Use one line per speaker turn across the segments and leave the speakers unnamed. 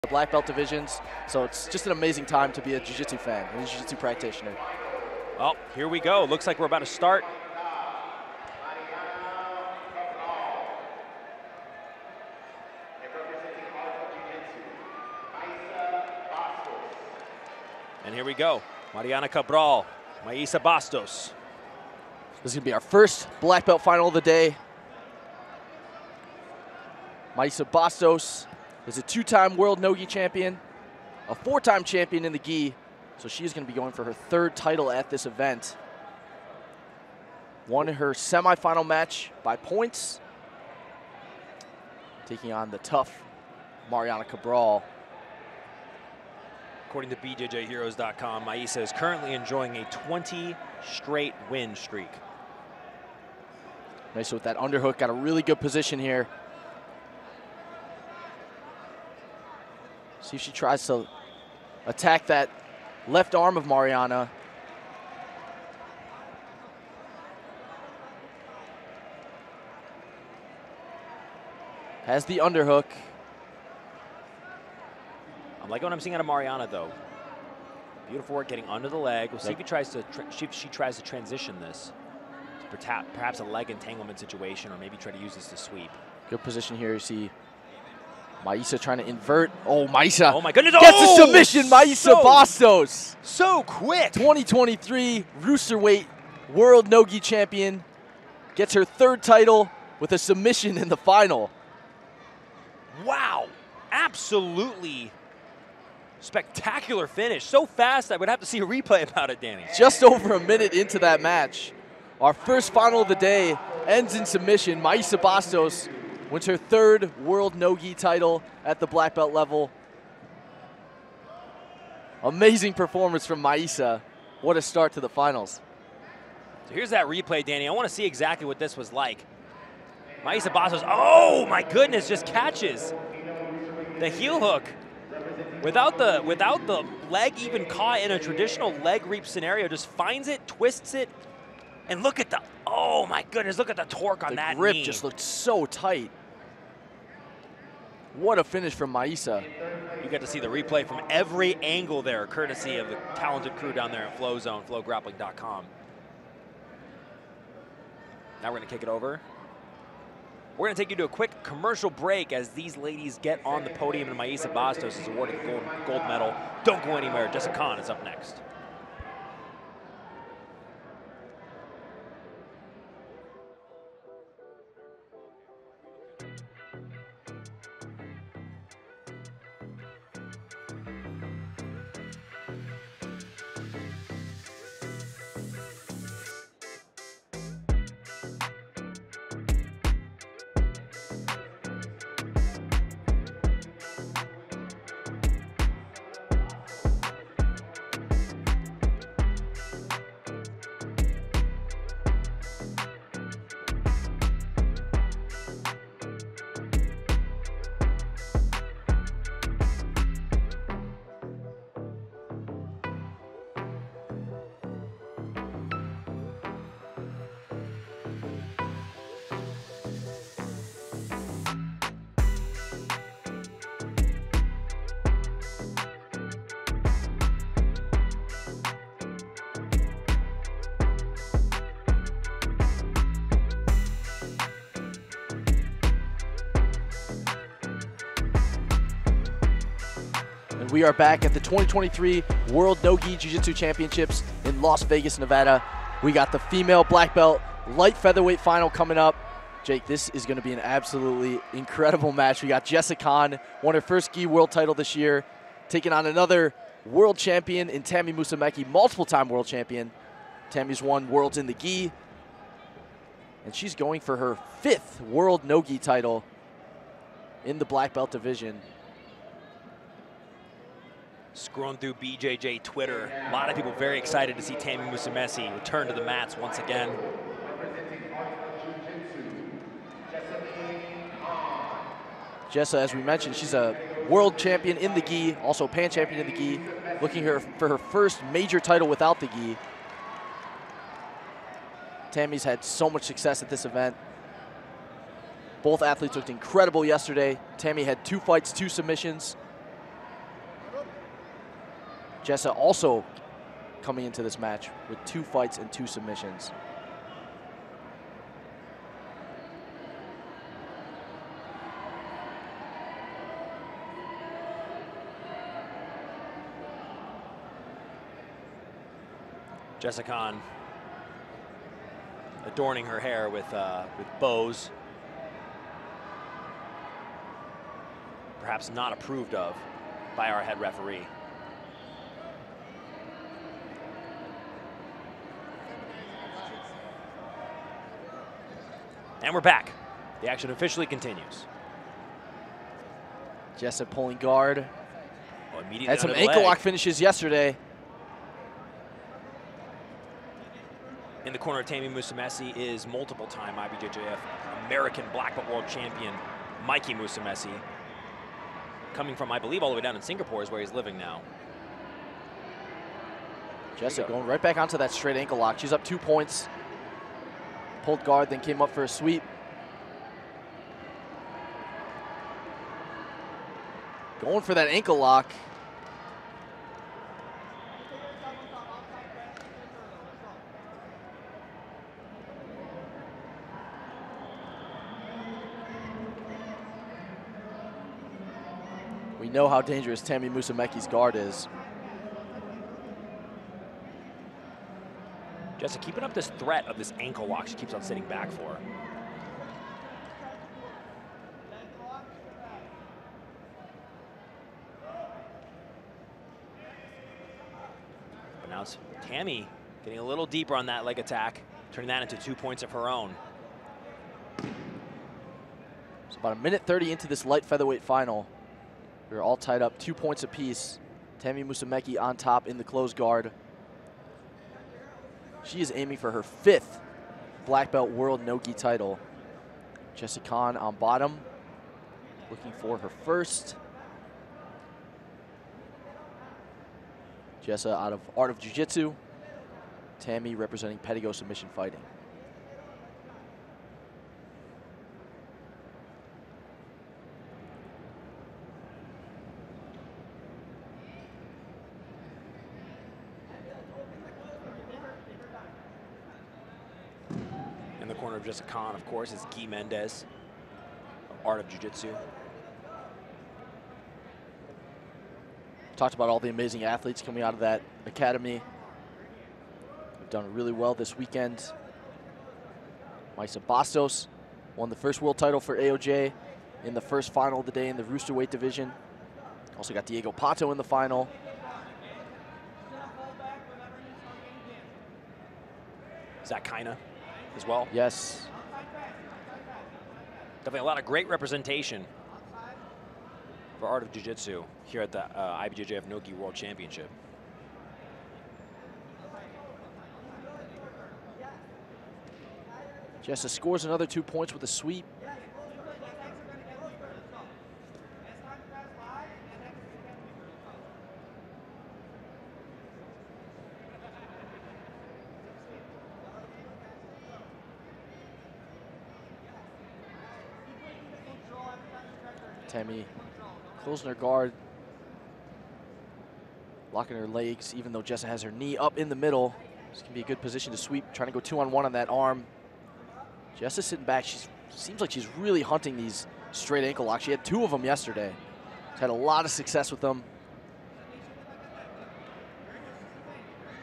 the black belt divisions. So it's just an amazing time to be a jiu-jitsu fan and a jiu-jitsu practitioner.
Well, here we go. Looks like we're about to start. And here we go. Mariana Cabral, Maisa Bastos.
This is going to be our first black belt final of the day. Maisa Bastos is a 2-time world no-gi champion, a 4-time champion in the gi, so she's going to be going for her 3rd title at this event. Won her semifinal match by points, taking on the tough Mariana Cabral.
According to BJJHeroes.com, Maisa is currently enjoying a 20 straight win streak.
Maisa with that underhook, got a really good position here. See if she tries to attack that left arm of Mariana. Has the underhook.
I'm liking what I'm seeing out of Mariana, though. Beautiful work getting under the leg. We'll see if he tries to she tries to transition this to perhaps a leg entanglement situation, or maybe try to use this to sweep.
Good position here. You see Maisa trying to invert. Oh, Maisa.
Oh, my goodness.
Gets a submission. Maisa Bastos.
So quick.
2023 Roosterweight World No-Gi Champion. Gets her 3rd title with a submission in the final.
Wow. Absolutely spectacular finish. So fast, I would have to see a replay about it, Danny.
Just over a minute into that match. Our first final of the day ends in submission. Maisa Bastos wins her 3rd world no-gi title at the black belt level. Amazing performance from Maisa. What a start to the finals.
So here's that replay, Danny. I want to see exactly what this was like. Maisa Bastos, oh my goodness, just catches the heel hook without the leg even caught in a traditional leg reap scenario. Just finds it, twists it, and look at the, oh my goodness, look at the torque on that knee.
The grip just looked so tight. What a finish from Maisa.
You get to see the replay from every angle there, courtesy of the talented crew down there at FloZone, FloGrappling.com. Now we're going to kick it over. We're going to take you to a quick commercial break as these ladies get on the podium, and Maisa Bastos is awarded the gold medal. Don't go anywhere. Jessica Khan is up next.
We are back at the 2023 World No-Gi Jiu-Jitsu Championships in Las Vegas, Nevada. We got the female black belt light featherweight final coming up. Jake, this is going to be an absolutely incredible match. We got Jessica Khan, won her first gi world title this year, taking on another world champion in Tammy Musameki, multiple-time world champion. Tammy's won worlds in the gi, and she's going for her 5th world no-gi title in the black belt division.
Scrolling through BJJ Twitter, a lot of people very excited to see Tammy Musamesi return to the mats once again.
Jessa, as we mentioned, she's a world champion in the gi, also pan champion in the gi, looking for her first major title without the gi. Tammy's had so much success at this event. Both athletes looked incredible yesterday. Tammy had 2 fights, 2 submissions. Jessa also coming into this match with 2 fights and 2 submissions.
Jessa Khan adorning her hair with bows. Perhaps not approved of by our head referee. And we're back. The action officially continues.
Jessa pulling guard.
Oh, immediately
had some
under the
ankle
leg.
lock finishes yesterday.
In the corner of Tammy Musumeci is multiple-time IBJJF American black belt world champion Mikey Musumeci. Coming from, I believe, all the way down in Singapore is where he's living now.
Jessa going right back onto that straight ankle lock. She's up 2 points. Pulled guard, then came up for a sweep. Going for that ankle lock. We know how dangerous Tammy Musumeki's guard is.
Jessa keeping up this threat of this ankle lock she keeps on sitting back for. But now it's Tammy getting a little deeper on that leg attack, turning that into 2 points of her own.
It's about 1:30 into this light featherweight final. We're all tied up 2 points apiece. Tammy Musumeci on top in the closed guard. She is aiming for her 5th black belt world no-gi title. Jessa Khan on bottom, looking for her 1st. Jessa out of Art of Jiu-Jitsu. Tammy representing Pedigo Submission Fighting.
In the corner of Jessa Khan, of course, is Guy Mendez, Art of Jiu-Jitsu.
Talked about all the amazing athletes coming out of that academy. They've done really well this weekend. Maisa Bastos won the first world title for AOJ in the first final of the day in the Roosterweight division. Also got Diego Pato in the final.
Zach Kina as well.
Yes.
Definitely a lot of great representation for Art of Jiu-Jitsu here at the IBJJF No-Gi World Championship.
Jessa scores another 2 points with a sweep. Tammy closing her guard, locking her legs, even though Jessa has her knee up in the middle. This can be a good position to sweep, trying to go 2-on-1 on that arm. Jessa sitting back, seems like she's really hunting these straight ankle locks. She had 2 of them yesterday. She's had a lot of success with them.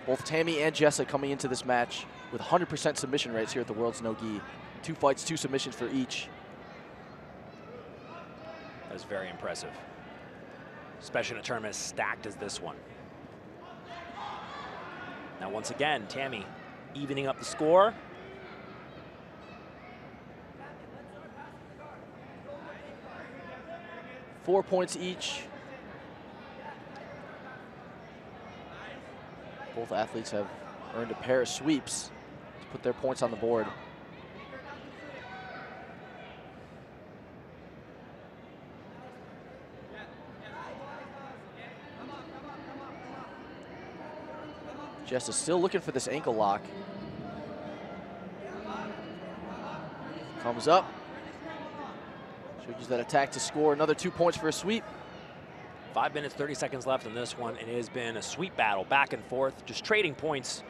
Both Tammy and Jessa coming into this match with 100% submission rates here at the World's No-Gi. 2 fights, 2 submissions for each.
That is very impressive, especially in a tournament as stacked as this one. Now, once again, Tammy evening up the score.
Four points each. Both athletes have earned a pair of sweeps to put their points on the board. Jess is still looking for this ankle lock. Comes up. She'll use that attack to score another 2 points for a sweep.
5 minutes, 30 seconds left in this one, and it has been a sweet battle, back and forth, just trading points.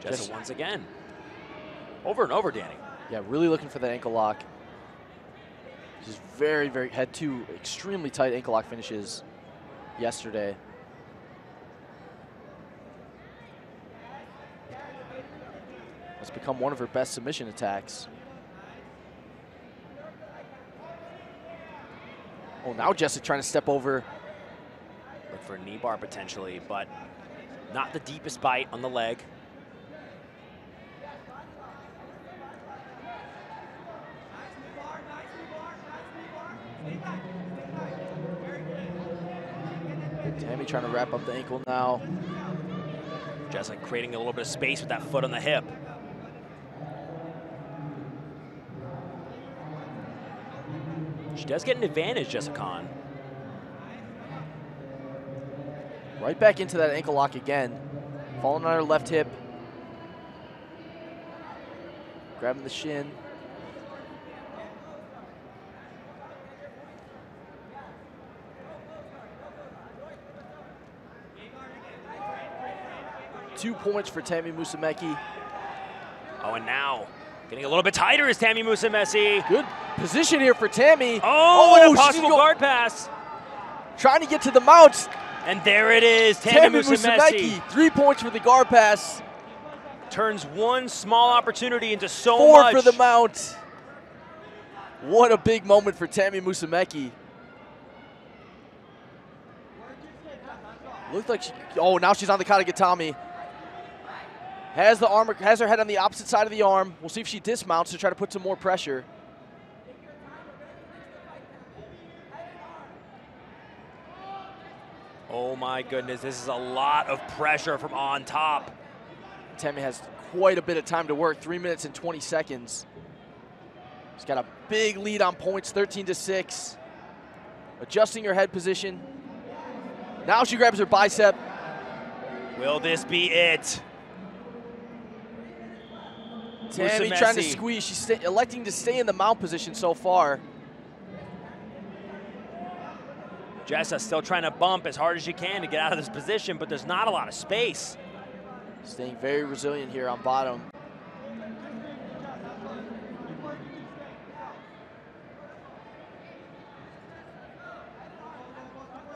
Jessa once again. Over and over, Danny.
Yeah, really looking for that ankle lock. She's had two extremely tight ankle lock finishes yesterday. It's become one of her best submission attacks. Oh, now Jessica trying to step over.
Look for a knee bar potentially, but not the deepest bite on the leg.
Tammy trying to wrap up the ankle now.
Jessica creating a little bit of space with that foot on the hip. She does get an advantage, Jessica.
Right back into that ankle lock again. Falling on her left hip. Grabbing the shin. Two points for Tammy Musumeci.
Oh, and now getting a little bit tighter is Tammy Musumeci.
Good position here for Tammy.
Oh, an impossible guard pass.
Trying to get to the mount.
And there it is, Tammy Musumeci.
3 points for the guard pass.
Turns one small opportunity into so4 much.
for the mount. What a big moment for Tammy Musumeci. Looks like oh, now she's on the Katagatame. Has the arm, has her head on the opposite side of the arm. We'll see if she dismounts to try to put some more pressure.
Oh my goodness, this is a lot of pressure from on top.
Tammy has quite a bit of time to work, 3 minutes and 20 seconds. She's got a big lead on points, 13-6. Adjusting her head position. Now she grabs her bicep.
Will this be it?
Tammy trying to squeeze. She's electing to stay in the mount position so far.
Jessa still trying to bump as hard as she can to get out of this position, but there's not a lot of space.
Staying very resilient here on bottom.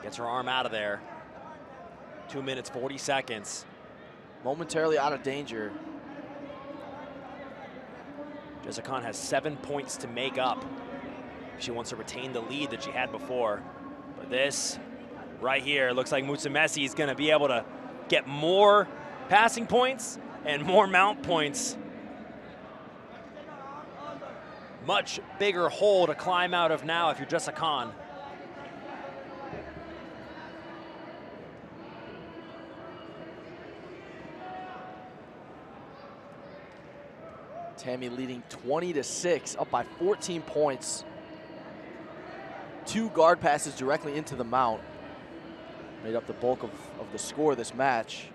Gets her arm out of there. 2 minutes, 40 seconds.
Momentarily out of danger.
Jessica has 7 points to make up. She wants to retain the lead that she had before. But this right here looks like Musumeci is going to be able to get more passing points and more mount points. Much bigger hole to climb out of now if you're Jessica.
Tammy leading 20-6, up by 14 points. 2 guard passes directly into the mount. Made up the bulk of the score of this match.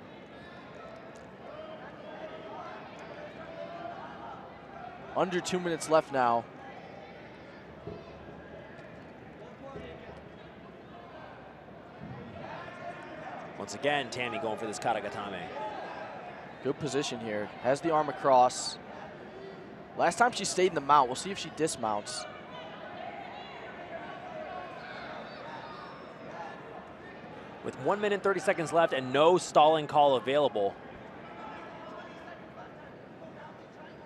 Under 2 minutes left now.
Once again, Tammy going for this Katagatame.
Good position here. Has the arm across. Last time she stayed in the mount. We'll see if she dismounts.
With 1 minute, 30 seconds left and no stalling call available.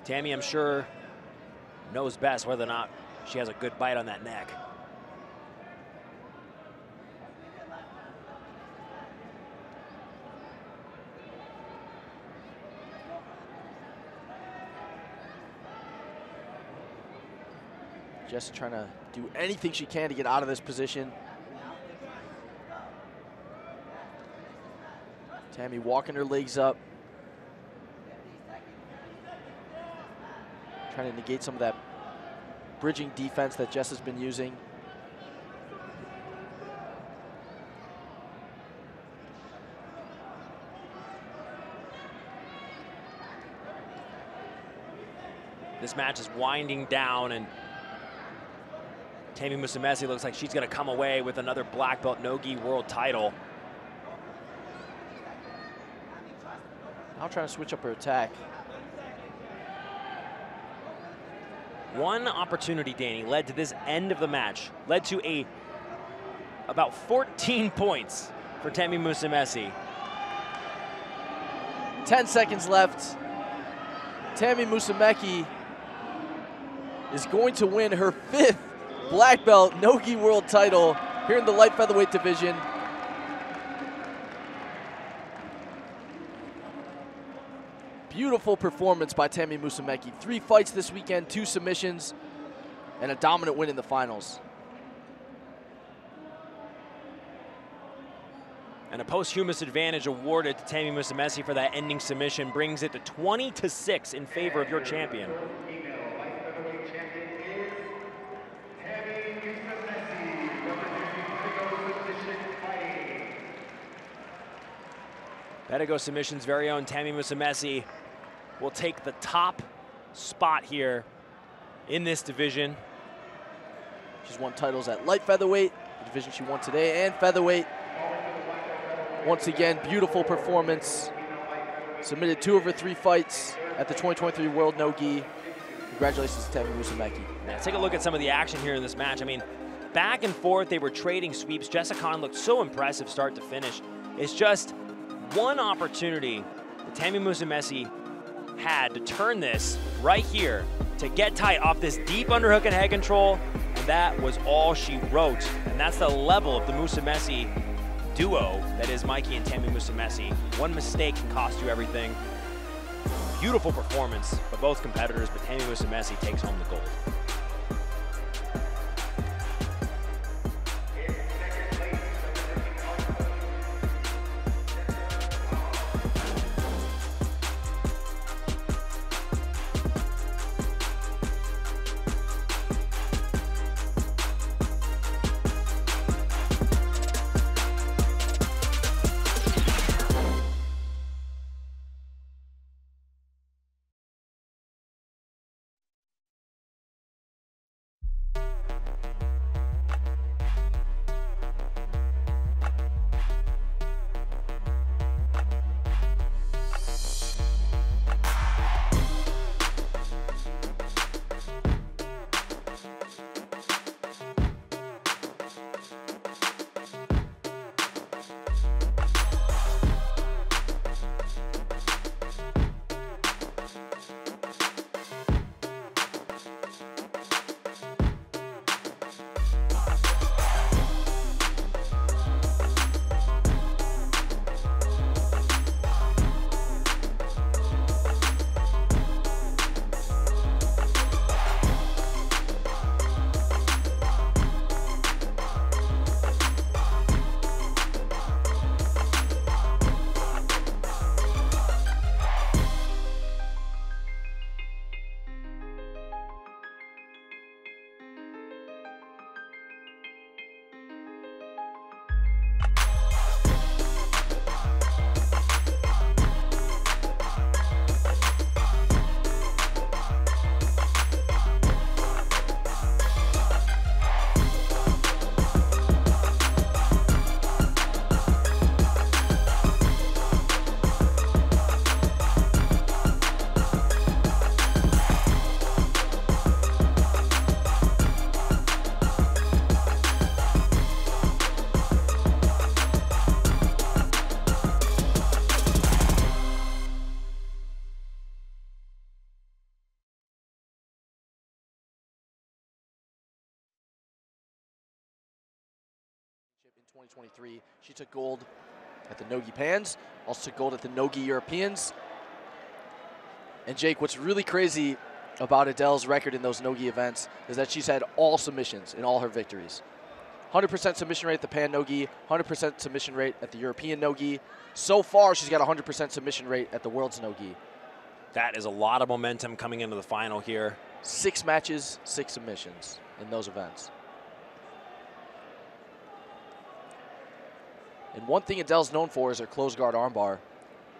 Tammy, I'm sure, knows best whether or not she has a good bite on that neck.
Just trying to do anything she can to get out of this position. Tammy walking her legs up. Trying to negate some of that bridging defense that Jess has been using.
This match is winding down, and Tammy Musumeci looks like she's going to come away with another black belt no-gi world title.
Now trying to switch up her attack.
One opportunity, Danny, led to this end of the match, led to about 14 points for Tammy Musumeci.
10 seconds left. Tammy Musumeci is going to win her 5th black belt no-gi world title here in the light featherweight division. Beautiful performance by Tammy Musumeci. 3 fights this weekend, 2 submissions, and a dominant win in the finals.
And a posthumous advantage awarded to Tammy Musumeci for that ending submission brings it to 20-6 in favor of your champion. Pedigo Submission's very own Tammy Musumeci will take the top spot here in this division.
She's won titles at light featherweight, the division she won today, and featherweight. Once again, beautiful performance. Submitted 2 of her 3 fights at the 2023 World No-Gi. Congratulations to Tammy Musumeci.
Now, take a look at some of the action here in this match. I mean, back and forth, they were trading sweeps. Jessica Khan looked so impressive start to finish. It's just one opportunity that Tammy Musumeci had to turn this right here to get tight off this deep underhook and head control, and that was all she wrote. And that's the level of the Musumeci duo that is Mikey and Tammy Musumeci. One mistake can cost you everything. Beautiful performance by both competitors, but Tammy Musumeci takes home the gold.
In 2023, she took gold at the Nogi Pans, also took gold at the Nogi Europeans. And Jake, what's really crazy about Adele's record in those Nogi events is that she's had all submissions in all her victories. 100% submission rate at the Pan Nogi, 100% submission rate at the European Nogi. So far, she's got 100% submission rate at the World's Nogi.
That is a lot of momentum coming into the final here.
6 matches, 6 submissions in those events. And one thing Adele's known for is her closed guard armbar.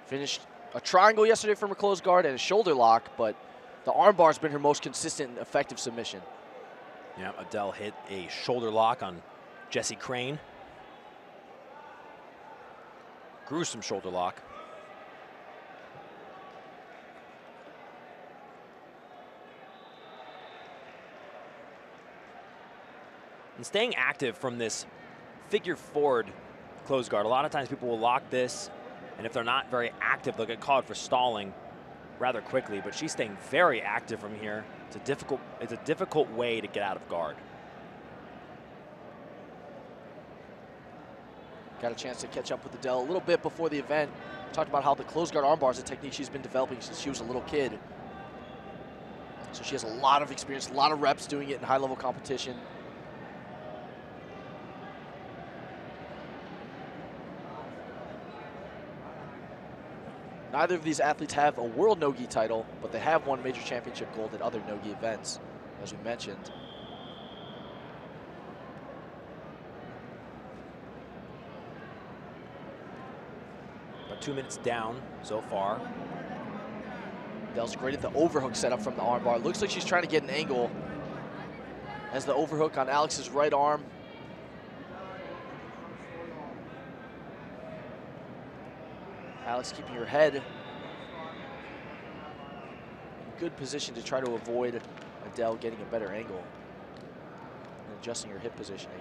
Finished a triangle yesterday from her closed guard and a shoulder lock, but the armbar's been her most consistent and effective submission.
Yeah, Adele hit a shoulder lock on Jessie Crane. Gruesome shoulder lock. And staying active from this figure forward closed guard. A lot of times people will lock this, and if they're not very active, they'll get called for stalling rather quickly, but she's staying very active from here. It's a difficult way to get out of guard.
Got a chance to catch up with Adele a little bit before the event. Talked about how the closed guard armbar is a technique she's been developing since she was a little kid. So she has a lot of experience, a lot of reps doing it in high-level competition. Neither of these athletes have a world no-gi title, but they have won major championship gold at other no-gi events, as we mentioned.
About 2 minutes down so far.
Adele's great at the overhook setup from the armbar. Looks like she's trying to get an angle as the overhook on Alex's right arm. Alex keeping her head in good position to try to avoid Adele getting a better angle and adjusting her hip positioning.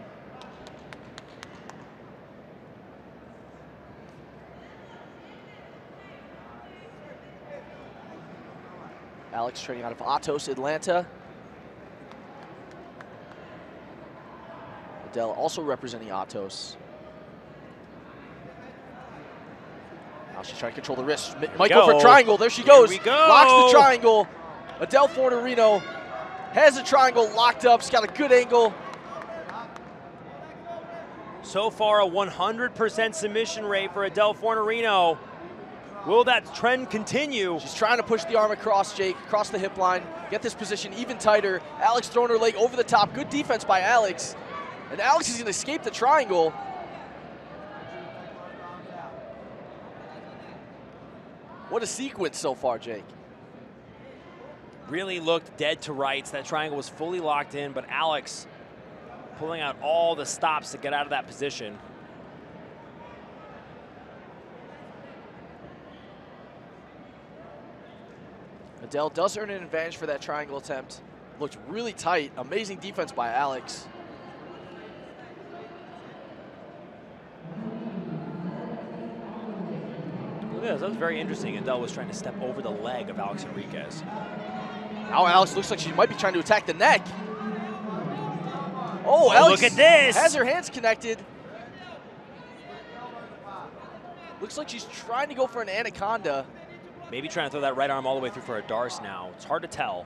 Alex training out of Atos, Atlanta. Adele also representing Atos. Now she's trying to control the wrist. Might go for a triangle. There she goes.
Here we go.
Locks the triangle. Adele Fornerino has the triangle locked up. She's got a good angle.
So far, a 100% submission rate for Adele Fornerino. Will that trend continue?
She's trying to push the arm across, Jake, across the hip line, get this position even tighter. Alex throwing her leg over the top. Good defense by Alex. And Alex is going to escape the triangle. What a sequence so far, Jake.
Really looked dead to rights. That triangle was fully locked in, but Alex pulling out all the stops to get out of that position.
Adele does earn an advantage for that triangle attempt. Looked really tight. Amazing defense by Alex.
Look at this. That was very interesting. Adele was trying to step over the leg of Alex Enriquez.
Now Alex looks like she might be trying to attack the neck. Oh, Alex
look at this.
Has her hands connected. Looks like she's trying to go for an anaconda.
Maybe trying to throw that right arm all the way through for a Darce now. It's hard to tell.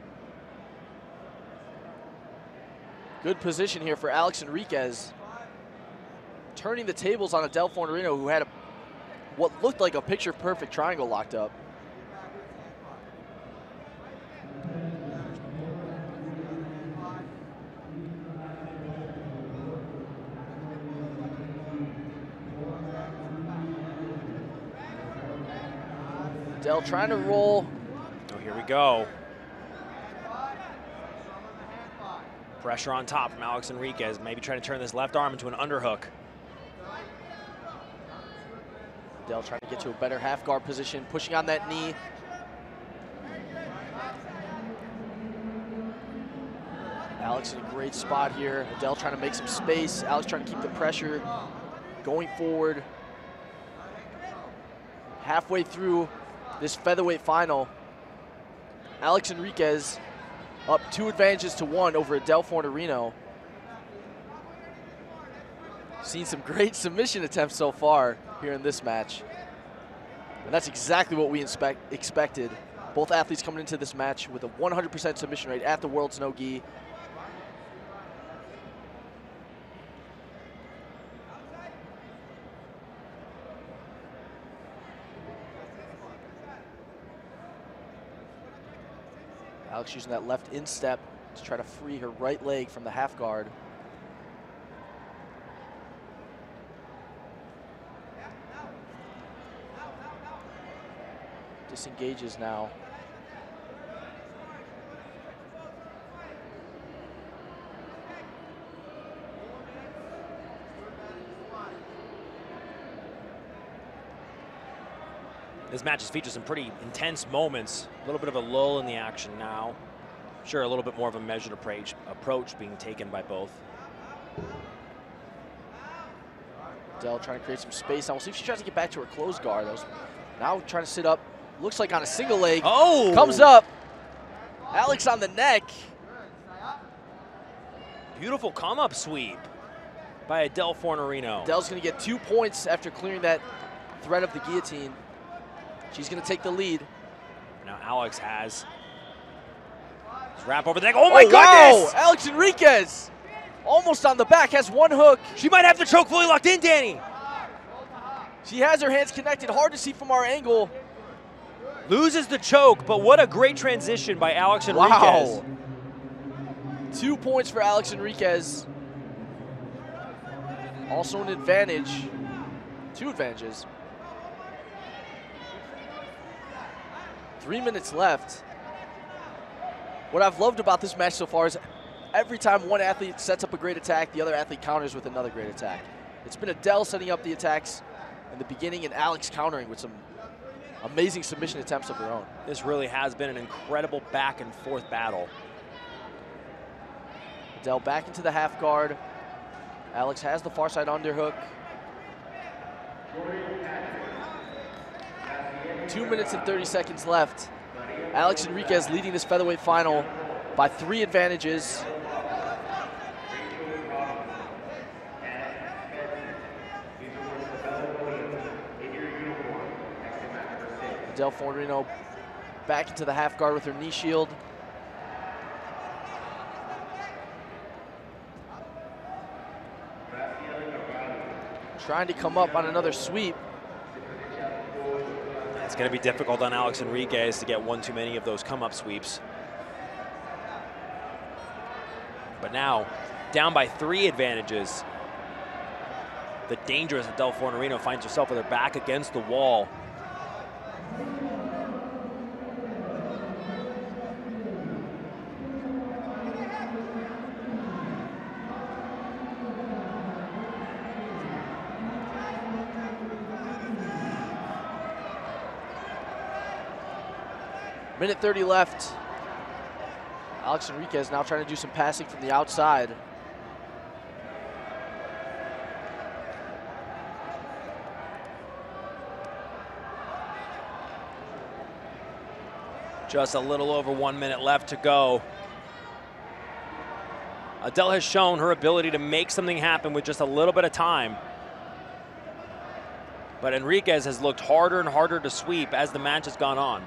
Good position here for Alex Enriquez. Turning the tables on Adele Fornerino, who had what looked like a picture-perfect triangle locked up. Adele trying to roll.
Oh, here we go. Pressure on top from Alex Enriquez. Maybe trying to turn this left arm into an underhook.
Adele trying to get to a better half guard position, pushing on that knee. Alex in a great spot here. Adele trying to make some space. Alex trying to keep the pressure going forward. Halfway through this featherweight final, Alex Enriquez up 2 advantages to 1 over Adele Fornerino. Seen some great submission attempts so far here in this match. And that's exactly what we expected. Both athletes coming into this match with a 100% submission rate at the World's No-Gi. Alex using that left instep to try to free her right leg from the half guard. Disengages now.
This match has featured some pretty intense moments. A little bit of a lull in the action now. Sure, a little bit more of a measured approach being taken by both.
Dell trying to create some space. Now we'll see if she tries to get back to her closed guard. Now trying to sit up. Looks like on a single leg.
Oh!
Comes up. Alex on the neck.
Beautiful come-up sweep by Adele Fornerino.
Dell's going to get 2 points after clearing that threat of the guillotine. She's going to take the lead.
Now Alex has his wrap over the neck. Oh my goodness!
Wow. Alex Enriquez almost on the back, has one hook.
She might have the choke fully locked in, Danny.
She has her hands connected, hard to see from our angle.
Loses the choke, but what a great transition by Alex Enriquez.
Wow. 2 points for Alex Enriquez. Also an advantage. 2 advantages. 3 minutes left. What I've loved about this match so far is every time one athlete sets up a great attack, the other athlete counters with another great attack. It's been Adele setting up the attacks in the beginning and Alex countering with some amazing submission attempts of her own.
This really has been an incredible back and forth battle.
Adele back into the half guard. Alex has the far side underhook. 2 minutes and 30 seconds left. Alex Enriquez leading this featherweight final by 3 advantages. Adele Fornerino back into the half guard with her knee shield. Trying to come up on another sweep.
It's going to be difficult on Alex Enriquez to get one too many of those come-up sweeps. But now, down by 3 advantages. The dangerous Adele Fornerino finds herself with her back against the wall.
Minute 30 left. Alex Enriquez now trying to do some passing from the outside.
Just a little over 1 minute left to go. Adele has shown her ability to make something happen with just a little bit of time. But Enriquez has looked harder and harder to sweep as the match has gone on.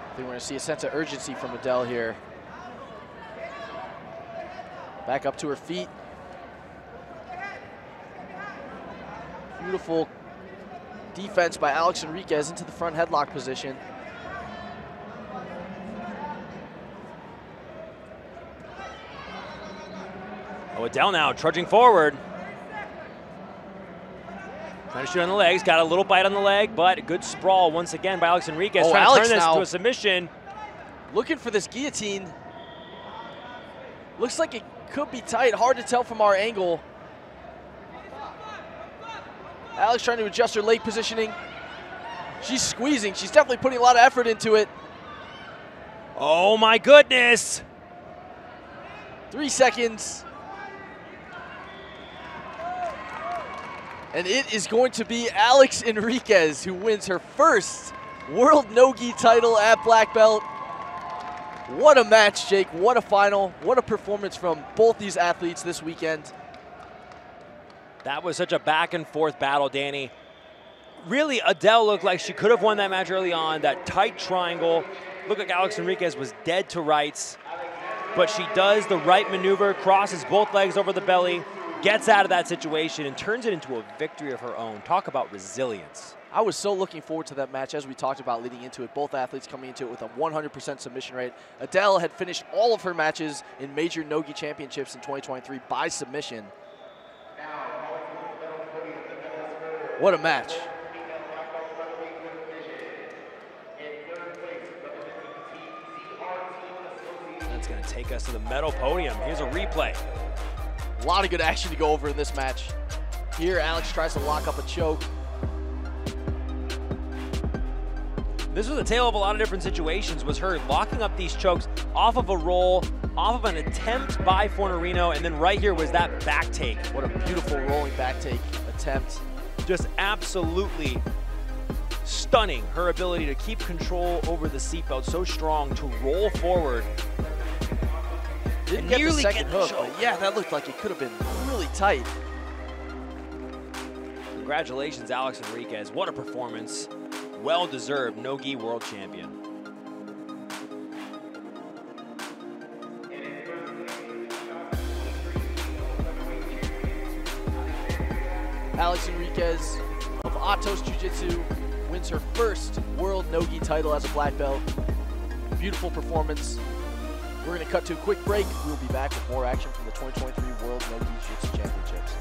I think we're going to see a sense of urgency from Adele here. Back up to her feet. Beautiful defense by Alex Enriquez into the front headlock position.
Oh, Adele now trudging forward. Trying to shoot on the legs, got a little bite on the leg, but a good sprawl once again by Alex Enriquez.
Oh,
trying
Alex
to turn this
now
to a submission.
Looking for this guillotine. Looks like it could be tight, hard to tell from our angle. Alex trying to adjust her leg positioning. She's squeezing, she's definitely putting a lot of effort into it.
Oh my goodness.
3 seconds. And it is going to be Alex Enriquez who wins her first World No-Gi title at black belt. What a match, Jake. What a final. What a performance from both these athletes this weekend.
That was such a back and forth battle, Danny. Really, Adele looked like she could have won that match early on. That tight triangle. Looked like Alex Enriquez was dead to rights. But she does the right maneuver, crosses both legs over the belly, gets out of that situation and turns it into a victory of her own. Talk about resilience.
I was so looking forward to that match, as we talked about leading into it. Both athletes coming into it with a 100% submission rate. Adele had finished all of her matches in major Nogi championships in 2023 by submission. What a match.
That's going to take us to the medal podium. Here's a replay.
A lot of good action to go over in this match. Here, Alex tries to lock up a choke.
This was a tale of a lot of different situations, was her locking up these chokes off of a roll, off of an attempt by Fornerino, and then right here was that back take.
What a beautiful rolling back take attempt.
Just absolutely stunning, her ability to keep control over the seatbelt, so strong to roll forward.
Didn't get the second hook, but yeah, that looked like it could have been really tight.
Congratulations, Alex Enriquez. What a performance. Well-deserved Nogi World Champion.
Alex Enriquez of Atos Jiu-Jitsu wins her first World Nogi title as a black belt. Beautiful performance. We're going to cut to a quick break. We'll be back with more action from the 2023 World Nogi Jiu-Jitsu Championships.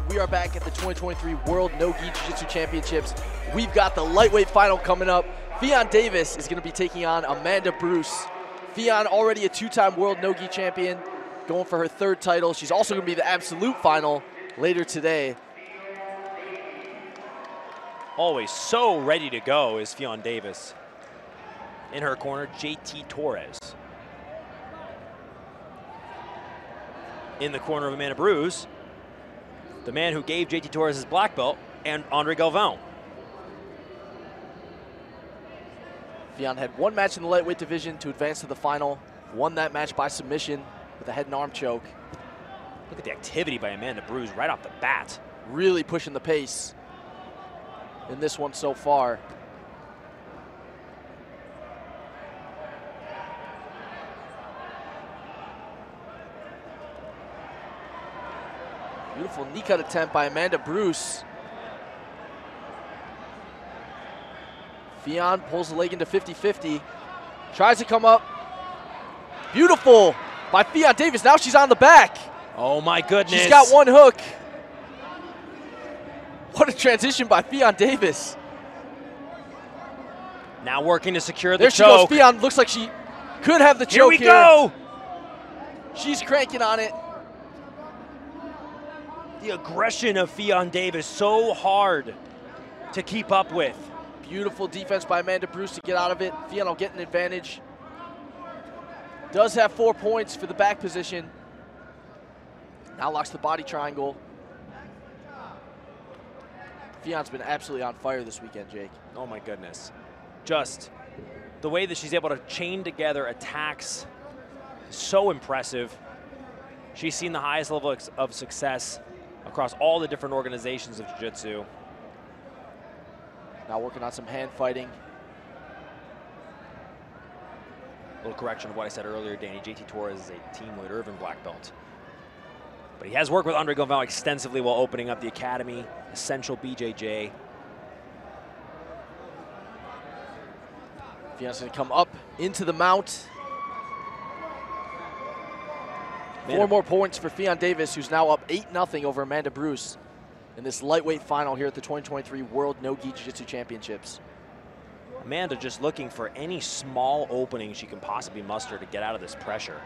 We are back at the 2023 World Nogi Jiu-Jitsu Championships. We've got the lightweight final coming up. Fionn Davis is going to be taking on Amanda Bruce. Fionn, already a two-time World Nogi champion, going for her third title. She's also going to be the absolute final later today.
Always so ready to go is Fionn Davis. In her corner, JT Torres. In the corner of Amanda Bruce, the man who gave JT Torres his black belt, and Andre Galvão.
Fionn had one match in the lightweight division to advance to the final. Won that match by submission with a head and arm choke.
Look at the activity by Amanda Bruce right off the bat.
Really pushing the pace in this one so far. Beautiful knee cut attempt by Amanda Bruce. Fionn pulls the leg into 50-50. Tries to come up. Beautiful by Fionn Davis. Now she's on the back.
Oh my goodness.
She's got one hook. What a transition by Fionn Davis.
Now working to secure the
there
choke.
There she goes. Fionn looks like she could have the choke here.
Here we go.
She's cranking on it.
The aggression of Fionn Davis, so hard to keep up with.
Beautiful defense by Amanda Bruce to get out of it. Fionn will get an advantage. Does have 4 points for the back position. Now locks the body triangle. Fionn's been absolutely on fire this weekend, Jake.
Oh my goodness. Just the way that she's able to chain together attacks, so impressive. She's seen the highest level of success across all the different organizations of jiu-jitsu.
Now working on some hand fighting.
little correction of what I said earlier, Danny. JT Torres is a Team Lloyd Irvin black belt. But he has worked with Andre Galvão extensively while opening up the academy, Essential BJJ.
Fion's going to come up into the mount. 4 more points for Fion Davis, who's now up 8-0 over Amanda Bruce in this lightweight final here at the 2023 World No-Gi Jiu-Jitsu Championships.
Amanda just looking for any small opening she can possibly muster to get out of this pressure.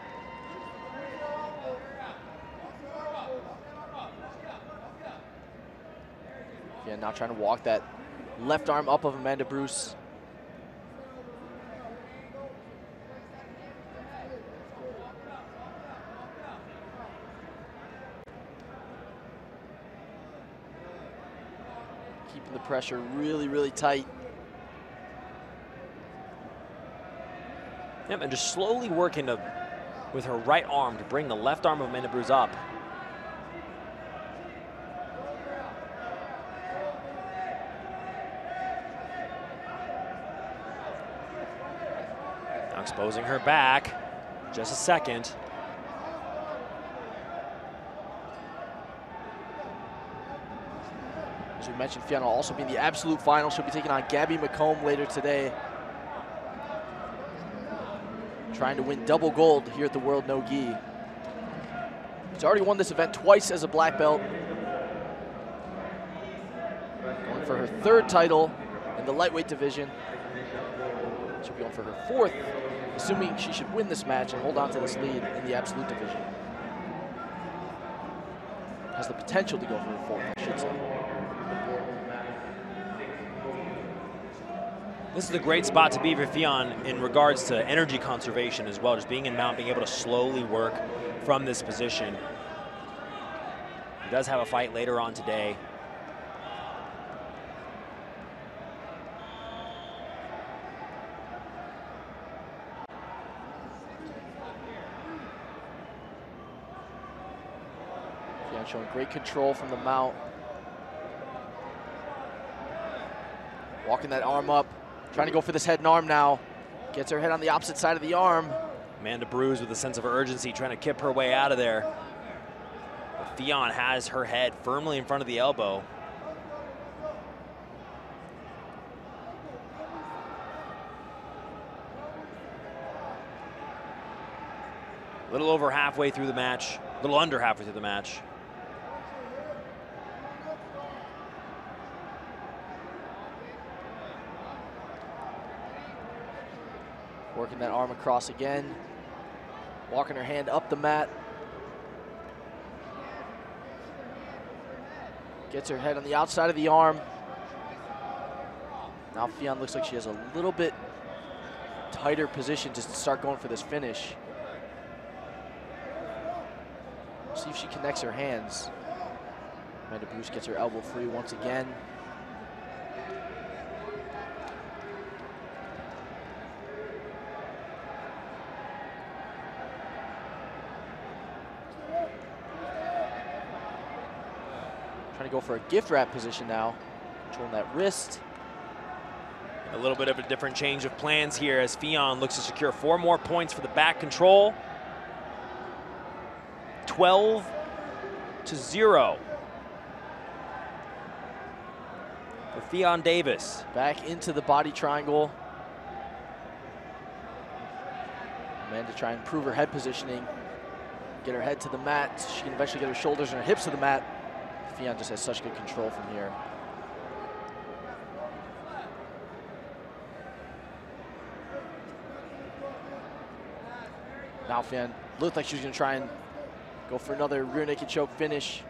Yeah, now trying to walk that left arm up of Amanda Bruce. Keeping the pressure really, really tight.
Yep, and just slowly working with her right arm to bring the left arm of Amanda Bruce up. Now exposing her back. Just a second.
As we mentioned, Fiona will also be in the absolute final. She'll be taking on Gabby McComb later today. Trying to win double gold here at the World No-Gi. She's already won this event twice as a black belt. Going for her 3rd title in the lightweight division. She'll be going for her 4th, assuming she should win this match and hold on to this lead in the absolute division. Has the potential to go for her 4th, I should say.
This is a great spot to be for Fion in regards to energy conservation as well, just being in mount, being able to slowly work from this position. He does have a fight later on today.
Fion showing great control from the mount. Walking that arm up. Trying to go for this head and arm now. Gets her head on the opposite side of the arm.
Amanda Bruce with a sense of urgency, trying to kip her way out of there. But Fion has her head firmly in front of the elbow. A little over halfway through the match, a little under halfway through the match.
Working that arm across again. Walking her hand up the mat. Gets her head on the outside of the arm. Now Fion looks like she has a little bit tighter position to start going for this finish. See if she connects her hands. Amanda Bruce gets her elbow free once again. Trying to go for a gift wrap position now. Controlling that wrist.
A little bit of a different change of plans here as Fion looks to secure 4 more points for the back control. 12-0. For Fion Davis.
Back into the body triangle. Amanda trying to improve her head positioning. Get her head to the mat. She can eventually get her shoulders and her hips to the mat. Fion just has such good control from here. Now Fion looked like she was going to try and go for another rear naked choke finish.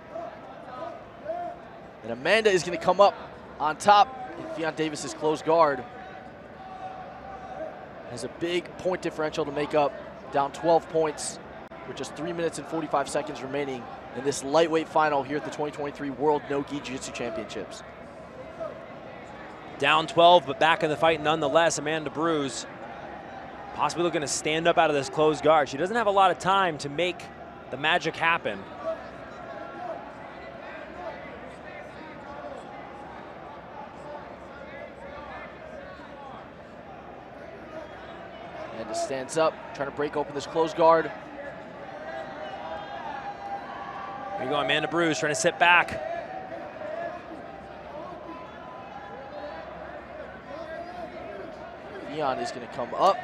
And Amanda is going to come up on top in Fion Davis's closed guard. Has a big point differential to make up, down 12 points with just 3 minutes and 45 seconds remaining in this lightweight final here at the 2023 World No-Gi Jiu-Jitsu Championships.
Down 12, but back in the fight nonetheless. Amanda Bruce possibly looking to stand up out of this closed guard. She doesn't have a lot of time to make the magic happen.
Amanda stands up, trying to break open this closed guard.
Here you go, Amanda Bruce trying to sit back.
Fionn is going to come up.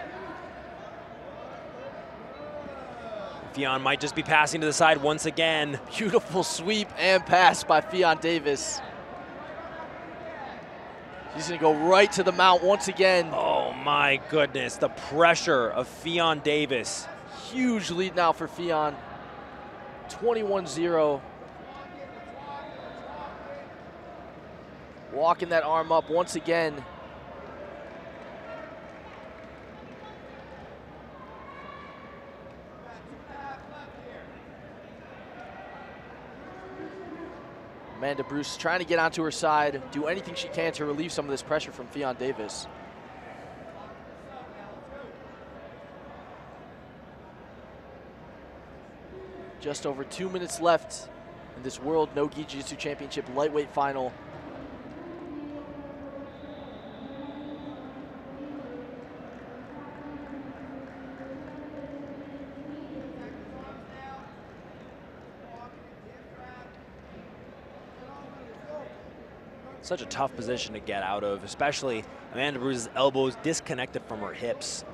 Fionn might just be passing to the side once again.
Beautiful sweep and pass by Fionn Davis. She's going to go right to the mount once again.
Oh my goodness, the pressure of Fionn Davis.
Huge lead now for Fionn. 21-0. Walking that arm up once again. Amanda Bruce trying to get onto her side, do anything she can to relieve some of this pressure from Fionn Davis. Just over 2 minutes left in this World No-Gi Jiu-Jitsu Championship lightweight final.
Such a tough position to get out of, especially Amanda Bruce's elbows disconnected from her hips.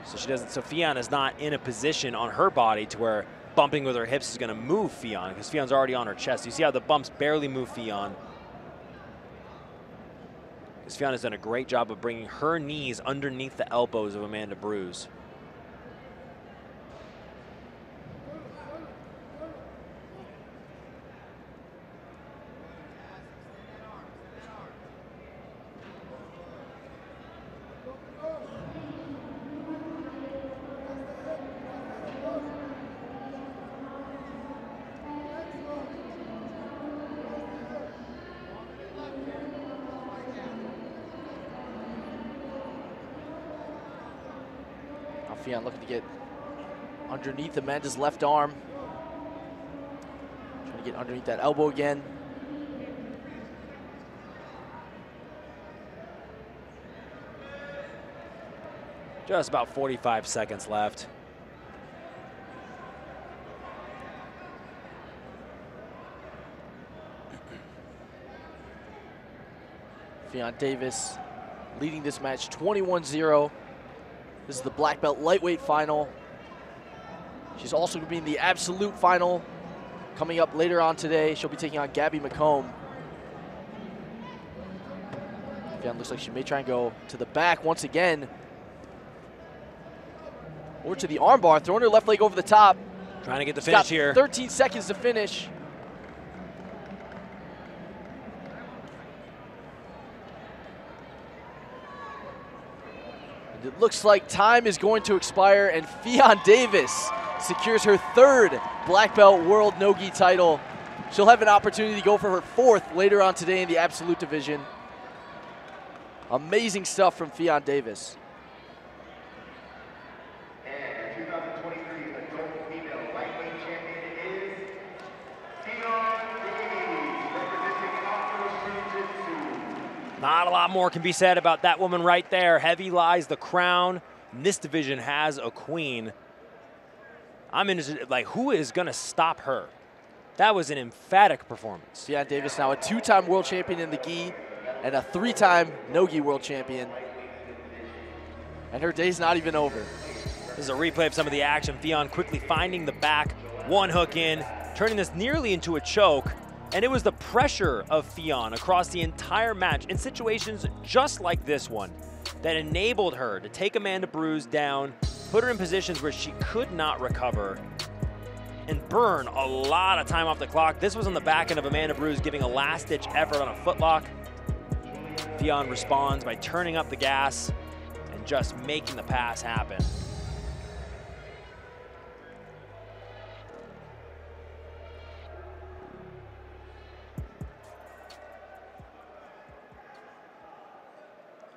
So Fionn is not in a position on her body to where bumping with her hips is going to move Fionn, because Fionn's already on her chest. You see how the bumps barely move Fionn. Because Fionn has done a great job of bringing her knees underneath the elbows of Amanda Bruce.
Fionn looking to get underneath Amanda's left arm. Trying to get underneath that elbow again.
Just about 45 seconds left.
Fionn Davis leading this match 21-0. This is the black belt lightweight final. She's also going to be in the absolute final coming up later on today. She'll be taking on Gabby McComb. Fionn looks like she may try and go to the back once again. Or to the armbar, throwing her left leg over the top.
Trying to get the finish here.
13 seconds to finish. It looks like time is going to expire, and Fionn Davis secures her third black belt world no-gi title. She'll have an opportunity to go for her fourth later on today in the absolute division. Amazing stuff from Fionn Davis.
And your 2023 adult female lightweight champion is Fionn Davis, representing Afro Jiu-Jitsu.
Not a lot more can be said about that woman right there. Heavy lies the crown. And this division has a queen. I'm interested, like, who is going to stop her? That was an emphatic performance.
Fionn Davis now a two-time world champion in the gi and a three-time no-gi world champion. And her day's not even over.
This is a replay of some of the action. Fionn quickly finding the back, one hook in, turning this nearly into a choke. And it was the pressure of Fionn across the entire match in situations just like this one that enabled her to take Amanda Bruce down, put her in positions where she could not recover, and burn a lot of time off the clock. This was on the back end of Amanda Bruce giving a last-ditch effort on a footlock. Fionn responds by turning up the gas and just making the pass happen.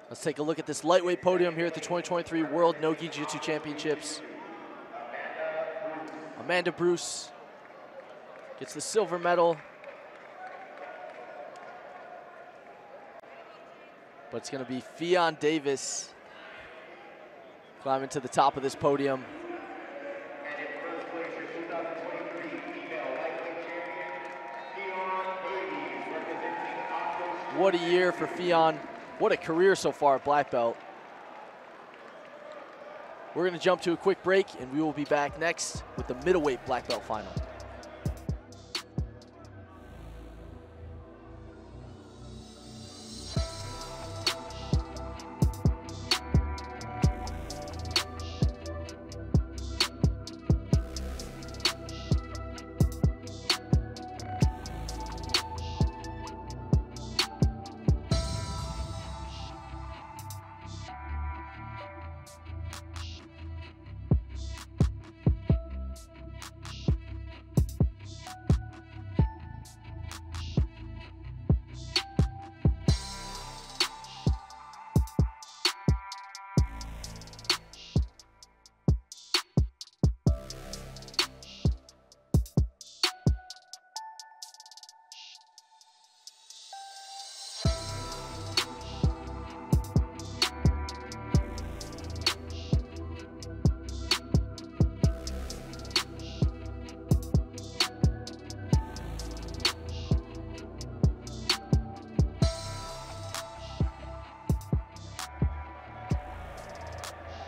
Let's take a look at this lightweight podium here at the 2023 World No-Gi Jiu-Jitsu Championships. Amanda Bruce gets the silver medal. But it's going to be Fionn Davis climbing to the top of this podium.
And in first place, your 2023 female lightweight champion, Fionn representing Octo.
What a year for Fionn. What a career so far at black belt. We're going to jump to a quick break, and we will be back next with the middleweight black belt final.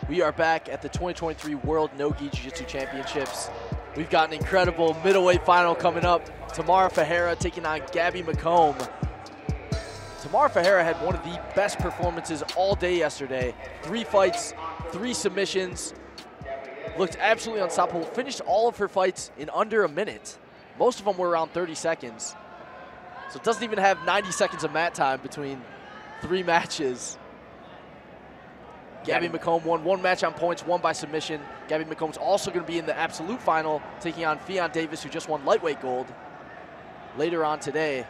We are back at the 2023 World No-Gi Jiu-Jitsu Championships. We've got an incredible middleweight final coming up. Tamara Ferreira taking on Gabby McComb. Tamara Ferreira had one of the best performances all day yesterday. 3 fights, 3 submissions. Looked absolutely unstoppable. Finished all of her fights in under a minute. Most of them were around 30 seconds. So it doesn't even have 90 seconds of mat time between 3 matches. Gabby McComb won 1 match on points, 1 by submission. Gabby McComb's also going to be in the absolute final, taking on Fionn Davis, who just won lightweight gold later on today.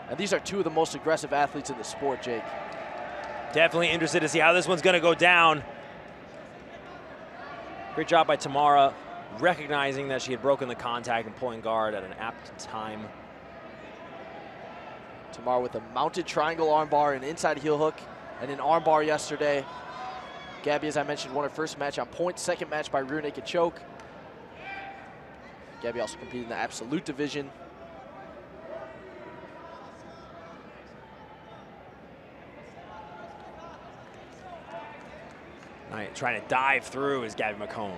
And these are 2 of the most aggressive athletes in the sport, Jake.
Definitely interested to see how this one's going to go down. Great job by Tamara, recognizing that she had broken the contact and pulling guard at an apt time.
Tamara with a mounted triangle armbar, an inside heel hook, and an armbar yesterday. Gabby, as I mentioned, won her first match on points, second match by rear naked choke. Gabby also competed in the absolute division.
Trying to dive through is Gabby McComb.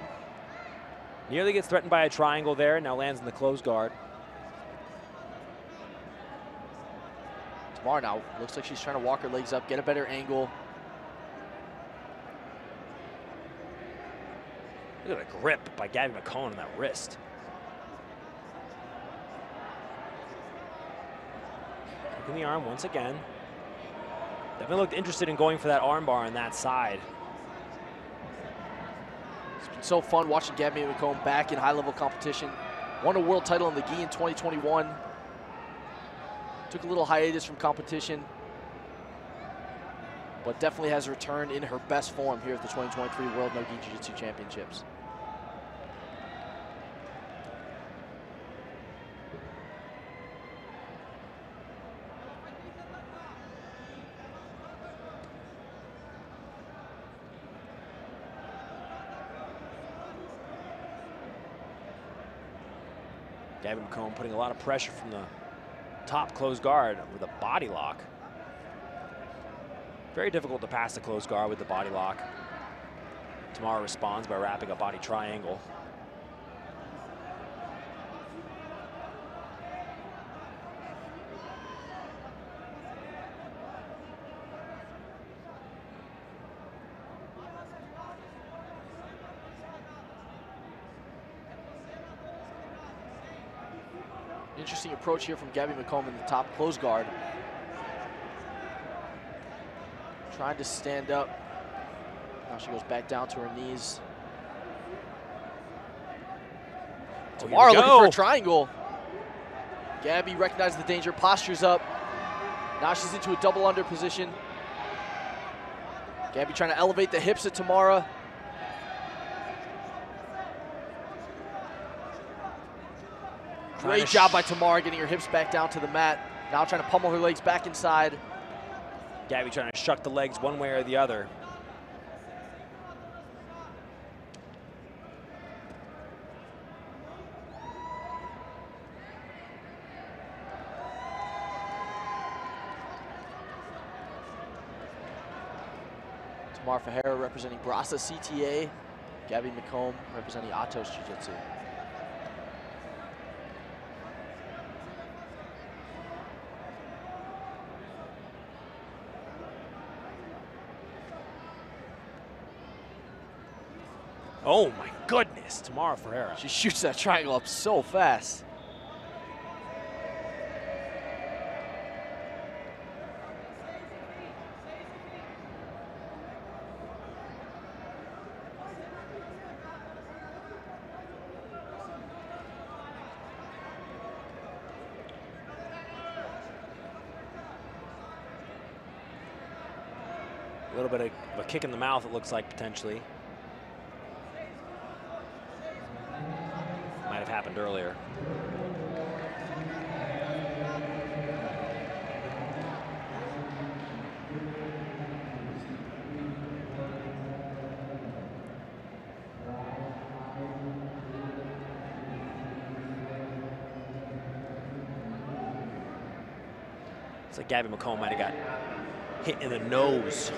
Nearly gets threatened by a triangle there, now lands in the closed guard.
Tamara now looks like she's trying to walk her legs up, get a better angle.
Look at the grip by Gabby McComb on that wrist. Hooking the arm once again. Definitely looked interested in going for that arm bar on that side.
It's been so fun watching Gabby McComb back in high-level competition. Won a world title in the gi in 2021. Took a little hiatus from competition, but definitely has returned in her best form here at the 2023 World No-Gi Jiu-Jitsu Championships.
Gabby McComb putting a lot of pressure from the top closed guard with a body lock. Very difficult to pass the closed guard with the body lock. Tamara responds by wrapping a body triangle.
Interesting approach here from Gabby McComb in the top closed guard. Trying to stand up. Now she goes back down to her knees. Tamara looking for a triangle. Gabby recognizes the danger, postures up. Now she's into a double under position. Gabby trying to elevate the hips at Tamara. Great job by Tamara getting her hips back down to the mat. Now trying to pummel her legs back inside.
Gabby trying to shuck the legs one way or the other.
Tamara Ferreira representing Brasa CTA. Gabby McComb representing Atos Jiu-Jitsu.
Oh my goodness, Tamara Ferreira.
She shoots that triangle up so fast.
A little bit of a kick in the mouth, it looks like, potentially. Might have happened earlier. It's like Gabby McComb might have got hit in the nose.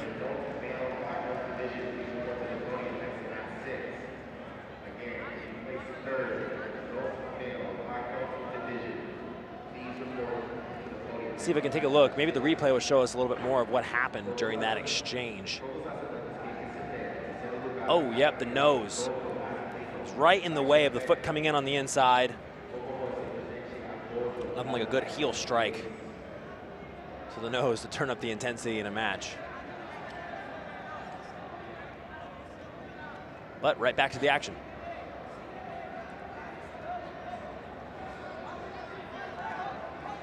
See if I can take a look. Maybe the replay will show us a little bit more of what happened during that exchange. Oh, yep, the nose. It's right in the way of the foot coming in on the inside. Nothing like a good heel strike to the nose to turn up the intensity in a match. But right back to the action.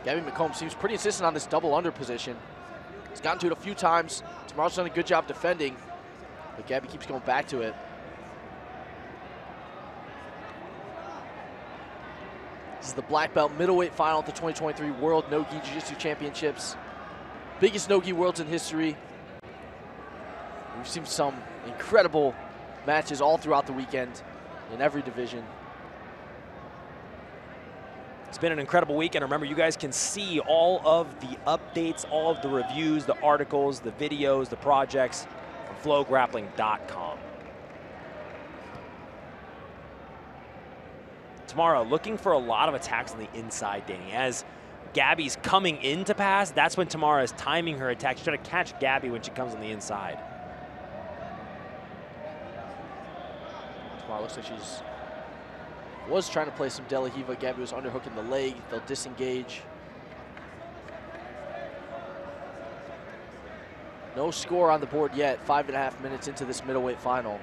Gabby McComb seems pretty insistent on this double under position. He's gotten to it a few times. Tamara's done a good job defending, but Gabby keeps going back to it. This is the black belt middleweight final at the 2023 World No-Gi Jiu-Jitsu Championships. Biggest no-gi worlds in history. We've seen some incredible matches all throughout the weekend in every division.
It's been an incredible weekend. Remember, you guys can see all of the updates, all of the reviews, the articles, the videos, the projects from FloGrappling.com. Tamara looking for a lot of attacks on the inside, Danny. As Gabby's coming in to pass, that's when Tamara is timing her attack. She's trying to catch Gabby when she comes on the inside.
Tamara looks like she's was trying to play some De La Hiva. Gabby was underhooking the leg. They'll disengage. No score on the board yet. 5.5 minutes into this middleweight final.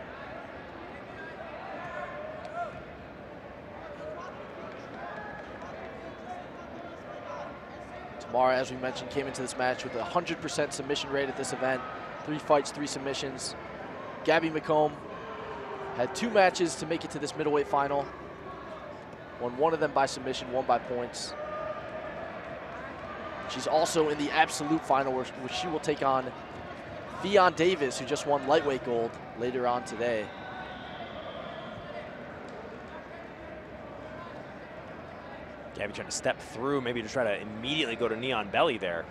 Tamara, as we mentioned, came into this match with a 100% submission rate at this event. 3 fights, 3 submissions. Gabby McComb had 2 matches to make it to this middleweight final. Won 1 of them by submission, 1 by points. She's also in the absolute final where she will take on Fionn Davis, who just won lightweight gold later on today.
Gabby trying to step through, maybe to try to immediately go to knee on belly there.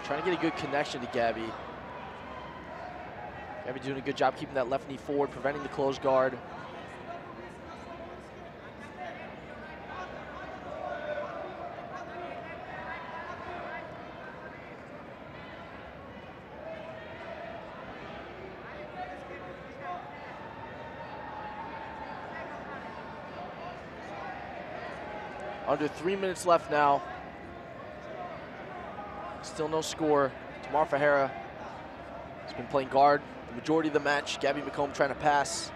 Trying to get a good connection to Gabby. Gabby doing a good job keeping that left knee forward, preventing the closed guard. Under 3 minutes left now. Still no score. Tamara Ferreira has been playing guard the majority of the match. Gabby McComb trying to pass.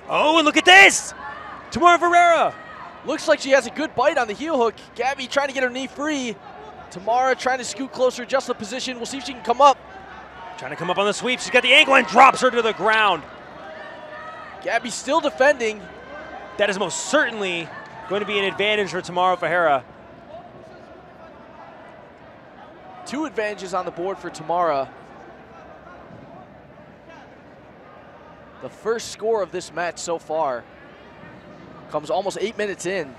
Oh, and look at this! Tamara Ferreira
Looks like she has a good bite on the heel hook. Gabby trying to get her knee free. Tamara trying to scoot closer, adjust the position. We'll see if she can come up.
Trying to come up on the sweep. She's got the ankle and drops her to the ground.
Gabby still defending.
That is most certainly going to be an advantage for Tamara Ferreira.
2 advantages on the board for Tamara. The first score of this match so far comes almost 8 minutes in.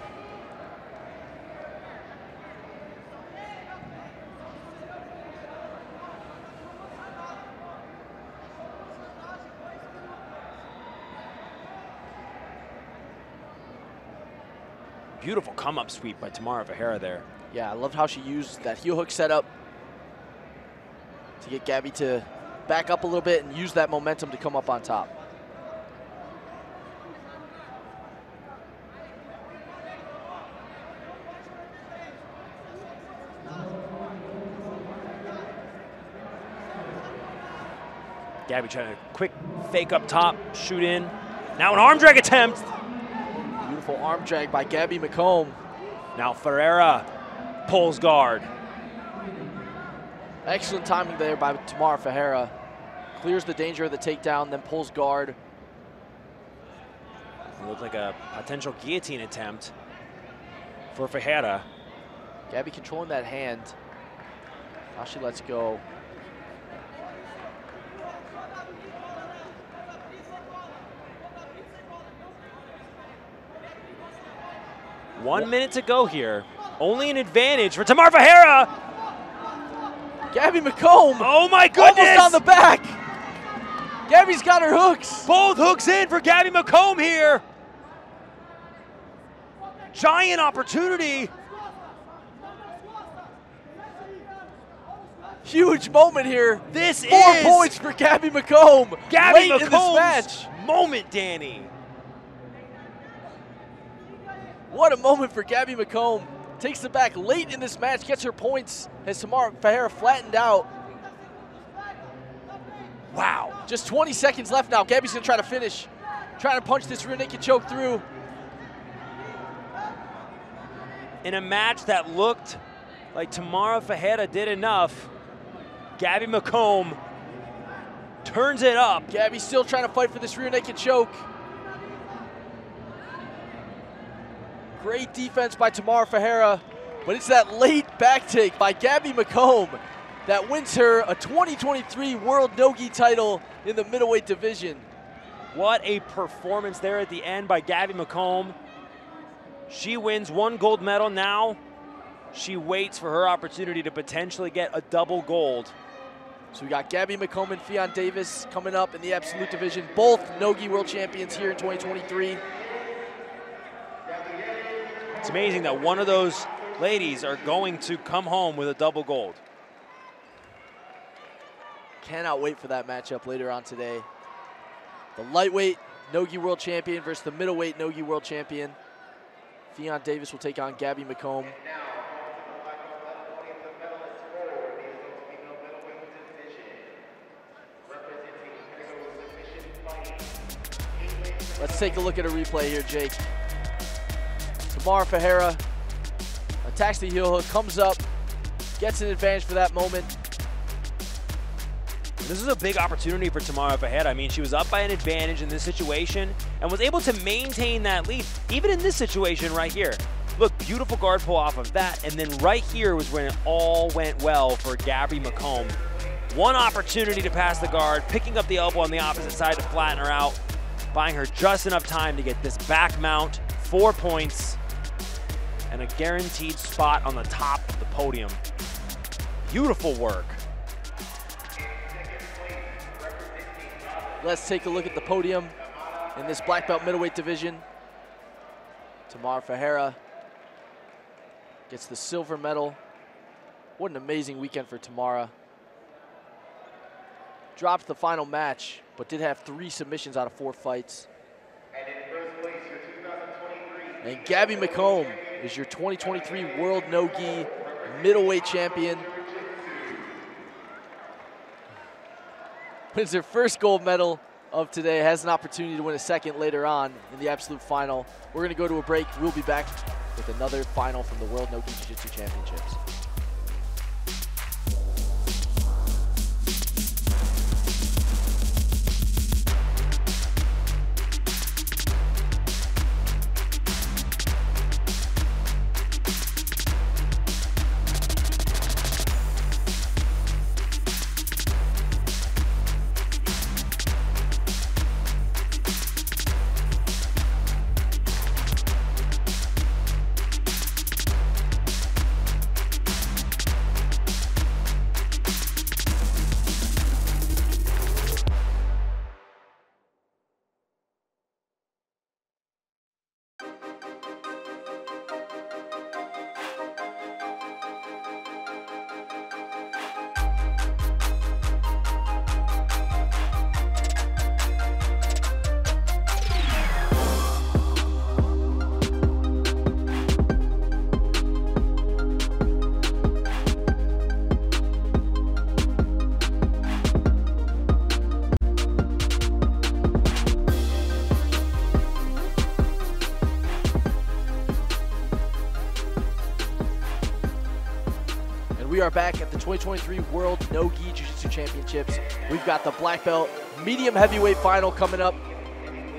Beautiful come-up sweep by Tamara Ferreira there.
Yeah, I loved how she used that heel hook setup to get Gabby to back up a little bit and use that momentum to come up on top.
Gabby trying to quick fake up top, shoot in. Now an arm drag attempt.
Beautiful arm drag by Gabby McComb.
Now Ferreira pulls guard.
Excellent timing there by Tamara Ferreira. Clears the danger of the takedown, then pulls guard.
It looked like a potential guillotine attempt for Ferreira.
Gabby controlling that hand. Now she lets go.
One minute to go here. Only an advantage for Tamara Ferreira.
Gabby McComb.
Oh my goodness.
Almost on the back. Gabby's got her hooks.
Both hooks in for Gabby McComb here. Giant opportunity.
Huge moment here.
This is
4 points for Gabby McComb.
Gabby
late in this match.
McComb's moment, Danny.
What a moment for Gabby McComb. Takes it back late in this match, gets her points as Tamara Ferreira flattened out. Wow. Just 20 seconds left now. Gabby's gonna try to finish. Trying to punch this rear naked choke through.
In a match that looked like Tamara Ferreira did enough, Gabby McComb turns it up.
Gabby's still trying to fight for this rear naked choke. Great defense by Tamara Ferreira, but it's that late back take by Gabby McComb that wins her a 2023 World No-Gi title in the middleweight division.
What a performance there at the end by Gabby McComb. She wins 1 gold medal now. She waits for her opportunity to potentially get a double gold.
So we got Gabby McComb and Fionn Davis coming up in the absolute division, both No-Gi world champions here in 2023.
It's amazing that one of those ladies are going to come home with a double gold.
Cannot wait for that matchup later on today. The lightweight No-Gi world champion versus the middleweight No-Gi world champion. Fionn Davis will take on Gabby McComb. Let's take a look at a replay here, Jake. Tamara Ferreira attacks the heel hook, comes up, gets an advantage for that moment.
This is a big opportunity for Tamara Ferreira. I mean, she was up by an advantage in this situation and was able to maintain that lead, even in this situation right here. Look, beautiful guard pull off of that, and then right here was when it all went well for Gabby McComb. One opportunity to pass the guard, picking up the elbow on the opposite side to flatten her out, buying her just enough time to get this back mount, 4 points, and a guaranteed spot on the top of the podium. Beautiful work.
Let's take a look at the podium in this black belt middleweight division. Tamara Ferreira gets the silver medal. What an amazing weekend for Tamara. Dropped the final match, but did have 3 submissions out of 4 fights.
And in first place, your 2023.
And Gabby McComb is your 2023 World No-Gi middleweight champion. Wins her first gold medal of today, has an opportunity to win a second later on in the absolute final. We're going to go to a break. We'll be back with another final from the World No-Gi Jiu-Jitsu Championships. We are back at the 2023 World No-Gi Jiu-Jitsu Championships. We've got the black belt medium heavyweight final coming up.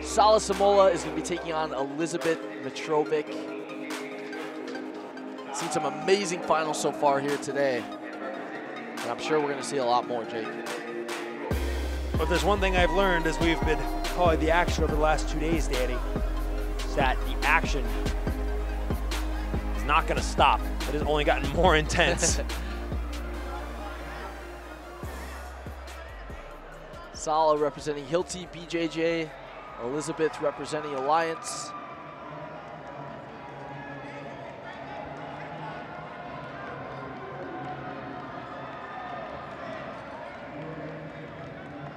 Sala Samola is going to be taking on Elizabeth Mitrovic. Seen some amazing finals so far here today, and I'm sure we're going to see a lot more, Jake.
But there's one thing I've learned as we've been calling the action over the last 2 days, Danny, is that the action is not going to stop. It has only gotten more intense.
Sala representing Hilti BJJ, Elizabeth representing Alliance.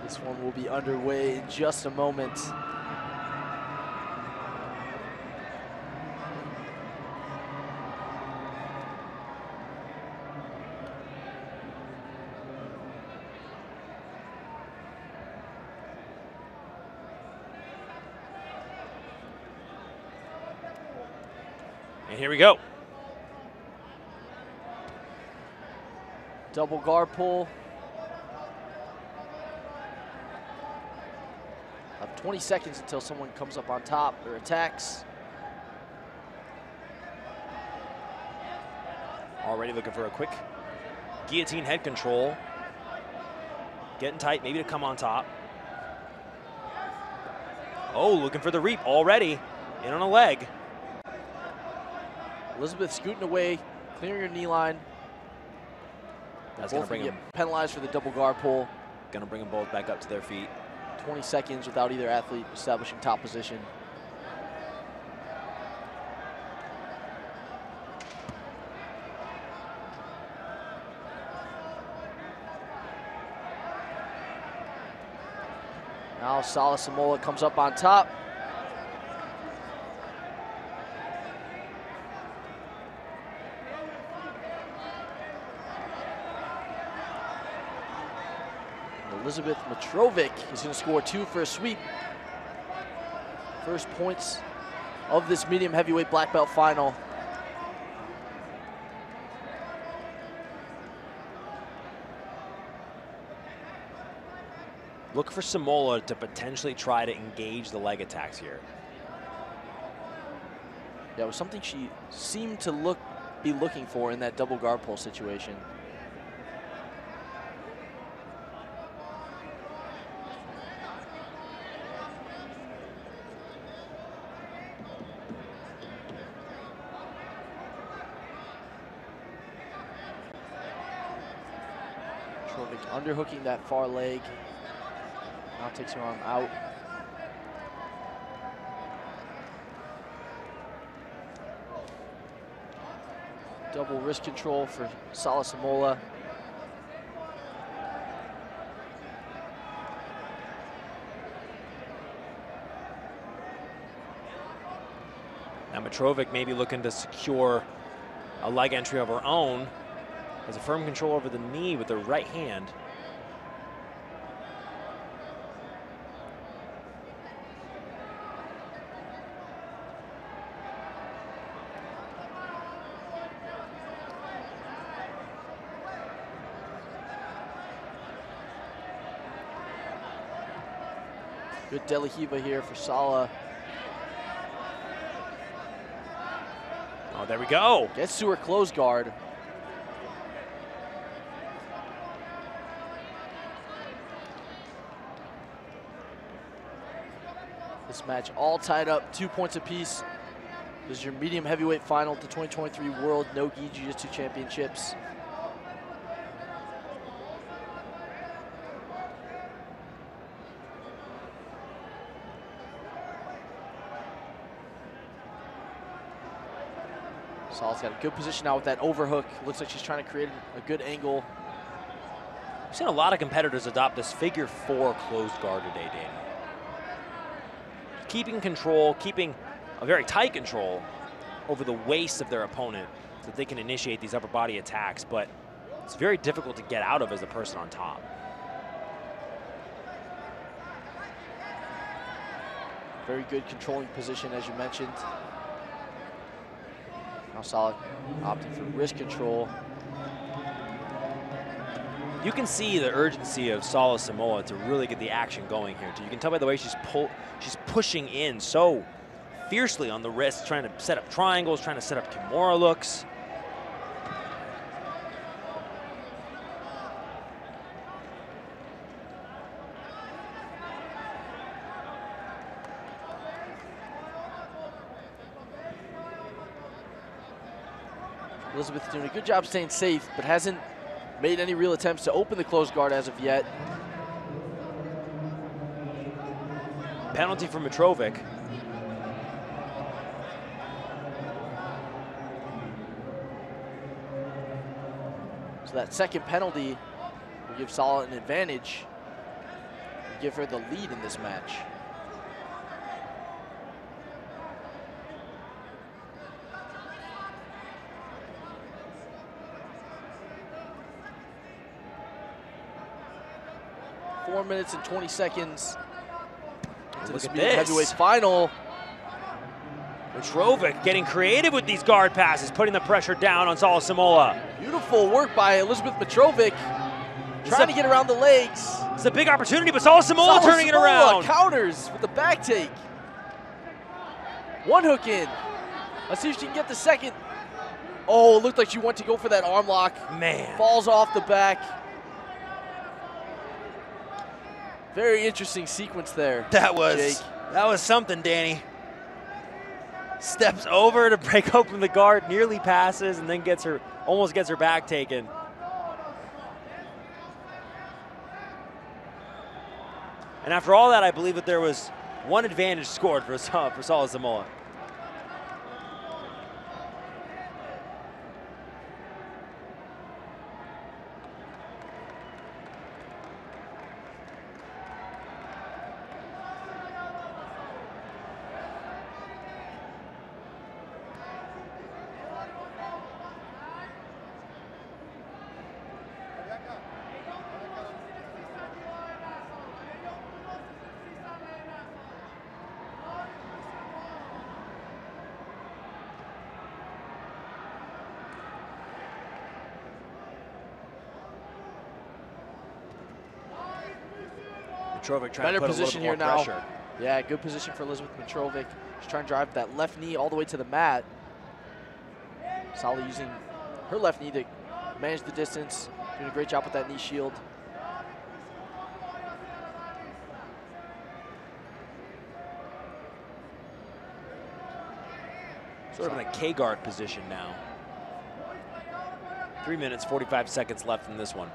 This one will be underway in just a moment.
And here we go.
Double guard pull. Have 20 seconds until someone comes up on top or attacks.
Already looking for a quick guillotine head control. Getting tight, maybe to come on top. Oh, looking for the reap already. In on a leg.
Elizabeth scooting away, clearing her knee line.
That's
going to get penalized for the double guard pull.
Going to bring them both back up to their feet.
20 seconds without either athlete establishing top position. Now Sala Samola comes up on top. Elizabeth Mitrovic is going to score 2 for a sweep. First points of this medium heavyweight black belt final.
Look for Samola to potentially try to engage the leg attacks here.
Yeah, it was something she seemed to be looking for in that double guard pull situation. Underhooking that far leg. Now takes her arm out. Double wrist control for Sala Samola.
Now Mitrovic may be looking to secure a leg entry of her own. Has a firm control over the knee with her right hand.
Good Delahiva here for Sala.
Oh, there we go.
Gets to her close guard. This match all tied up, 2 points apiece. This is your medium heavyweight final at the 2023 World No-Gi Jiu-Jitsu Championships. Sala's got a good position now with that overhook. Looks like she's trying to create a good angle.
We've seen a lot of competitors adopt this figure 4 closed guard today, Danny. Keeping control, keeping a very tight control over the waist of their opponent so that they can initiate these upper body attacks, but it's very difficult to get out of as the person on top.
Very good controlling position, as you mentioned. Now Sala opting for wrist control.
You can see the urgency of Sala Simola to really get the action going here, too. You can tell by the way she's pushing in so fiercely on the wrist, trying to set up triangles, trying to set up Kimura looks.
Elizabeth doing a good job staying safe, but hasn't made any real attempts to open the closed guard as of yet.
Penalty for Mitrovic.
So that second penalty will give Sala an advantage and give her the lead in this match. Four minutes and 20 seconds into this heavyweight final.
Mitrovic getting creative with these guard passes, putting the pressure down on Sala Simola.
Beautiful work by Elizabeth Mitrovic, trying to get around the legs.
It's a big opportunity, but Sala Simola turning it around.
Counters with the back take. One hook in. Let's see if she can get the second. Oh, it looked like she went to go for that arm lock.
Man.
Falls off the back. Very interesting sequence there.
That was something, Danny. Steps over to break open the guard, nearly passes, and then almost gets her back taken. And after all that, I believe that there was one advantage scored for Sala Simola. Mitrovic trying
better
to put
position
a little
here
more
now.
pressure.
Yeah, good position for Elizabeth Mitrovic. She's trying to drive that left knee all the way to the mat. Sala using her left knee to manage the distance, doing a great job with that knee shield.
Sort of in a K-guard position now. 3 minutes, 45 seconds left in this one.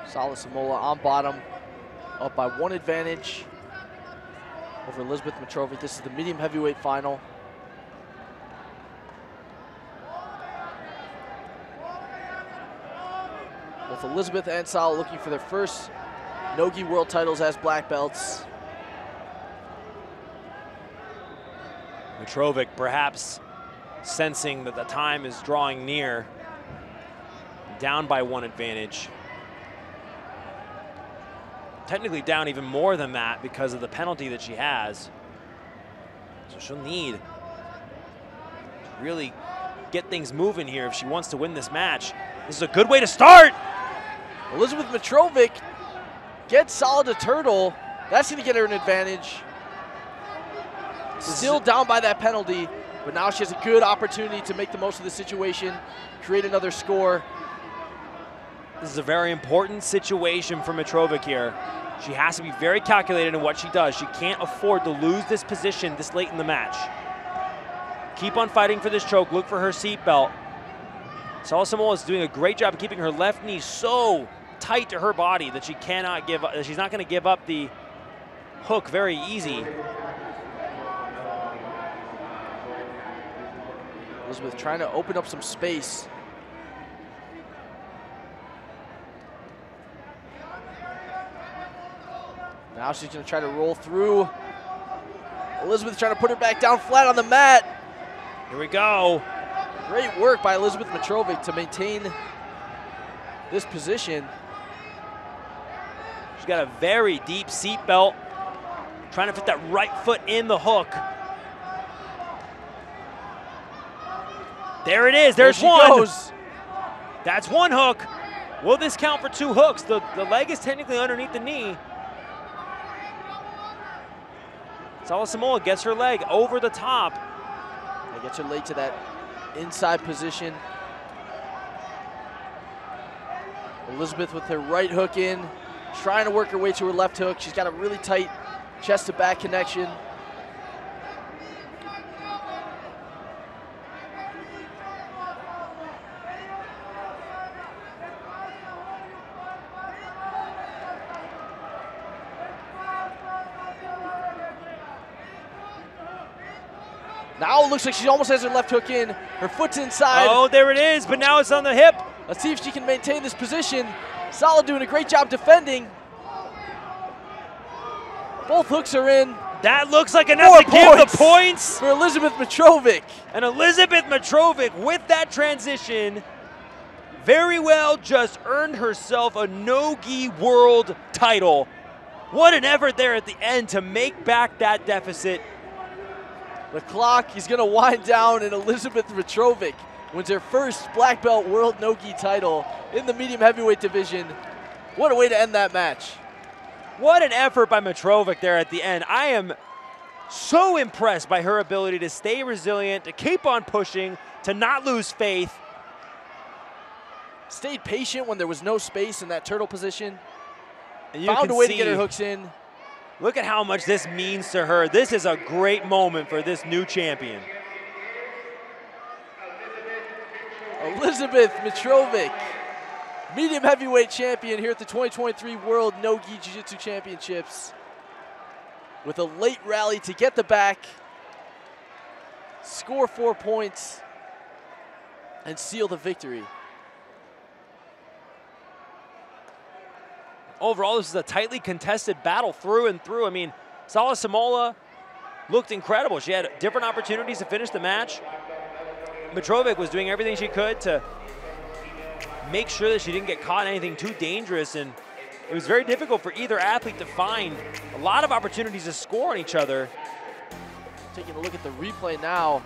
Sala Simola on bottom, up by one advantage over Elizabeth Mitrovic. This is the medium heavyweight final. Both Elizabeth and Sal looking for their first no-gi world titles as black belts.
Mitrovic perhaps sensing that the time is drawing near, down by 1 advantage. Technically down even more than that because of the penalty that she has. So she'll need to really get things moving here if she wants to win this match. This is a good way to start.
Elizabeth Mitrovic gets solid to turtle. That's going to get her an advantage. Still down by that penalty, but now she has a good opportunity to make the most of the situation, create another score.
This is a very important situation for Mitrovic here. She has to be very calculated in what she does. She can't afford to lose this position this late in the match. Keep on fighting for this choke. Look for her seatbelt. Salasamoa is doing a great job of keeping her left knee so tight to her body that she cannot give up. She's not going to give up the hook very easy.
Elizabeth trying to open up some space. Now she's going to try to roll through. Elizabeth trying to put her back down flat on the mat.
Here we go.
Great work by Elizabeth Mitrovic to maintain this position.
She's got a very deep seat belt, trying to fit that right foot in the hook. There it is, there's one.
Goes.
That's one hook. Will this count for 2 hooks? The leg is technically underneath the knee. Salasamoa gets her leg over the top.
And gets her leg to that inside position. Elizabeth with her right hook in, trying to work her way to her left hook. She's got a really tight chest to back connection. Now it looks like she almost has her left hook in. Her foot's inside.
Oh, there it is, but now it's on the hip.
Let's see if she can maintain this position. Sala doing a great job defending. Both hooks are in.
That looks like enough to give the points
for Elizabeth Mitrovic.
And Elizabeth Mitrovic with that transition very well just earned herself a no-gi world title. What an effort there at the end to make back that deficit.
The clock is going to wind down, and Elizabeth Mitrovic wins her first black belt world no-gi title in the medium heavyweight division. What a way to end that match.
What an effort by Mitrovic there at the end. I am so impressed by her ability to stay resilient, to keep on pushing, to not lose faith.
Stayed patient when there was no space in that turtle position.
And
found a way to get her hooks in.
Look at how much this means to her. This is a great moment for this new champion.
Elizabeth Mitrovic, medium heavyweight champion here at the 2023 World No-Gi Jiu-Jitsu Championships, with a late rally to get the back, score 4 points, and seal the victory.
Overall, this is a tightly contested battle through and through. I mean, Salasamoa looked incredible. She had different opportunities to finish the match. Mitrovic was doing everything she could to make sure that she didn't get caught in anything too dangerous, and it was very difficult for either athlete to find a lot of opportunities to score on each other.
Taking a look at the replay now.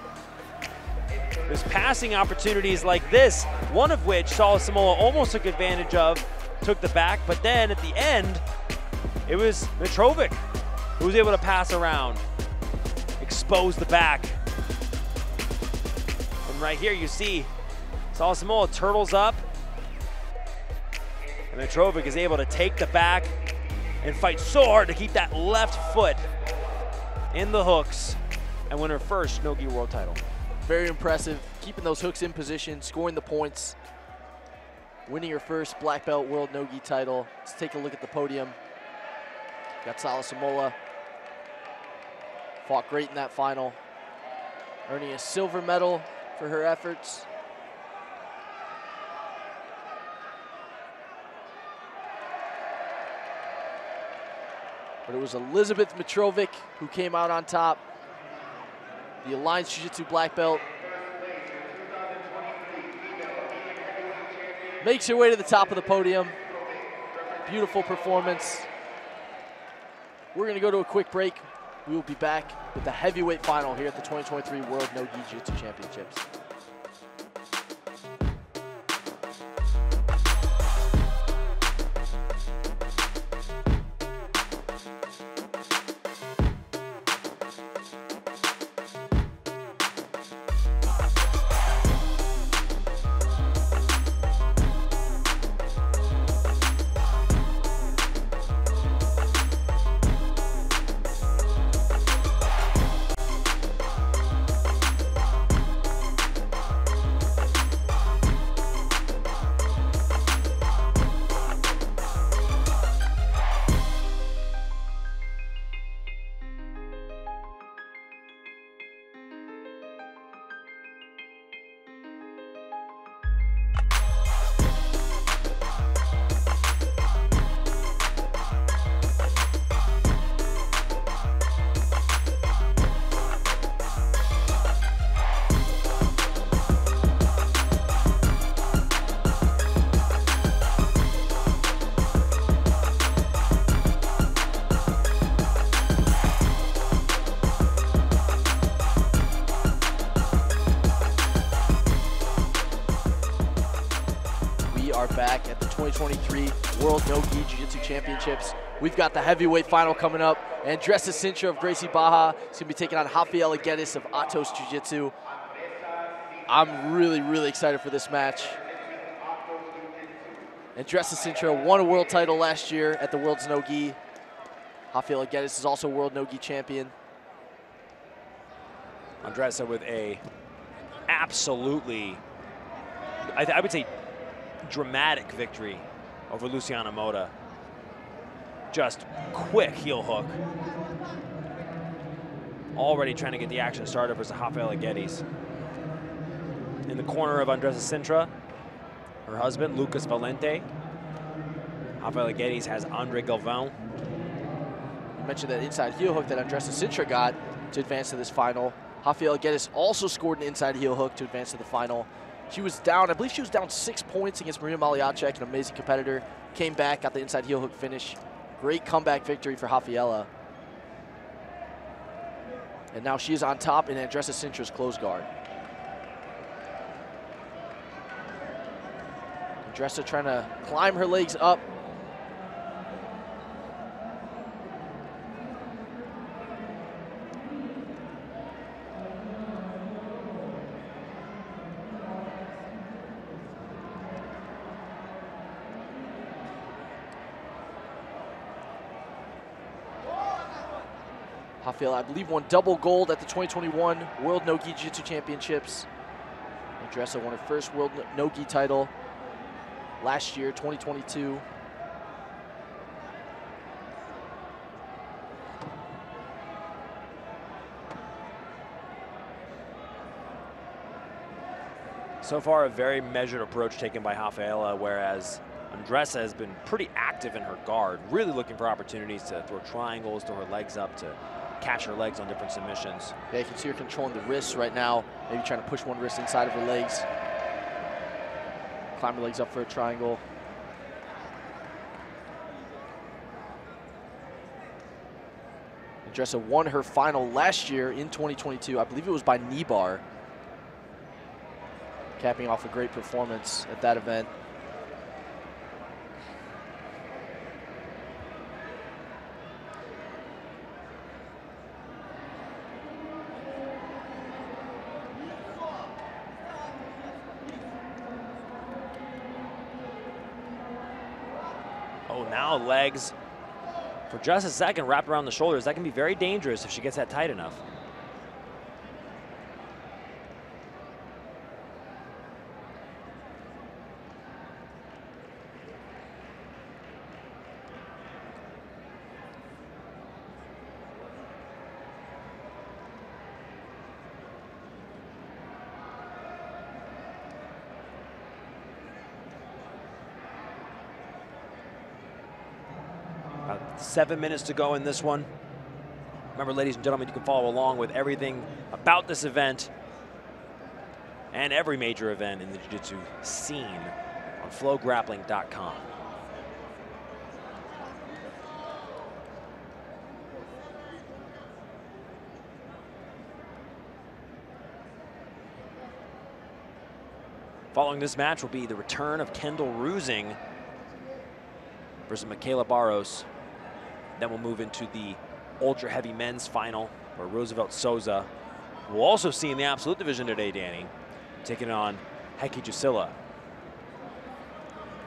There's passing opportunities like this, one of which Salasamoa almost took advantage of, took the back, but then at the end, it was Mitrovic who was able to pass around, expose the back. And right here you see Salasamoa turtles up, and Mitrovic is able to take the back and fight so hard to keep that left foot in the hooks and win her first no-gi world title.
Very impressive, keeping those hooks in position, scoring the points, winning her first black belt world no-gi title. Let's take a look at the podium. Got Salasamoa, fought great in that final, earning a silver medal for her efforts. but it was Elizabeth Mitrovic who came out on top. The Alliance Jiu-Jitsu black belt makes her way to the top of the podium. Beautiful performance. We're gonna go to a quick break. We will be back with the heavyweight final here at the 2023 World No-Gi Jiu-Jitsu Championships. Back at the 2023 World No-Gi Jiu-Jitsu Championships. We've got the heavyweight final coming up. Andressa Sintra of Gracie Baja is going to be taking on Rafaela Geddes of Atos Jiu-Jitsu. I'm really excited for this match. Andressa Sintra won a world title last year at the World's No-Gi. Rafaela Geddes is also World No-Gi champion.
Andressa with a absolutely, I would say, dramatic victory over Luciana Mota. Just quick heel hook. Already trying to get the action started versus Rafaela Geddes. In the corner of Andressa Sintra, her husband, Lucas Valente. Rafaela Geddes has Andre Galvão.
You mentioned that inside heel hook that Andressa Sintra got to advance to this final. Rafaela Geddes also scored an inside heel hook to advance to the final. She was down, I believe she was down 6 points against Maria Maliacek, an amazing competitor. Came back, got the inside heel hook finish. Great comeback victory for Rafaela. And now she is on top in Andressa Sintra's close guard. Andressa trying to climb her legs up. Rafaela, I believe, won double gold at the 2021 World No-Gi Jiu-Jitsu Championships. Andressa won her first World No-Gi title last year, 2022.
So far, a very measured approach taken by Rafaela, whereas Andressa has been pretty active in her guard, really looking for opportunities to throw triangles, throw her legs up, to catch her legs on different submissions.
Yeah, you can see her controlling the wrists right now, maybe trying to push one wrist inside of her legs. Climb her legs up for a triangle. Andressa won her final last year in 2022. I believe it was by knee bar. Capping off a great performance at that event.
Oh, now legs for just a second wrapped around the shoulders. That can be very dangerous if she gets that tight enough. About 7 minutes to go in this one. Remember, ladies and gentlemen, you can follow along with everything about this event and every major event in the jiu-jitsu scene on FloGrappling.com. Following this match will be the return of Kendall Rusing versus Michaela Barros. Then we'll move into the ultra heavy men's final, where Roosevelt Souza, we'll also see in the absolute division today, Danny, taking on Heki Jusila.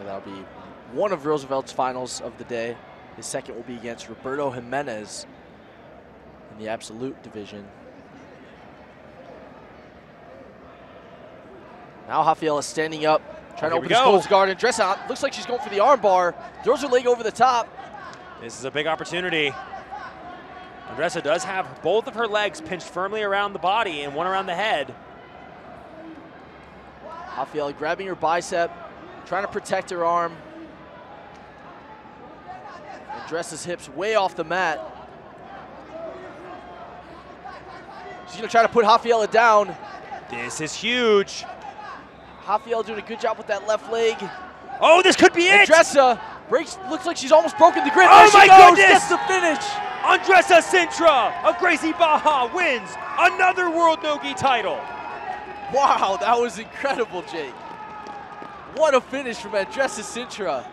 That'll be one of Roosevelt's finals of the day. His second will be against Roberto Jimenez in the absolute division. Now Rafaela standing up, trying to open his closed guard, and dress out. Looks like she's going for the arm bar. Throws her leg over the top.
This is a big opportunity. Andressa does have both of her legs pinched firmly around the body and one around the head.
Rafaela grabbing her bicep, trying to protect her arm. Andressa's hips way off the mat. She's gonna try to put Rafaela down.
This is huge.
Rafaela doing a good job with that left leg.
Oh, this could be it.
Andressa breaks, looks like she's almost broken the grip.
Oh my goodness!
Gets the finish.
Andressa Sintra of Gracie Barra wins another World No-Gi title.
Wow, that was incredible, Jake. What a finish from Andressa Sintra.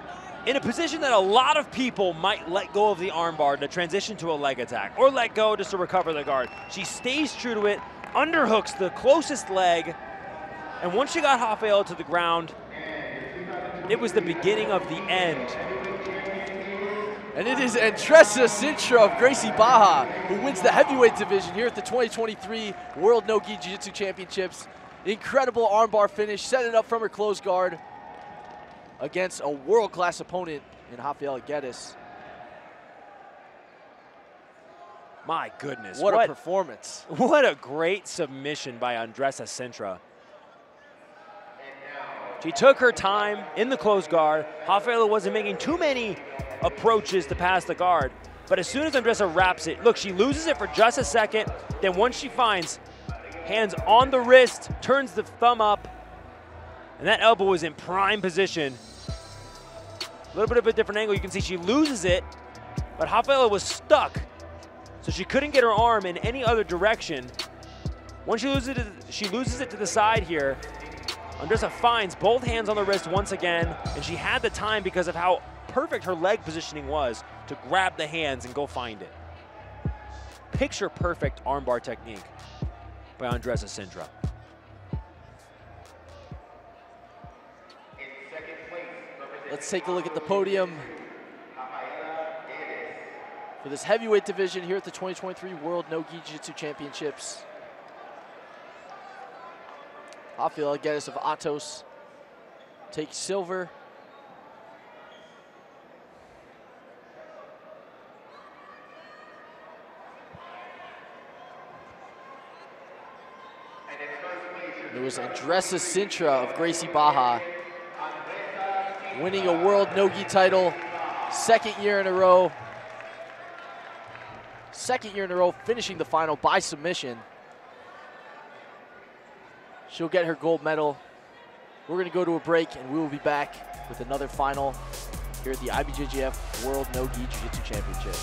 In a position that a lot of people might let go of the armbar to transition to a leg attack, or let go just to recover the guard. She stays true to it, underhooks the closest leg, and once she got Rafaela to the ground, it was the beginning of the end.
And it is Andressa Sintra of Gracie Barra who wins the heavyweight division here at the 2023 World No-Gi Jiu-Jitsu Championships. Incredible armbar finish, set it up from her closed guard against a world-class opponent in Rafaela Guedes.
My goodness.
What a performance.
What a great submission by Andressa Sintra. She took her time in the closed guard. Rafaela wasn't making too many approaches to pass the guard, but as soon as Andressa wraps it, look, she loses it for just a second, then once she finds hands on the wrist, turns the thumb up, and that elbow was in prime position. A little bit of a different angle, you can see she loses it, but Rafaela was stuck, so she couldn't get her arm in any other direction. Once she loses it to the side here, Andressa finds both hands on the wrist once again, and she had the time because of how perfect her leg positioning was to grab the hands and go find it. Picture perfect armbar technique by Andressa Sintra.
Let's take a look at the podium for this heavyweight division here at the 2023 World No-Gi Jiu-Jitsu Championships. Rafaela Guedes of Atos takes silver. It was Andressa Sintra of Gracie Barra winning a World No-Gi title, second year in a row. Second year in a row, finishing the final by submission. She'll get her gold medal. We're gonna go to a break and we will be back with another final here at the IBJJF World No-Gi Jiu-Jitsu Championship.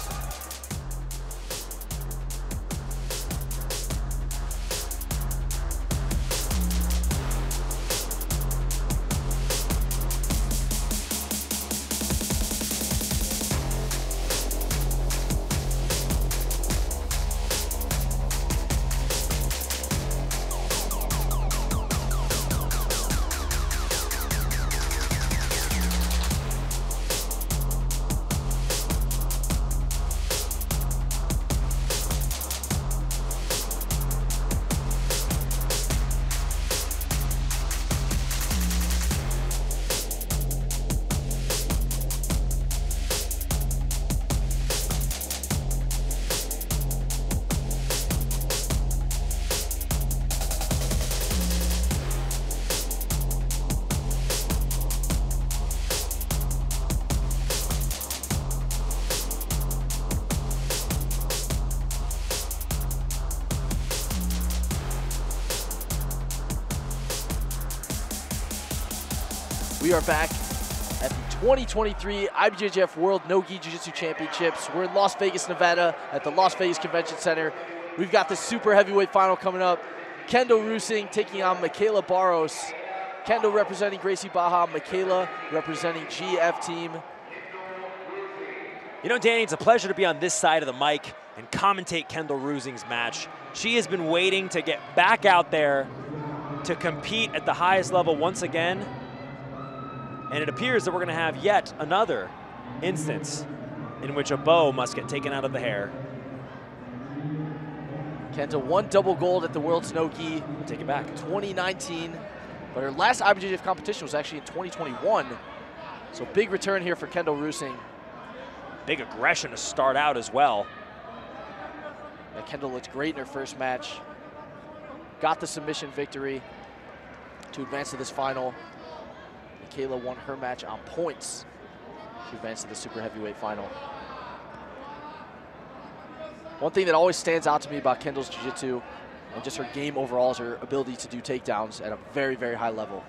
We are back at the 2023 IBJJF World No-Gi Jiu-Jitsu Championships. We're in Las Vegas, Nevada at the Las Vegas Convention Center. We've got the super heavyweight final coming up. Kendall Rusing taking on Michaela Barros. Kendall representing Gracie Baja, Michaela representing GF Team.
You know, Danny, it's a pleasure to be on this side of the mic and commentate Kendall Rusing's match. She has been waiting to get back out there to compete at the highest level once again. And it appears that we're going to have yet another instance in which a bow must get taken out of the hair.
Kendall won double gold at the World's No-Gi.
Take it back.
2019, but her last IBJJF competition was actually in 2021. So big return here for Kendall Rusing.
Big aggression to start out as well.
And Kendall looked great in her first match. Got the submission victory to advance to this final. Michaela won her match on points to advance to the super heavyweight final. One thing that always stands out to me about Kendall's jiu-jitsu and just her game overall is her ability to do takedowns at a very, very high level.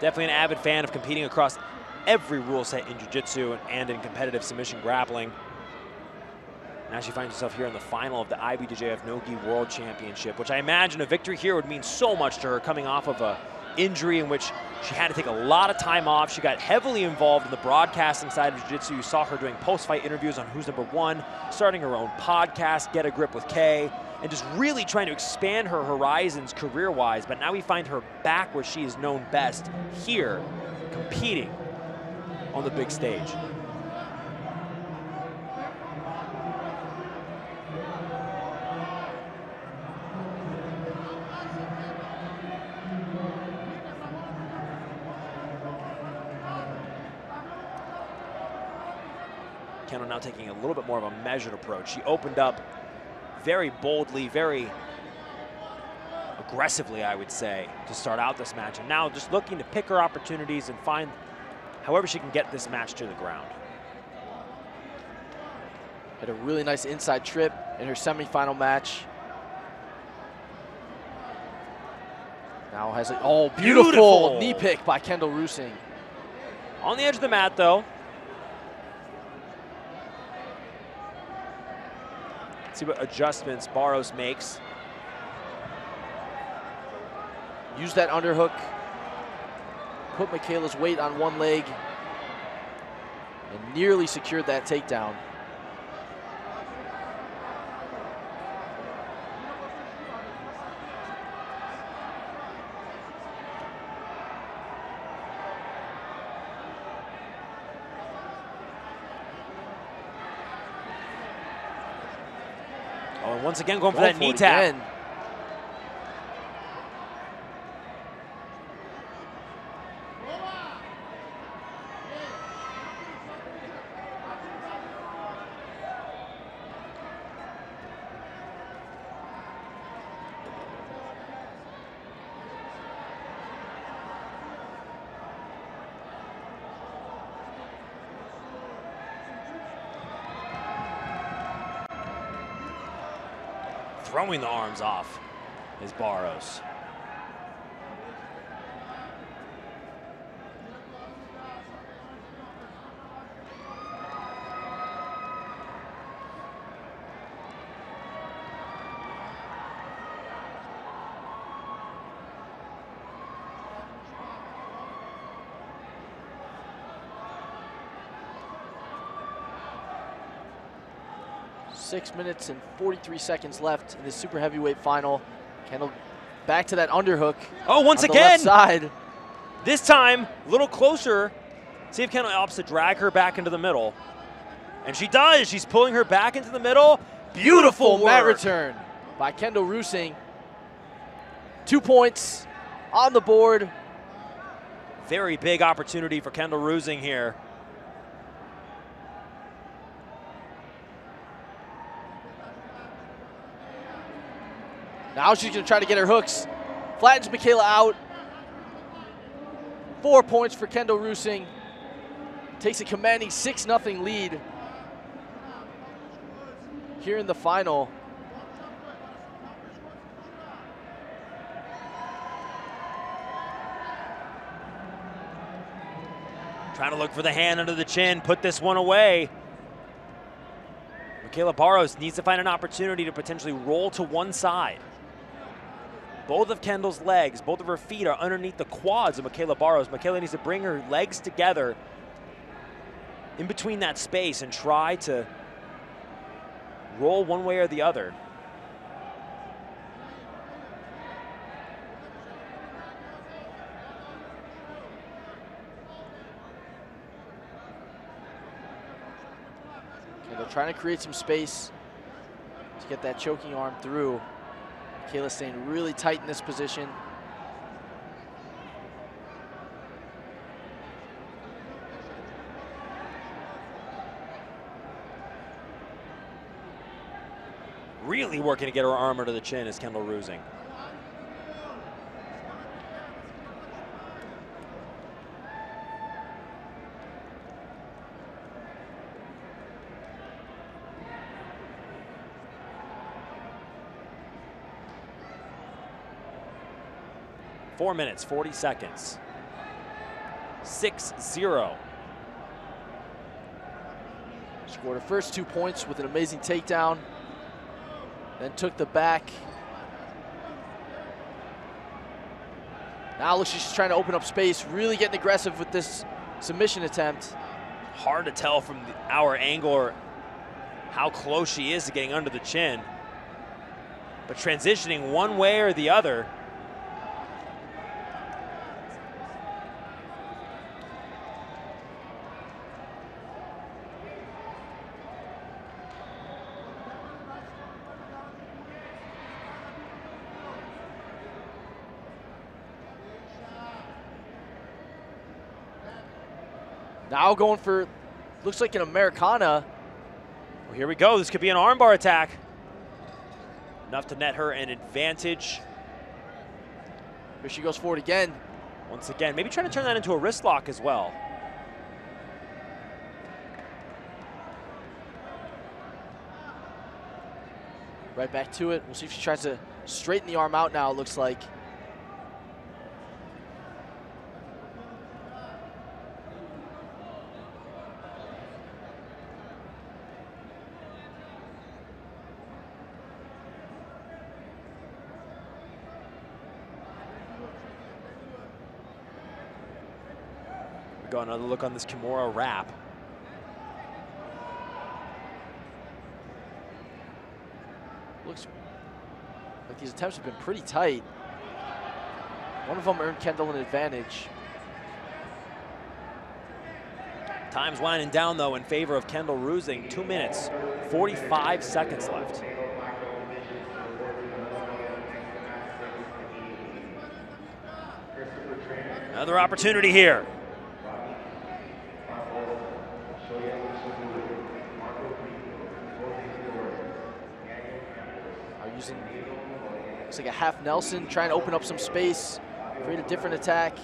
Definitely an avid fan of competing across every rule set in jiu-jitsu and in competitive submission grappling. Now she finds herself here in the final of the IBJJF No-Gi World Championship, which I imagine a victory here would mean so much to her, coming off of a injury in which she had to take a lot of time off. She got heavily involved in the broadcasting side of jiu-jitsu. You saw her doing post-fight interviews on Who's Number One, starting her own podcast, Get a Grip with Kay, and just really trying to expand her horizons career-wise. But now we find her back where she is known best, here, competing on the big stage. Kendall now taking a little bit more of a measured approach. She opened up very boldly, very aggressively, I would say, to start out this match. And now just looking to pick her opportunities and find however she can get this match to the ground.
Had a really nice inside trip in her semifinal match. Now has a beautiful knee pick by Kendall Rusing.
On the edge of the mat, though. See what adjustments Barros makes.
Use that underhook. Put Michaela's weight on one leg. And nearly secured that takedown.
Oh, and once again going for that knee tap. Again. Throwing the arms off is Barros.
Six minutes and 43 seconds left in the super heavyweight final. Kendall back to that underhook.
Oh, once
on
again.
The left side.
This time, a little closer. See if Kendall opts to drag her back into the middle. And she does. She's pulling her back into the middle. Beautiful
mat return by Kendall Rusing. 2 points on the board.
Very big opportunity for Kendall Rusing here.
Now she's going to try to get her hooks. Flattens Michaela out. 4 points for Kendall Rusing. Takes a commanding 6-0 lead here in the final.
Trying to look for the hand under the chin, put this one away. Michaela Barros needs to find an opportunity to potentially roll to one side. Both of Kendall's legs, both of her feet are underneath the quads of Michaela Barros. Michaela needs to bring her legs together in between that space and try to roll one way or the other.
They're trying to create some space to get that choking arm through. Michaela staying really tight in this position.
Really working to get her arm under the chin is Kendall Rusing. Four minutes, 40 seconds. 6-0.
Scored her first 2 points with an amazing takedown. Then took the back. Now looks like she's trying to open up space, really getting aggressive with this submission attempt.
Hard to tell from our angle or how close she is to getting under the chin. But transitioning one way or the other.
Now going for, looks like an Americana.
Well, here we go. This could be an armbar attack. Enough to net her an advantage.
Here she goes forward again.
Once again, maybe trying to turn that into a wrist lock as well.
Right back to it. We'll see if she tries to straighten the arm out now, it looks like.
Got another look on this Kimura wrap.
Looks like these attempts have been pretty tight. One of them earned Kendall an advantage.
Time's winding down though in favor of Kendall Rusing. 2 minutes, 45 seconds left. Another opportunity here.
Using, looks like a half Nelson, trying to open up some space, create a different attack.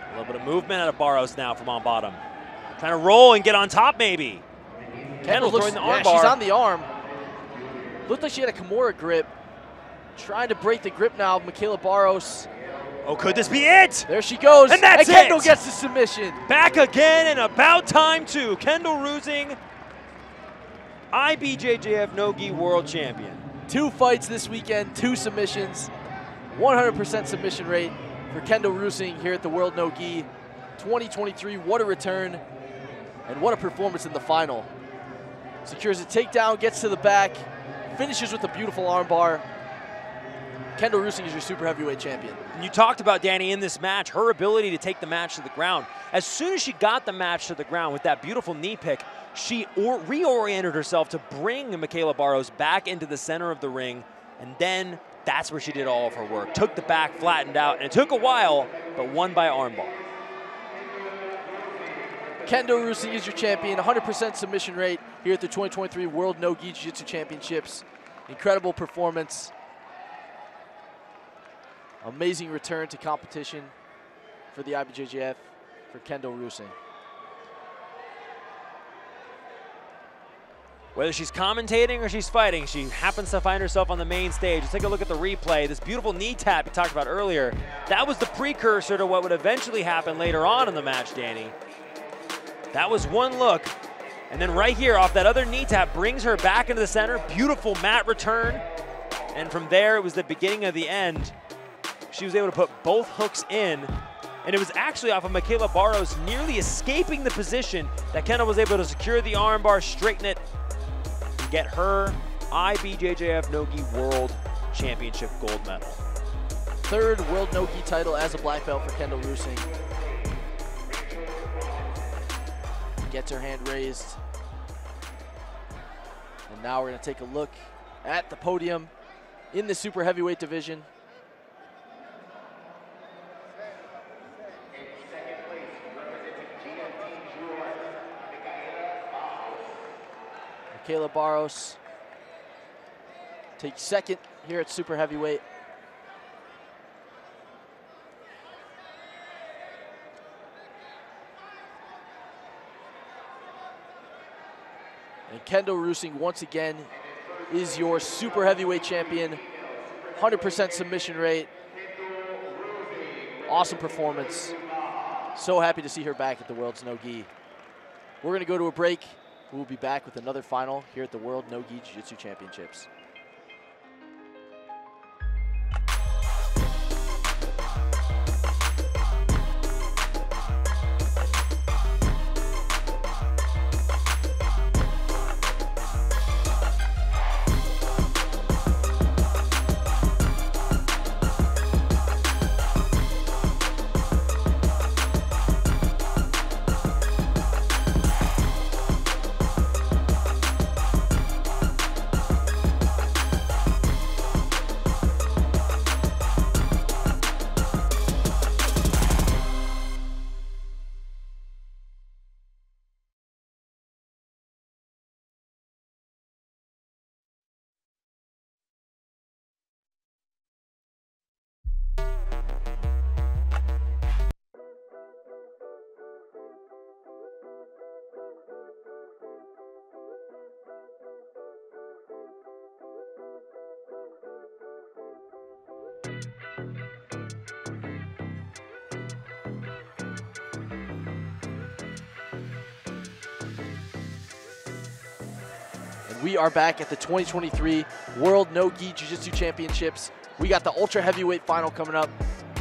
A little bit of movement out of Barros now from on bottom. Trying to roll and get on top maybe. Kendall throwing the arm bar.
She's on the arm. Looked like she had a Kimura grip. Trying to break the grip now of Michaela Barros.
Oh, could this be it?
There she goes.
And that's
and Kendall
it.
Gets the submission.
Back again and about time too. Kendall Rusing, IBJJF No-Gi World Champion.
2 fights this weekend, 2 submissions, 100% submission rate for Kendall Rusing here at the World No-Gi 2023. What a return and what a performance in the final. Secures a takedown, gets to the back, finishes with a beautiful armbar. Kendall Rusing is your super heavyweight champion.
You talked about, Danny, in this match, her ability to take the match to the ground. As soon as she got the match to the ground with that beautiful knee pick, she reoriented herself to bring Michaela Barros back into the center of the ring, and then that's where she did all of her work. Took the back, flattened out, and it took a while, but won by armbar.
Kendall Rusing is your champion, 100% submission rate here at the 2023 World No-Gi Jiu-Jitsu Championships. Incredible performance. Amazing return to competition for the IBJJF for Kendall Rusing.
Whether she's commentating or she's fighting, she happens to find herself on the main stage. Let's take a look at the replay. This beautiful knee tap you talked about earlier, that was the precursor to what would eventually happen later on in the match, Danny. That was one look, and then right here off that other knee tap brings her back into the center. Beautiful mat return, and from there it was the beginning of the end. She was able to put both hooks in, and it was actually off of Michaela Barros nearly escaping the position that Kendall was able to secure the armbar, straighten it, and get her IBJJF No-Gi World Championship gold medal.
Third World No-Gi title as a black belt for Kendall Rusing. Gets her hand raised. And now we're going to take a look at the podium in the super heavyweight division. Michaela Barros takes second here at super heavyweight. And Kendall Rusing, once again, is your super heavyweight champion. 100% submission rate. Awesome performance. So happy to see her back at the World's No-Gi. We're going to go to a break. We'll be back with another final here at the World No-Gi Jiu-Jitsu Championships. We are back at the 2023 World No-Gi Jiu-Jitsu Championships. We got the ultra heavyweight final coming up.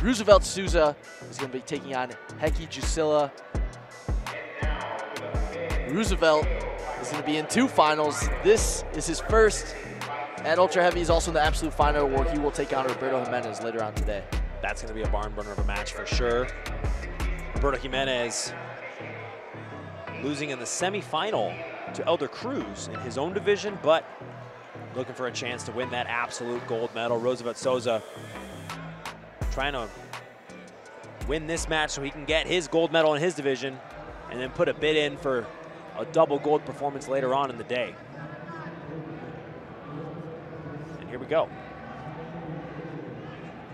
Roosevelt Souza is going to be taking on Heki Jusila. Roosevelt is going to be in 2 finals. This is his first at ultra heavy. He's also in the absolute final where he will take on Roberto Jimenez later on today.
That's going to be a barn burner of a match for sure. Roberto Jimenez losing in the semifinal to Elder Cruz in his own division, but looking for a chance to win that absolute gold medal. Roosevelt Souza trying to win this match so he can get his gold medal in his division and then put a bid in for a double gold performance later on in the day. And here we go.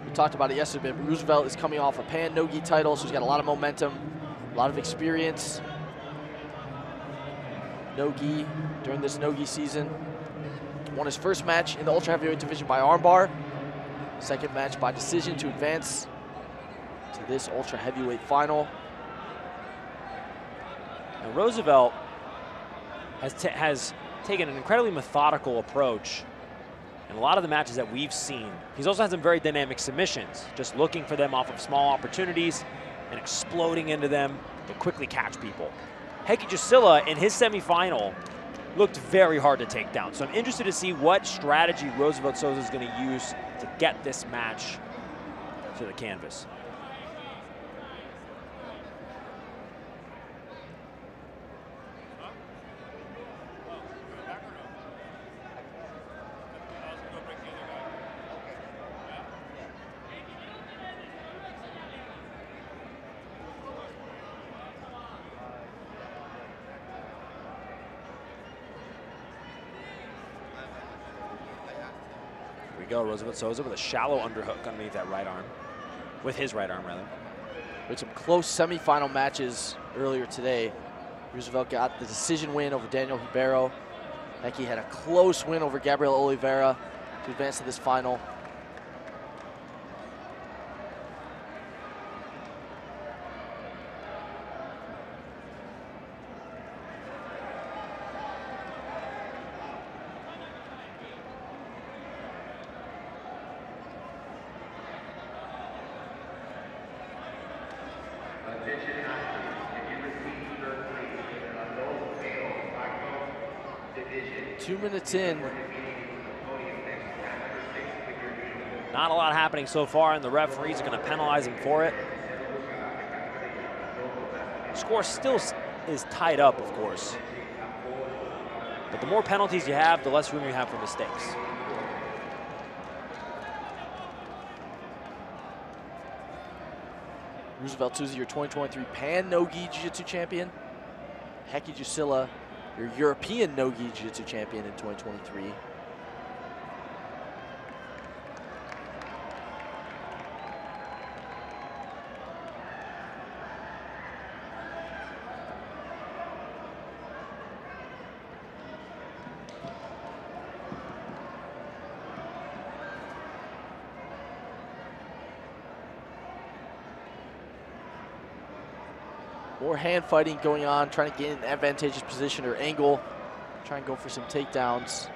We talked about it yesterday, but Roosevelt is coming off a Pan No-Gi title, so he's got a lot of momentum, a lot of experience. No-Gi during this No-Gi season. Won his first match in the ultra heavyweight division by armbar. Second match by decision to advance to this ultra heavyweight final.
Now Roosevelt has taken an incredibly methodical approach in a lot of the matches that we've seen. He's also had some very dynamic submissions, just looking for them off of small opportunities and exploding into them to quickly catch people. Heki Jusila in his semifinal looked very hard to take down. So I'm interested to see what strategy Roosevelt Souza is going to use to get this match to the canvas. Go Roosevelt Souza with a shallow underhook underneath that right arm, with his right arm rather.
With some close semifinal matches earlier today, Roosevelt got the decision win over Daniel Ribeiro. Hecky had a close win over Gabriel Oliveira to advance to this final.
Attention athletes, if you receive third place in an adult male knockout division,
2 minutes in.
Not a lot happening so far, and the referees are going to penalize him for it. Score still is tied up, of course. But the more penalties you have, the less room you have for mistakes.
Roosevelt Souza, your 2023 Pan No-Gi Jiu-Jitsu champion. Hecky Jusila, your European No-Gi Jiu-Jitsu champion in 2023. More hand fighting going on, trying to get an advantageous position or angle, try and go for some takedowns.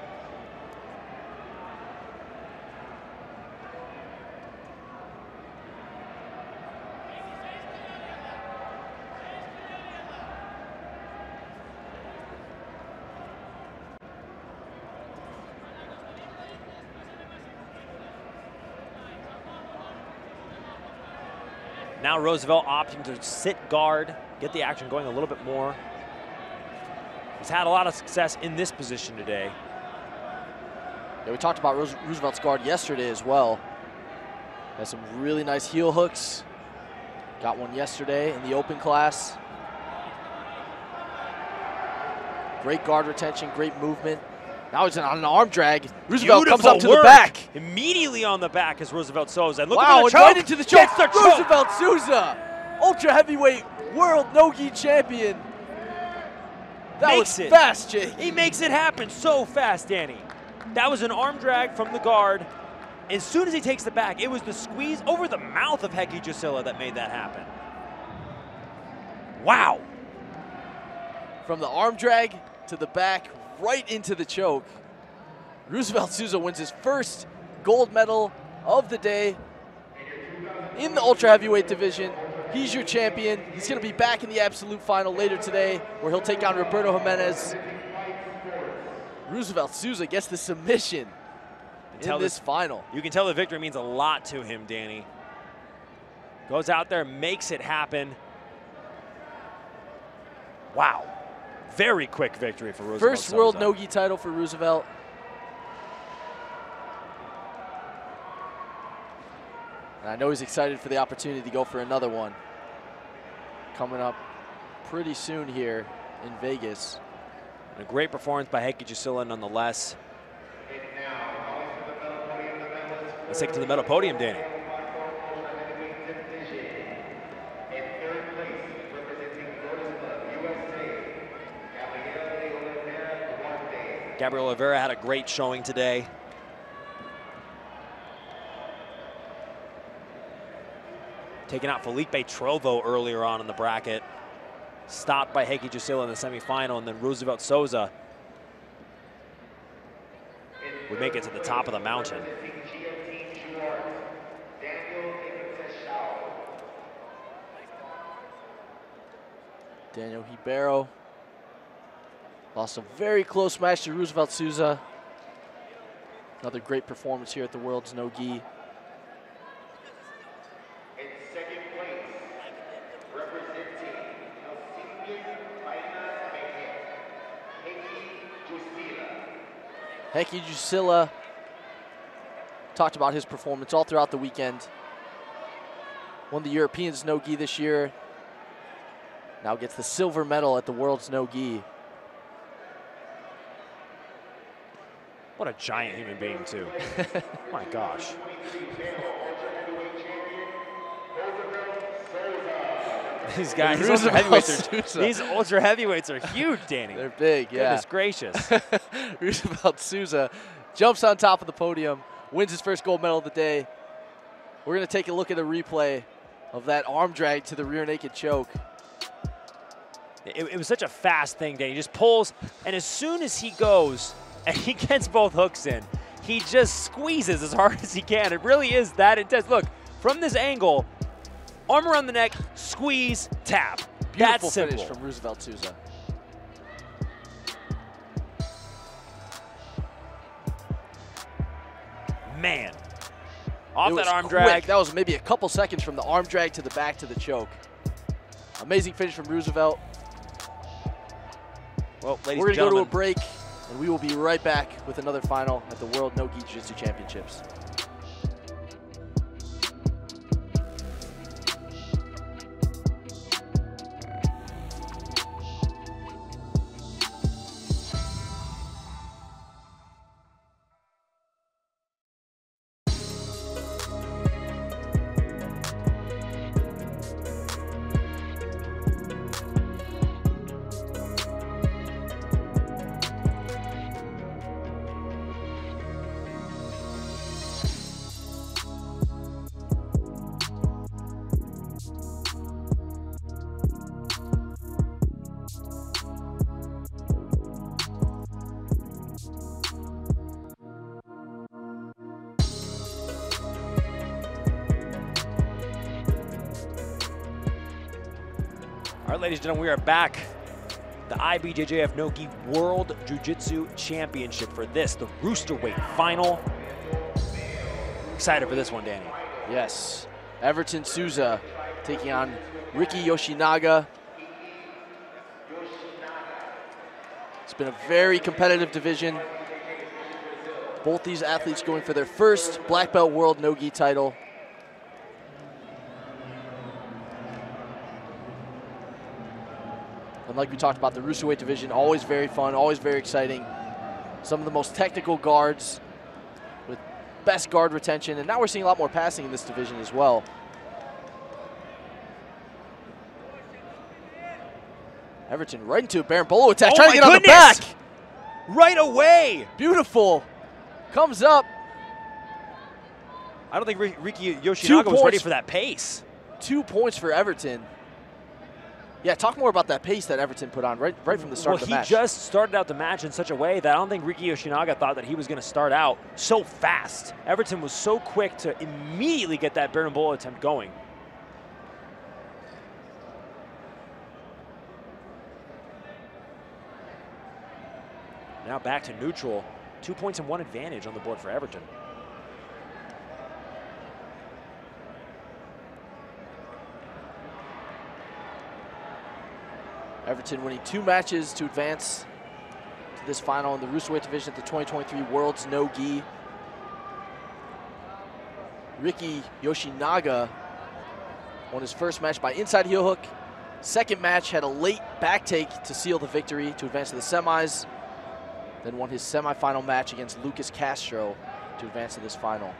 Now Roosevelt opting to sit guard, get the action going a little bit more. He's had a lot of success in this position today.
Yeah, we talked about Roosevelt's guard yesterday as well. Has some really nice heel hooks. Got one yesterday in the open class. Great guard retention, great movement. Now he's on an arm drag. Roosevelt comes up to the back.
Immediately on the back is Roosevelt Souza. Look
Wow,
at the choke.
right into the choke.
Gets the choke.
Roosevelt Souza, ultra heavyweight world no-gi champion. That was fast, Jake.
He makes it happen so fast, Danny. That was an arm drag from the guard. As soon as he takes the back, it was the squeeze over the mouth of Hecky Jusila that made that happen. Wow.
From the arm drag to the back, right into the choke. Roosevelt Souza wins his first gold medal of the day in the ultra heavyweight division. He's your champion. He's going to be back in the absolute final later today, where he'll take on Roberto Jimenez. Roosevelt Souza gets the submission in this final.
You can tell the victory means a lot to him, Danny. Goes out there, makes it happen. Wow. Very quick victory for Roosevelt
First world no-gi title for Roosevelt. And I know he's excited for the opportunity to go for another one. Coming up pretty soon here in Vegas.
And a great performance by Hecky Jusila nonetheless. Let's take it to the medal podium, Danny. Gabriel Oliveira had a great showing today. Taking out Felipe Trovo earlier on in the bracket. Stopped by Hecky Jusila in the semifinal, and then Roosevelt Souza would make it to the top of the mountain.
Daniel Ribeiro lost a very close match to Roosevelt Souza. Another great performance here at the World's No-Gi.
In second place, representing
Hecky Jusila talked about his performance all throughout the weekend. Won the Europeans No-Gi this year. Now gets the silver medal at the World's No-Gi.
What a giant human being, too. My gosh. These guys, these ultra heavyweights are huge, Danny.
They're big, yeah.
Goodness gracious.
Roosevelt Souza jumps on top of the podium, wins his first gold medal of the day. We're going to take a look at a replay of that arm drag to the rear naked choke.
It was such a fast thing, Danny. He just pulls, and as soon as he goes and he gets both hooks in, he just squeezes as hard as he can. It really is that intense. Look, from this angle, arm around the neck, squeeze, tap.
Beautiful
That's simple.
finish from Roosevelt Souza.
Man. Off that arm
quick.
drag.
That was maybe a couple seconds from the arm drag to the back to the choke. Amazing finish from Roosevelt.
Well, ladies and
We're going to go to
gentlemen,
a break, and we will be right back with another final at the World No-Gi Jiu-Jitsu Championships.
all right, ladies and gentlemen, we are back. The IBJJF No-Gi World Jiu-Jitsu Championship for this, the Roosterweight final. Excited for this one, Danny.
Yes. Everton Souza taking on Ricky Yoshinaga. It's been a very competitive division. Both these athletes going for their first black belt world no-gi title. And like we talked about, the Roosterweight division, always very fun, always very exciting. Some of the most technical guards with best guard retention, and now we're seeing a lot more passing in this division as well. Everton right into a Berimbolo attack, trying to get on the back.
Right away.
Beautiful. Comes up.
I don't think Ricky Yoshinaga was ready for that pace. 2
points for Everton. Yeah, talk more about that pace that Everton put on right from the start of the match.
Well, he just started out the match in such a way that I don't think Ricky Yoshinaga thought that he was going to start out so fast. Everton was so quick to immediately get that Berimbolo attempt going. Now back to neutral. 2 points and 1 advantage on the board for Everton.
Everton winning 2 matches to advance to this final in the Roosterweight division at the 2023 World's No-Gi. Ricky Yoshinaga won his first match by inside heel hook. Second match had a late back take to seal the victory to advance to the semis. Then won his semifinal match against Lucas Castro to advance to this final.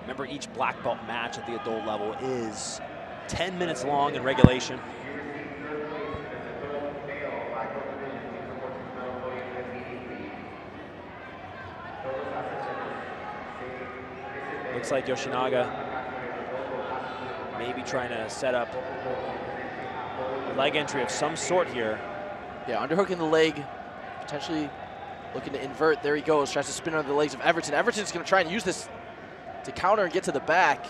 Remember, each black belt match at the adult level is 10 minutes long in regulation. Looks like Yoshinaga maybe trying to set up a leg entry of some sort here.
Yeah, underhooking the leg, potentially looking to invert. There he goes, tries to spin under the legs of Everton. Everton's going to try and use this to counter and get to the back.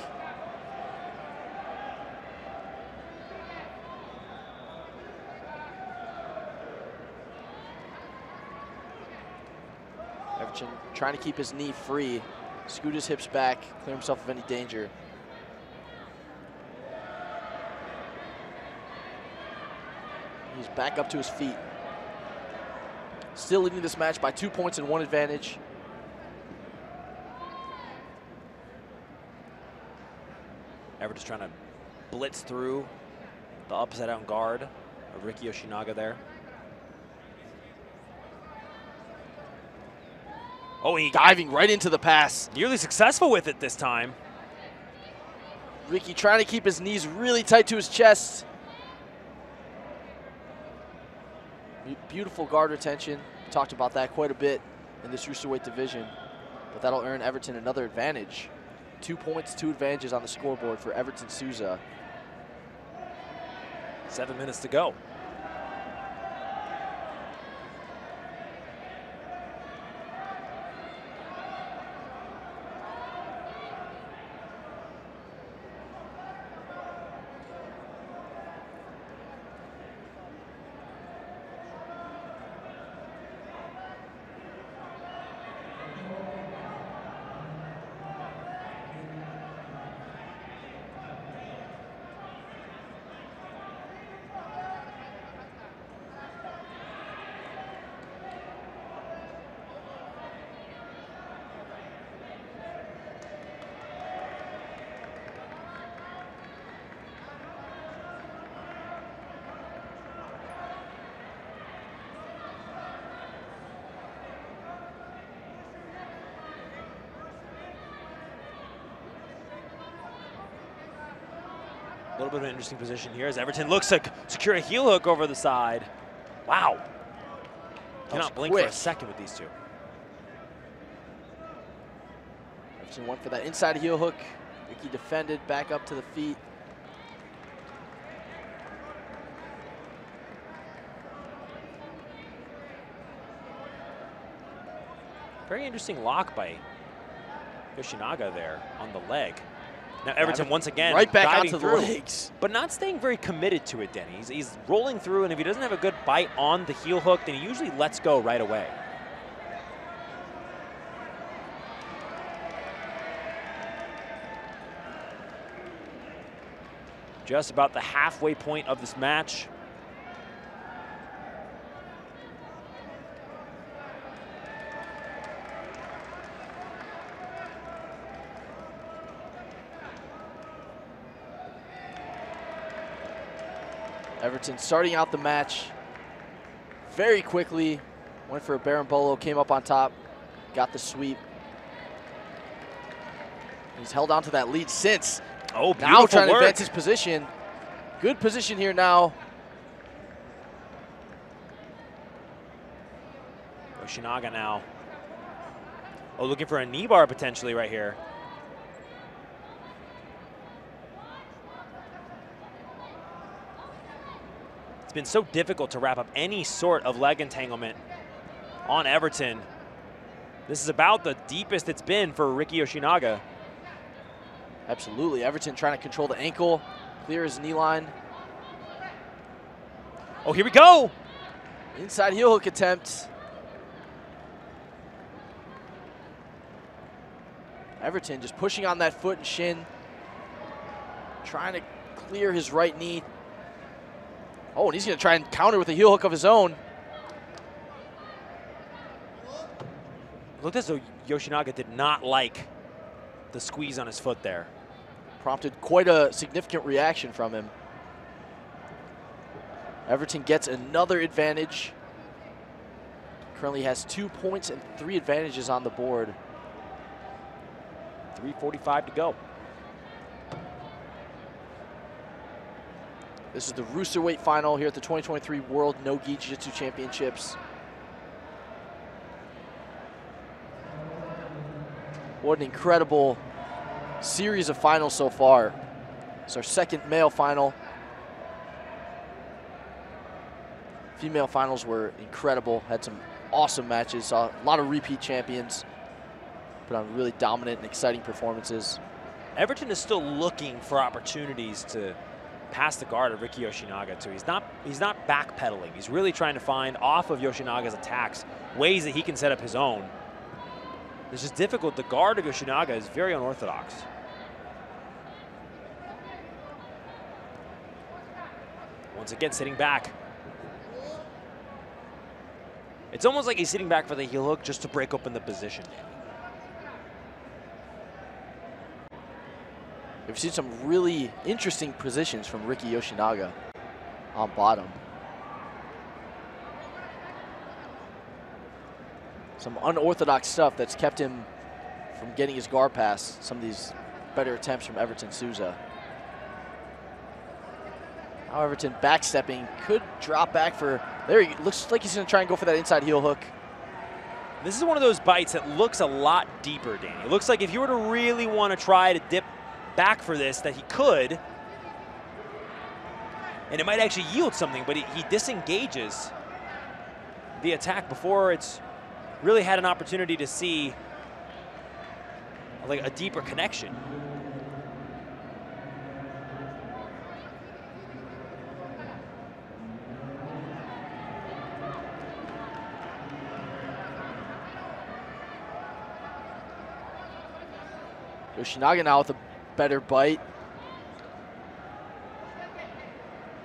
Everton trying to keep his knee free, scoot his hips back, clear himself of any danger. He's back up to his feet. Still leading this match by 2 points and 1 advantage.
Everton's trying to blitz through the upside down guard of Ricky Yoshinaga there. Oh, he
diving right into the pass.
Nearly successful with it this time.
Ricky trying to keep his knees really tight to his chest. Beautiful guard retention. We talked about that quite a bit in this Roosterweight division, but that'll earn Everton another advantage. 2 points, 2 advantages on the scoreboard for Everton Souza.
7 minutes to go. A little bit of an interesting position here as Everton looks to secure a heel hook over the side. Wow. Cannot blink for a second with these two.
Everton went for that inside heel hook. Ricky defended, back up to the feet.
Very interesting lock by Yoshinaga there on the leg. Now Everton once again
right back
diving
onto the
through,
legs,
but not staying very committed to it, Denny. He's rolling through, and if he doesn't have a good bite on the heel hook, then he usually lets go right away. Just about the halfway point of this match.
Everton starting out the match very quickly. Went for a Berimbolo, came up on top, got the sweep. He's held on to that lead since.
Oh,
now trying
work.
to advance his position. Good position here now.
Yoshinaga now. Oh, looking for a knee bar potentially right here. It's been so difficult to wrap up any sort of leg entanglement on Everton. This is about the deepest it's been for Ricky Yoshinaga.
Absolutely. Everton trying to control the ankle, clear his knee line.
Oh, here we go.
Inside heel hook attempt. Everton just pushing on that foot and shin, trying to clear his right knee. Oh, and he's going to try and counter with a heel hook of his own.
It looked as though Yoshinaga did not like the squeeze on his foot there.
Prompted quite a significant reaction from him. Everton gets another advantage. Currently has 2 points and 3 advantages on the board.
3:45 to go.
This is the Roosterweight final here at the 2023 World No-Gi Jiu-Jitsu Championships. What an incredible series of finals so far. It's our second male final. Female finals were incredible. Had some awesome matches. Saw a lot of repeat champions. Put on really dominant and exciting performances.
Everton is still looking for opportunities to pass the guard of Ricky Yoshinaga too. He's not backpedaling. He's really trying to find off of Yoshinaga's attacks ways that he can set up his own. It's just difficult. The guard of Yoshinaga is very unorthodox. Once again, sitting back. It's almost like he's sitting back for the heel hook just to break open the position.
We've seen some really interesting positions from Ricky Yoshinaga on bottom. Some unorthodox stuff that's kept him from getting his guard pass. Some of these better attempts from Everton Souza. Now Everton backstepping, could drop back for, there he looks like he's gonna try and go for that inside heel hook.
This is one of those bites that looks a lot deeper, Danny. It looks like if you were to really want to try to dip back for this, that he could, and it might actually yield something, but he disengages the attack before it's really had an opportunity to see like a deeper connection.
Yoshinaga now with a better bite.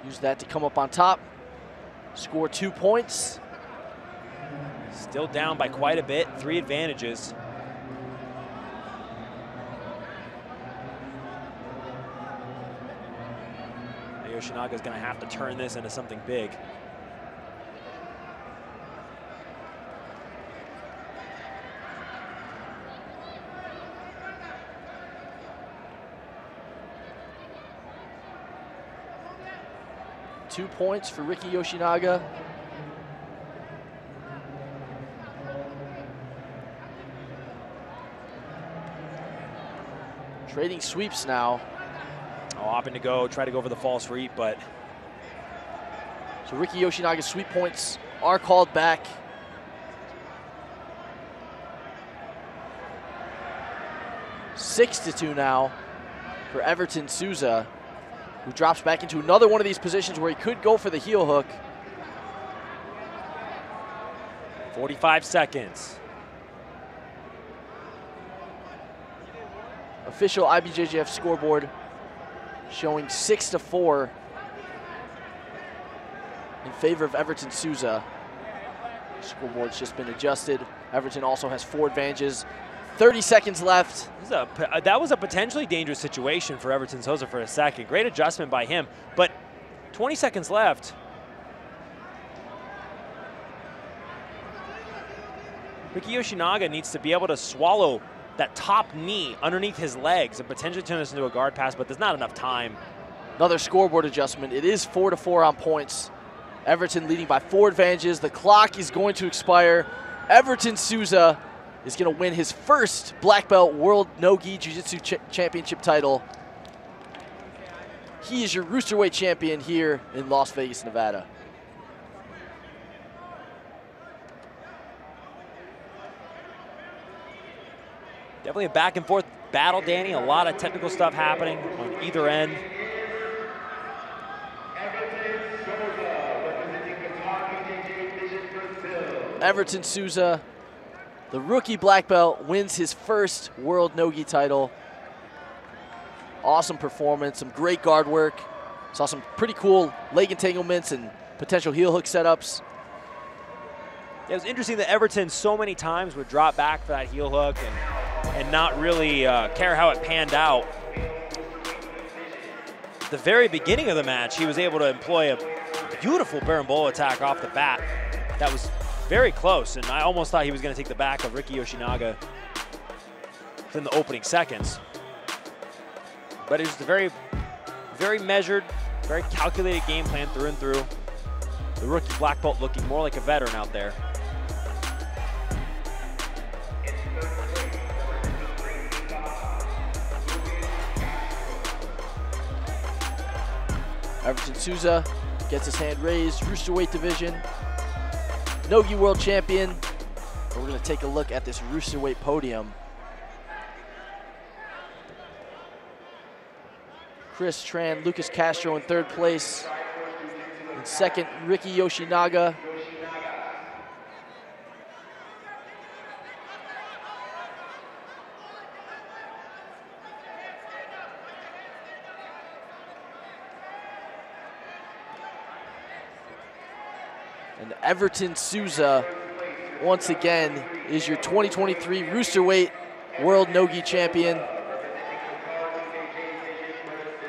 Use that to come up on top. Score 2 points.
Still down by quite a bit, 3 advantages. Yoshinaga's gonna have to turn this into something big.
Two points for Riki Yoshinaga. Trading sweeps now.
Oh, opting to go, try to go for the false reap, but.
So Riki Yoshinaga's sweep points are called back. Six to 2 now for Everton Souza, who drops back into another one of these positions where he could go for the heel hook.
45 seconds.
Official IBJJF scoreboard showing 6 to 4 in favor of Everton Souza. Scoreboard's just been adjusted. Everton also has 4 advantages. 30 seconds left.
That was a potentially dangerous situation for Everton Souza for a second. Great adjustment by him, but 20 seconds left. Riki Yoshinaga needs to be able to swallow that top knee underneath his legs and potentially turn this into a guard pass, but there's not enough time.
Another scoreboard adjustment. It is 4 to 4 on points. Everton leading by 4 advantages. The clock is going to expire. Everton Souza is going to win his first black belt world no-gi jiu-jitsu championship title. He is your roosterweight champion here in Las Vegas, Nevada.
Definitely a back and forth battle, Danny. A lot of technical stuff happening on either end.
Everton Souza, the rookie black belt, wins his first world no-gi title. Awesome performance, some great guard work. Saw some pretty cool leg entanglements and potential heel hook setups.
Yeah, it was interesting that Everton so many times would drop back for that heel hook and not really care how it panned out. At the very beginning of the match, he was able to employ a beautiful berimbolo attack off the bat. That was very close, and I almost thought he was going to take the back of Riki Yoshinaga within the opening seconds. But it was a very, very measured, very calculated game plan through and through. The rookie black belt looking more like a veteran out there.
Everton Souza gets his hand raised, roosterweight division, no-gi world champion. And we're going to take a look at this roosterweight podium. Chris Tran, Lucas Castro in third place. In second, Riki Yoshinaga. And Everton Souza, once again, is your 2023 Roosterweight World No-Gi Champion.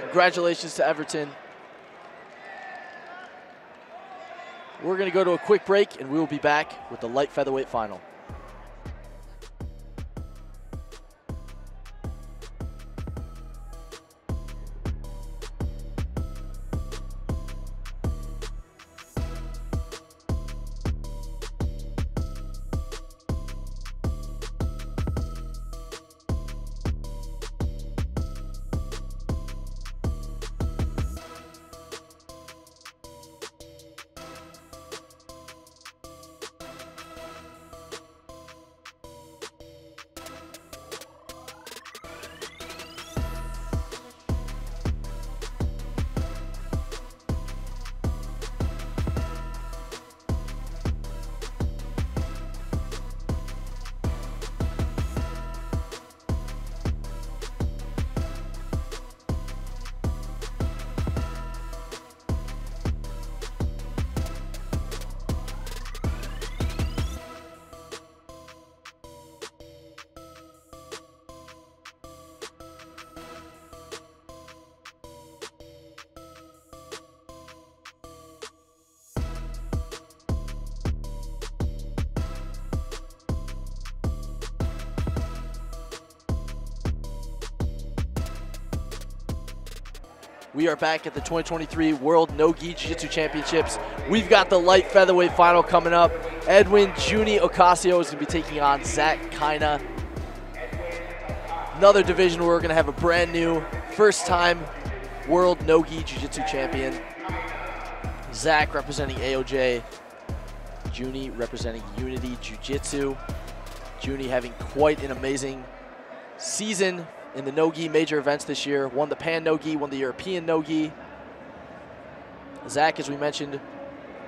Congratulations to Everton. We're going to go to a quick break, and we will be back with the light featherweight final. We are back at the 2023 World No-Gi Jiu-Jitsu Championships. We've got the light featherweight final coming up. Edwin Juni Ocasio is going to be taking on Zach Kina. Another division where we're going to have a brand new, first-time World No-Gi Jiu-Jitsu champion. Zach representing AOJ. Juni representing Unity Jiu-Jitsu. Juni having quite an amazing season in the no-gi major events this year. Won the Pan no-gi, won the European no-gi. Zach, as we mentioned,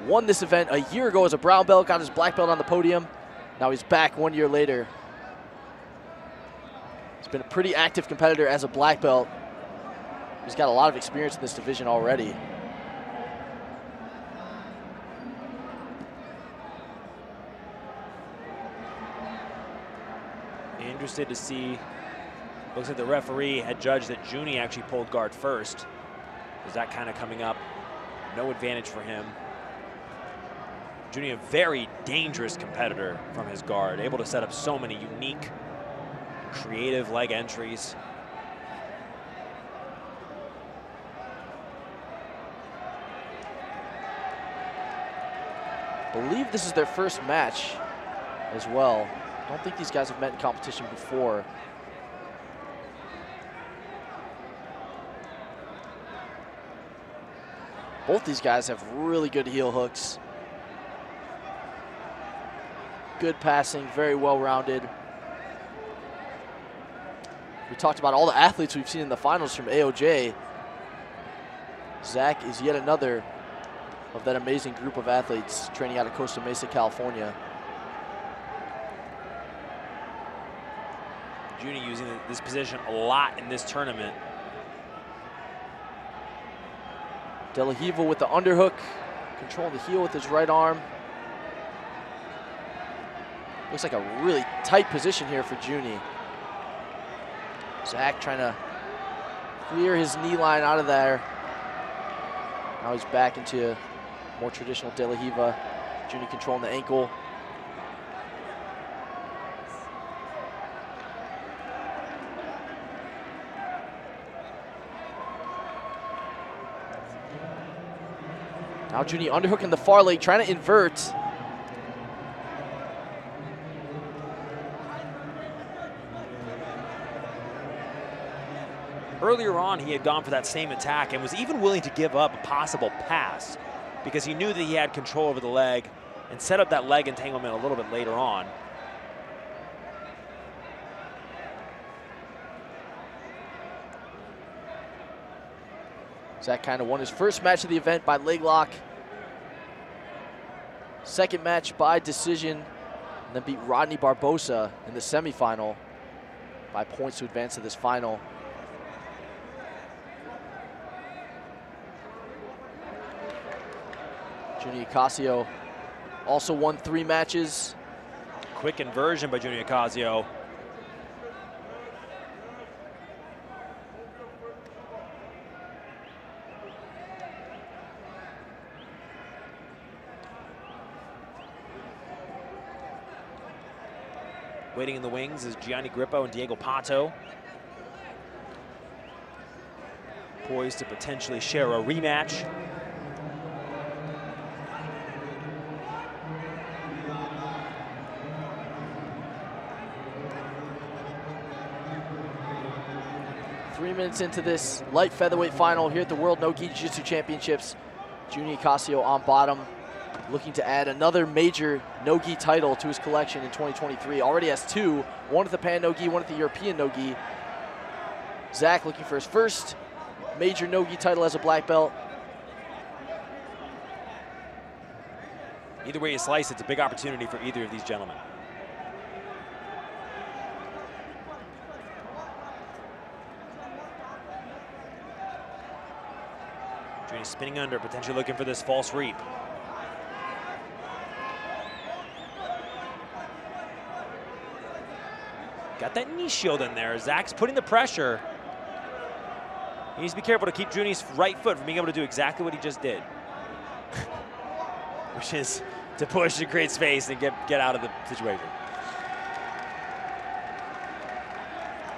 won this event a year ago as a brown belt, got his black belt on the podium. Now he's back 1 year later. He's been a pretty active competitor as a black belt. He's got a lot of experience in this division already.
Interested to see. Looks like the referee had judged that Juni actually pulled guard first. Is that kind of coming up? No advantage for him. Juni, a very dangerous competitor from his guard, able to set up so many unique, creative leg entries.
I believe this is their first match as well. I don't think these guys have met in competition before. Both these guys have really good heel hooks. Good passing, very well-rounded. We talked about all the athletes we've seen in the finals from AOJ. Zach is yet another of that amazing group of athletes training out of Costa Mesa, California.
Juni using this position a lot in this tournament.
De La Riva with the underhook, controlling the heel with his right arm. Looks like a really tight position here for Juni. Zach trying to clear his knee line out of there. Now he's back into more traditional De La Riva. Juni controlling the ankle. Now Juni underhooking the far leg, trying to invert.
Earlier on, he had gone for that same attack and was even willing to give up a possible pass because he knew that he had control over the leg and set up that leg entanglement a little bit later on.
Zach kind of won his first match of the event by leg lock. Second match by decision, and then beat Rodney Barbosa in the semifinal by points to advance to this final. Juni Ocasio also won 3 matches.
Quick inversion by Juni Ocasio. Waiting in the wings is Gianni Grippo and Diego Pato. Poised to potentially share a rematch.
Three minutes into this light featherweight final here at the World No-Gi Jiu-Jitsu Championships. Juni Ocasio on bottom, looking to add another major no-gi title to his collection in 2023. Already has 2, one at the Pan no-gi, one at the European no-gi. Zach looking for his first major no-gi title as a black belt.
Either way you slice, it's a big opportunity for either of these gentlemen. Juni spinning under, potentially looking for this false reap. Got that knee shield in there. Zach's putting the pressure. He needs to be careful to keep Juni's right foot from being able to do exactly what he just did. Which is to push and create space and get out of the situation.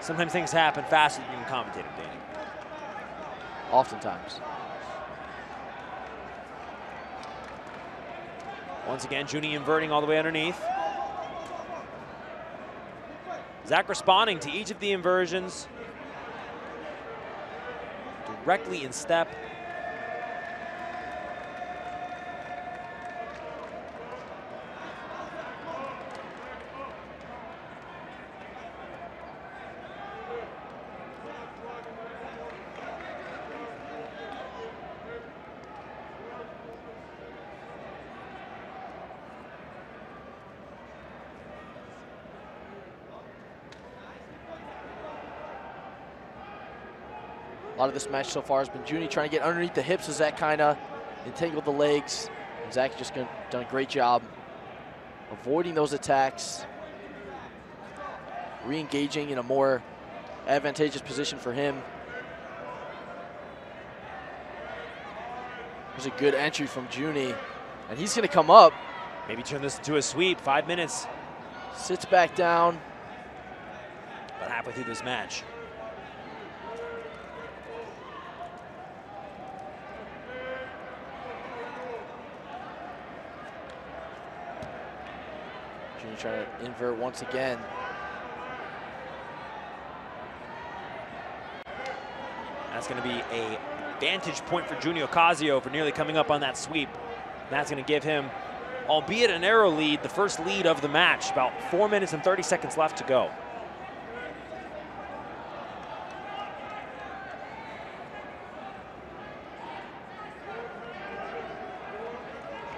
Sometimes things happen faster than you can commentate them, Danny.
oftentimes.
Once again, Junie inverting all the way underneath. Zach responding to each of the inversions. Directly in step.
A lot of this match so far has been Junie trying to get underneath the hips of Zach kind of entangled the legs. And Zach just done a great job avoiding those attacks, re-engaging in a more advantageous position for him. There's a good entry from Junie, and he's going to come up.
Maybe turn this into a sweep, 5 minutes.
Sits back down.
About halfway through this match.
Junie trying to invert once again.
That's going to be a vantage point for Junie Ocasio for nearly coming up on that sweep. That's going to give him, albeit a narrow lead, the first lead of the match. About 4 minutes and 30 seconds left to go.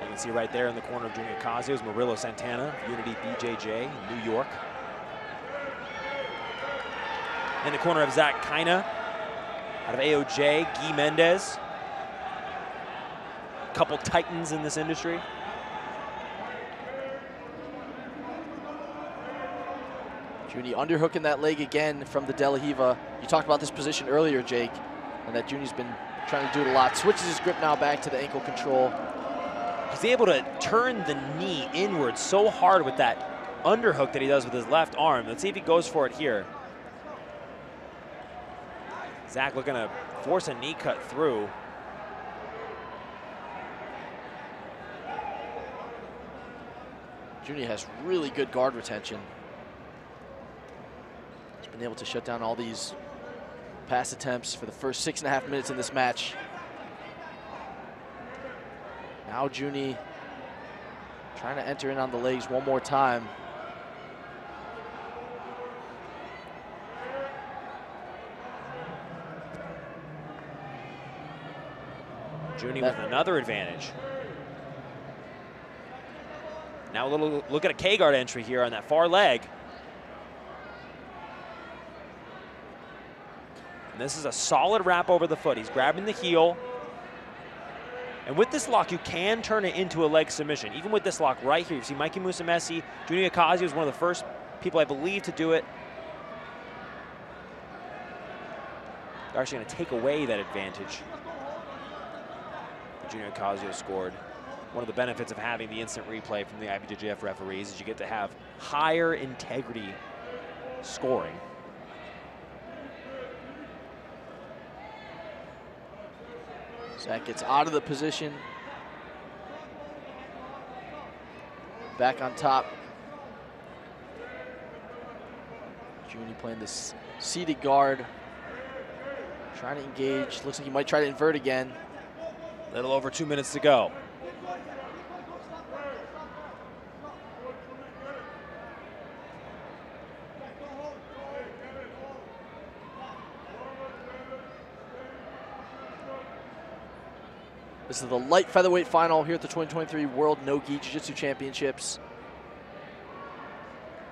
You can see right there in the corner of Junie Ocasio is Murillo Santana, Unity BJJ in New York. In the corner of Zach Kaina, out of AOJ, Guy Mendez. Couple titans in this industry.
Junie underhooking that leg again from the De La Riva. You talked about this position earlier, Jake, and that Junie's been trying to do it a lot. Switches his grip now back to the ankle control.
He's able to turn the knee inward so hard with that underhook that he does with his left arm. Let's see if he goes for it here. Zach looking to force a knee cut through.
Junie has really good guard retention. He's been able to shut down all these pass attempts for the first 6.5 minutes in this match. Now Junie trying to enter in on the legs one more time.
Junie with another advantage. Now a little look at a K-guard entry here on that far leg. And this is a solid wrap over the foot. He's grabbing the heel. And with this lock, you can turn it into a leg submission. Even with this lock right here, you see Mikey Musumeci, Junie Ocasio is one of the first people, I believe, to do it. They're actually going to take away that advantage. Junie Ocasio scored. One of the benefits of having the instant replay from the IBJJF referees is you get to have higher integrity scoring.
Zach gets out of the position. Back on top. Junie playing this seated guard. Trying to engage. Looks like he might try to invert again.
A little over 2 minutes to go.
This is the light featherweight final here at the 2023 World No-Gi Jiu-Jitsu Championships.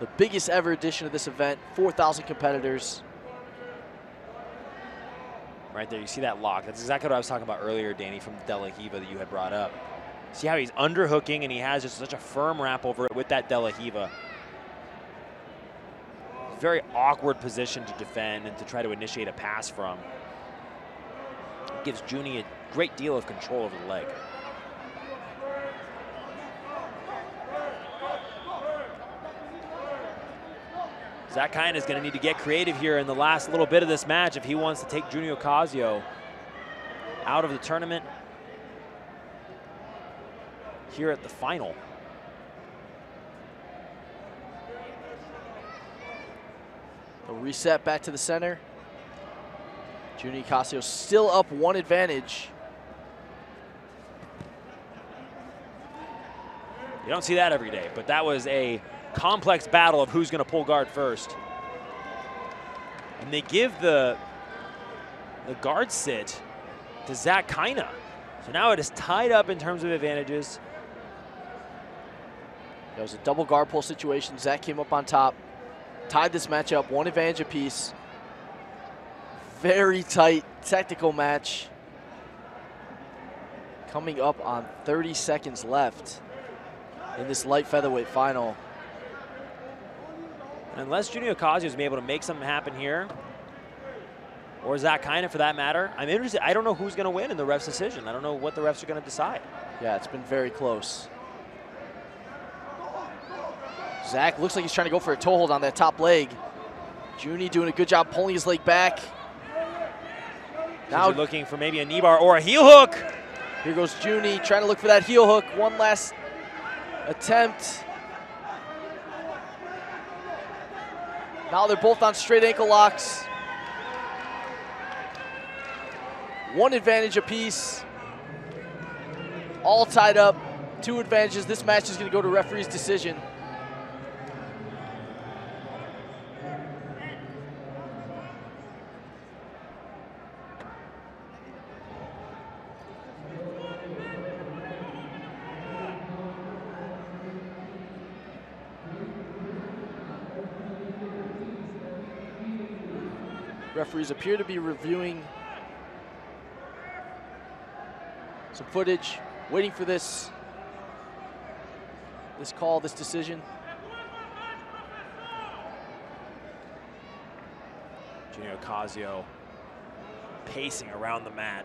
The biggest ever edition of this event, 4,000 competitors.
Right there, you see that lock. That's exactly what I was talking about earlier, Danny, from the De La Riva that you had brought up. See how he's underhooking and he has just such a firm wrap over it with that De La Riva. Very awkward position to defend and to try to initiate a pass from. It gives Junie a great deal of control over the leg. Zach Kaina is going to need to get creative here in the last little bit of this match if he wants to take Junie Ocasio out of the tournament here at the final.
A reset back to the center. Junior Ocasio still up 1 advantage.
You don't see that every day, but that was a complex battle of who's going to pull guard first. And they give the guard sit to Zach Kaina. So now it is tied up in terms of advantages.
That was a double guard pull situation. Zach came up on top, tied this match up, 1 advantage apiece. Very tight technical match. Coming up on 30 seconds left in this light featherweight final.
Unless Junior Ocasio is able to make something happen here, or Zach Kaina for that matter, I'm interested. I don't know who's going to win in the ref's decision. I don't know what the refs are going to decide.
Yeah, it's been very close. Zach looks like he's trying to go for a toe hold on that top leg. Junie doing a good job pulling his leg back.
Now looking for maybe a knee bar or a heel hook.
Here goes Junie trying to look for that heel hook. One last attempt. Now they're both on straight ankle locks. 1 advantage apiece. All tied up. 2 advantages. This match is going to go to referee's decision. Referees appear to be reviewing some footage, waiting for this call, this decision.
Junior Ocasio pacing around the mat.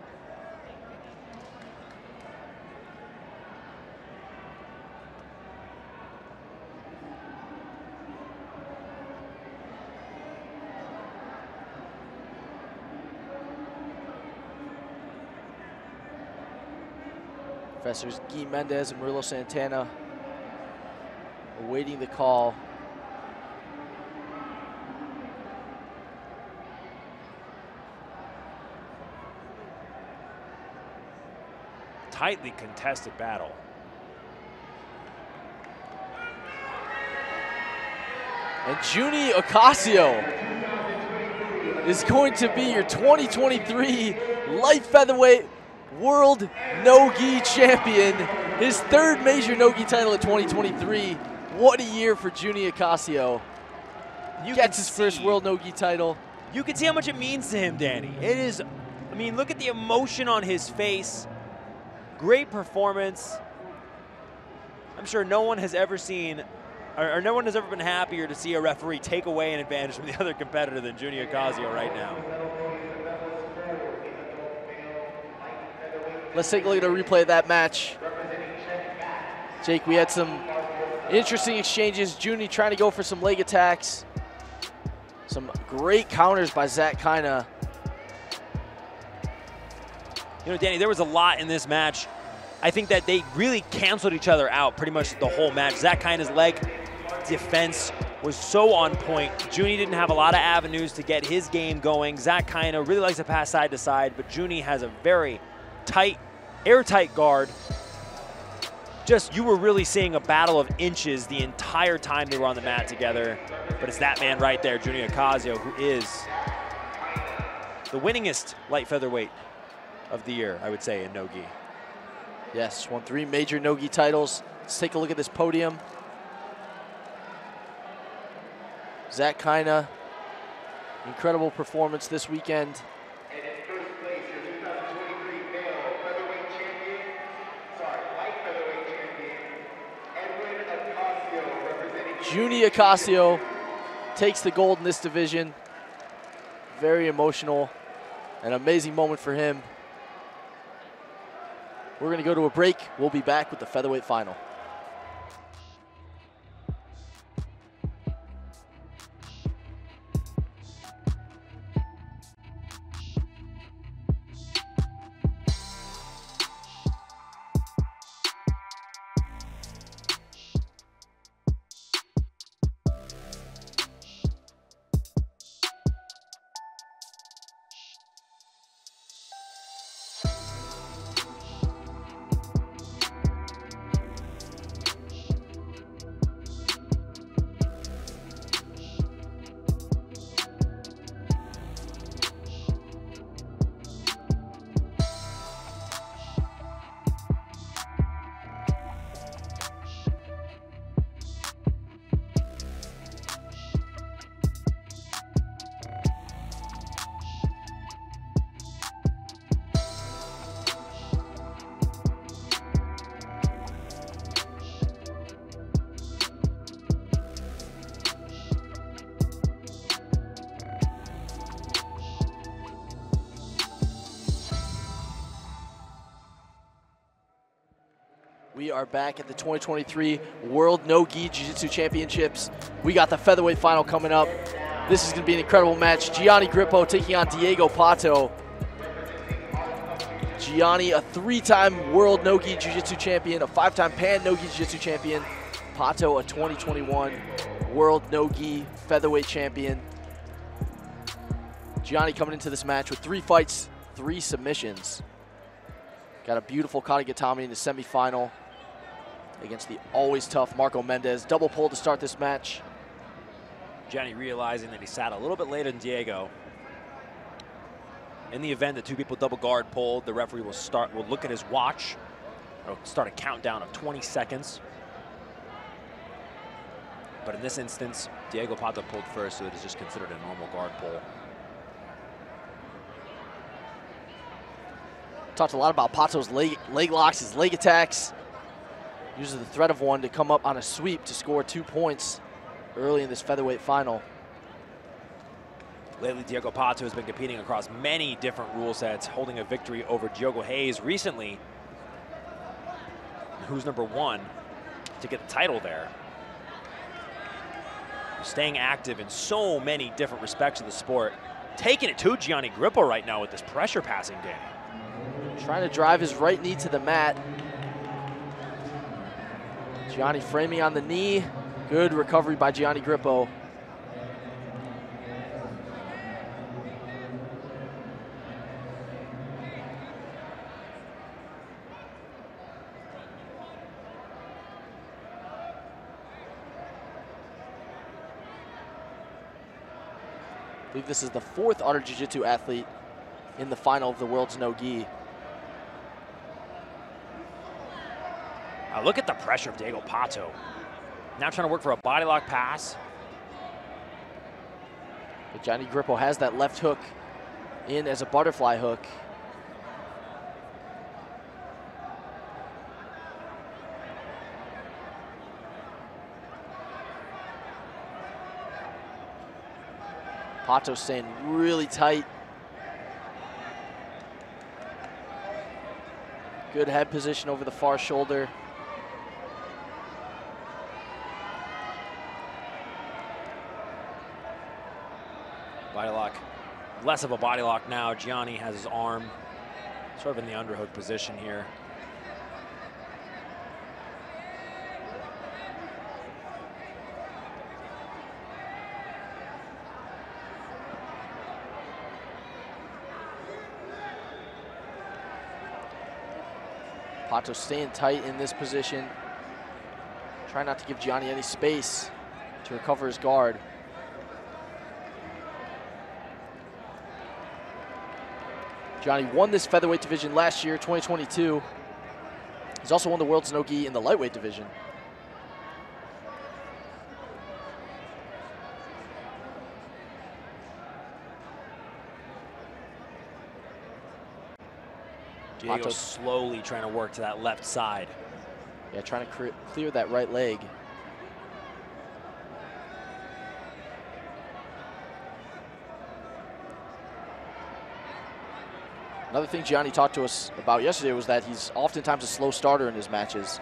Professors Guy Mendez and Murillo Santana awaiting the call.
Tightly contested battle.
And Junior Ocasio is going to be your 2023 light featherweight world no-gi champion. His 3rd major no-gi title of 2023. What a year for Junior Ocasio. Gets his first world no-gi title.
You can see how much it means to him, Danny. It is, I mean, look at the emotion on his face. Great performance. I'm sure no one has ever seen, or no one has ever been happier to see a referee take away an advantage from the other competitor than Junior Ocasio right now.
Let's take a look at a replay of that match. Jake, we had some interesting exchanges. Junie trying to go for some leg attacks. Some great counters by Zach Kaina.
You know, Danny, there was a lot in this match. I think that they really canceled each other out pretty much the whole match. Zach Kaina's leg defense was so on point. Junie didn't have a lot of avenues to get his game going. Zach Kaina really likes to pass side to side, but Junie has a very tight, airtight guard. Just, you were really seeing a battle of inches the entire time they were on the mat together. But it's that man right there, Junior Ocasio, who is the winningest light featherweight of the year, I would say, in no-gi.
Yes, won 3 major no-gi titles. Let's take a look at this podium. Zach Kaina, incredible performance this weekend.
And in first place, your 2023 male featherweight champion, light featherweight champion, Edwin Ocasio, representing
Junior Ocasio takes the gold in this division. Very emotional, an amazing moment for him. We're going to go to a break. We'll be back with the featherweight final. are back at the 2023 World No-Gi Jiu-Jitsu Championships. We got the featherweight final coming up. This is going to be an incredible match. Gianni Grippo taking on Diego Pato. Gianni, a 3-time World No-Gi Jiu-Jitsu champion, a 5-time Pan No-Gi Jiu-Jitsu champion. Pato, a 2021 World No-Gi featherweight champion. Gianni coming into this match with 3 fights, 3 submissions. Got a beautiful Katagatami in the semifinal against the always tough Marco Mendez. Double pull to start this match.
Gianni realizing that he sat a little bit later than Diego. In the event that 2 people double guard pulled, the referee will look at his watch. It'll start a countdown of 20 seconds. But in this instance, Diego Pato pulled first, so it is just considered a normal guard pull.
Talked a lot about Pato's leg locks, his leg attacks. Uses the threat of one to come up on a sweep to score 2 points early in this featherweight final.
Lately, Diego Pato has been competing across many different rule sets, holding a victory over Diogo Hayes recently, who's #1 to get the title there. Staying active in so many different respects of the sport. Taking it to Gianni Grippo right now with this pressure passing game.
Trying to drive his right knee to the mat. Gianni framing on the knee. Good recovery by Gianni Grippo. I believe this is the 4th Art of Jiu-Jitsu athlete in the final of the World's No-Gi.
Now look at the pressure of Diego Pato. Now trying to work for a body lock pass.
But Gianni Grippo has that left hook in as a butterfly hook. Pato staying really tight. Good head position over the far shoulder.
Body lock, less of a body lock now. Gianni has his arm sort of in the underhook position here.
Pato staying tight in this position. Trying not to give Gianni any space to recover his guard. Gianni won this featherweight division last year, 2022. He's also won the World's No-Gi in the lightweight division.
Diego slowly trying to work to that left side.
Yeah, trying to clear that right leg. Another thing Gianni talked to us about yesterday was that he's oftentimes a slow starter in his matches.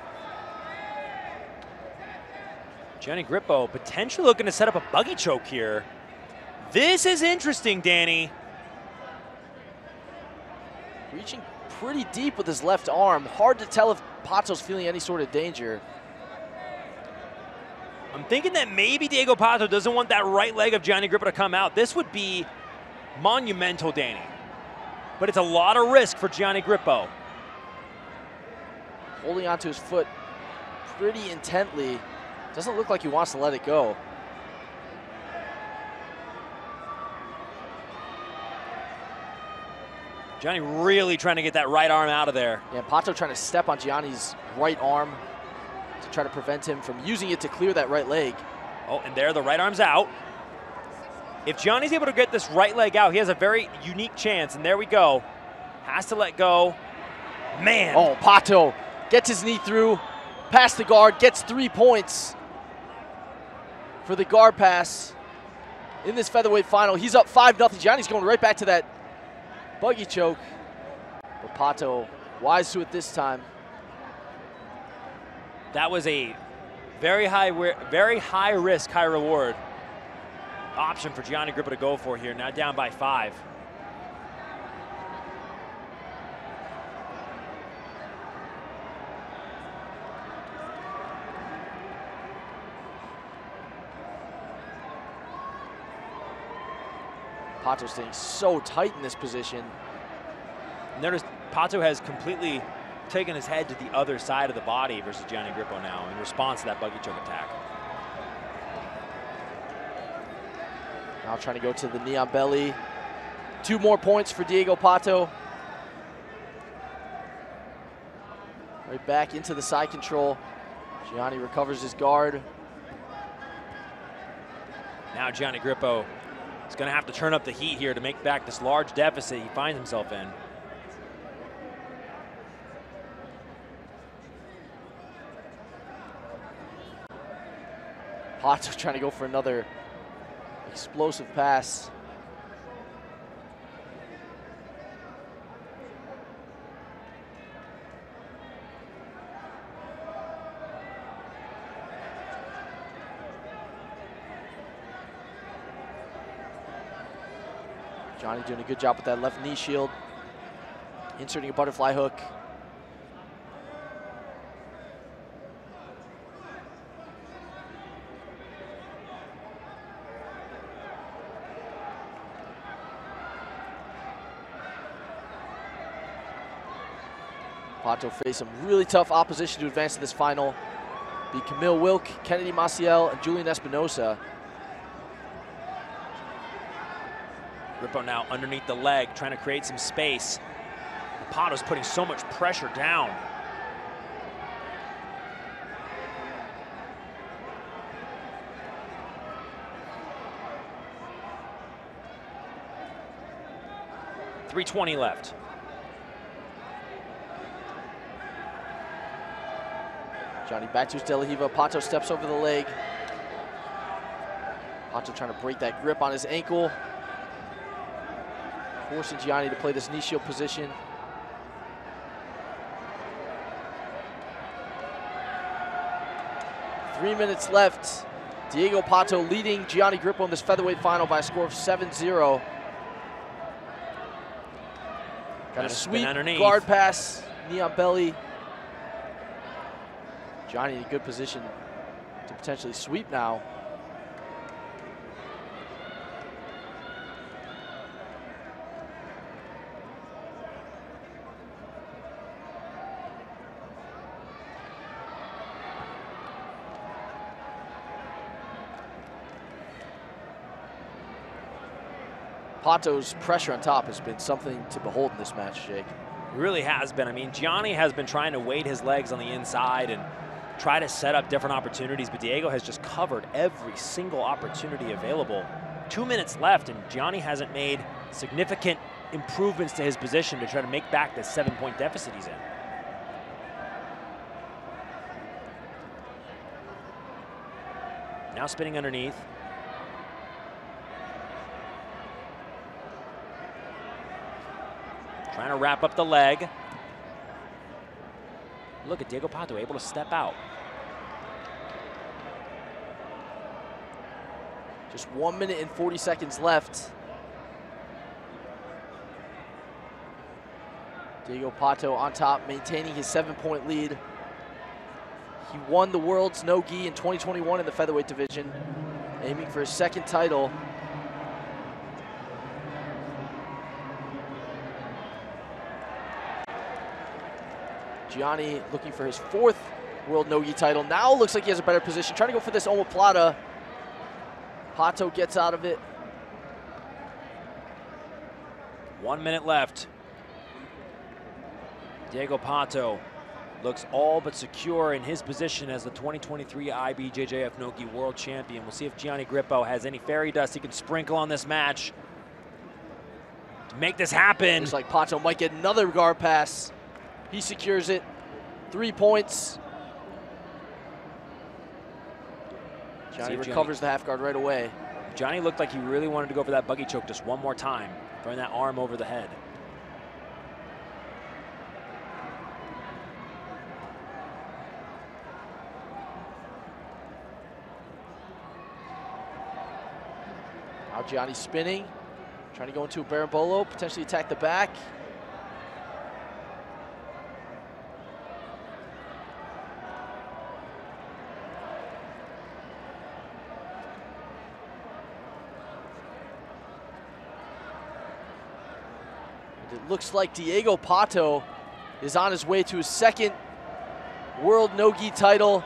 Gianni Grippo potentially looking to set up a buggy choke here. This is interesting, Danny.
Reaching pretty deep with his left arm. Hard to tell if Pato's feeling any sort of danger.
I'm thinking that maybe Diego Pato doesn't want that right leg of Gianni Grippo to come out. This would be monumental, Danny. But it's a lot of risk for Gianni Grippo.
Holding onto his foot pretty intently. Doesn't look like he wants to let it go.
Gianni really trying to get that right arm out of there.
Yeah, Pato trying to step on Gianni's right arm to try to prevent him from using it to clear that right leg.
Oh, and there the right arm's out. If Gianni's able to get this right leg out, he has a very unique chance, and there we go. Has to let go. Man.
Oh, Pato gets his knee through, past the guard, gets 3 points for the guard pass in this featherweight final. He's up 5-0. Gianni's going right back to that buggy choke. But Pato wise to it this time.
That was a very high risk, high reward option for Gianni Grippo to go for here. Now down by 5.
Pato staying so tight in this position.
Notice Pato has completely taken his head to the other side of the body versus Gianni Grippo now in response to that buggy choke attack.
Now trying to go to the knee on belly. 2 more points for Diego Pato. Right back into the side control. Gianni recovers his guard.
Now Gianni Grippo is going to have to turn up the heat here to make back this large deficit he finds himself in.
Pato trying to go for another explosive pass. Gianni doing a good job with that left knee shield. Inserting a butterfly hook. Pato faced some really tough opposition to advance to this final. Beat Camille Wilk, Kennedy Maciel, and Julian Espinosa.
Grippo now underneath the leg, trying to create some space. Pato's putting so much pressure down. .320 left.
Gianni back to his De La Riva. Pato steps over the leg. Pato trying to break that grip on his ankle. Forcing Gianni to play this knee shield position. Three minutes left. Diego Pato leading Gianni Grippo in this featherweight final by a score of 7-0. Got a sweep guard pass, knee on belly. Gianni in a good position to potentially sweep now. Pato's pressure on top has been something to behold in this match, Jake.
It really has been. I mean, Gianni has been trying to weight his legs on the inside and try to set up different opportunities, but Diego has just covered every single opportunity available. 2 minutes left, and Gianni hasn't made significant improvements to his position to try to make back the 7-point deficit he's in. Now spinning underneath. Trying to wrap up the leg. Look at Diego Pato able to step out.
Just 1 minute and 40 seconds left. Diego Pato on top, maintaining his 7-point lead. He won the world's no-gi in 2021 in the featherweight division, aiming for his 2nd title. Gianni looking for his 4th world no-gi title. Now looks like he has a better position. Trying to go for this omoplata. Pato gets out of it.
1 minute left. Diego Pato looks all but secure in his position as the 2023 IBJJF no-gi world champion. We'll see if Gianni Grippo has any fairy dust he can sprinkle on this match to make this happen.
Looks like Pato might get another guard pass. He secures it. 3 points. Gianni recovers the half guard right away.
Gianni looked like he really wanted to go for that buggy choke just one more time, throwing that arm over the head.
Now Gianni spinning, trying to go into a Berimbolo, potentially attack the back. It looks like Diego Pato is on his way to his second World No-Gi title.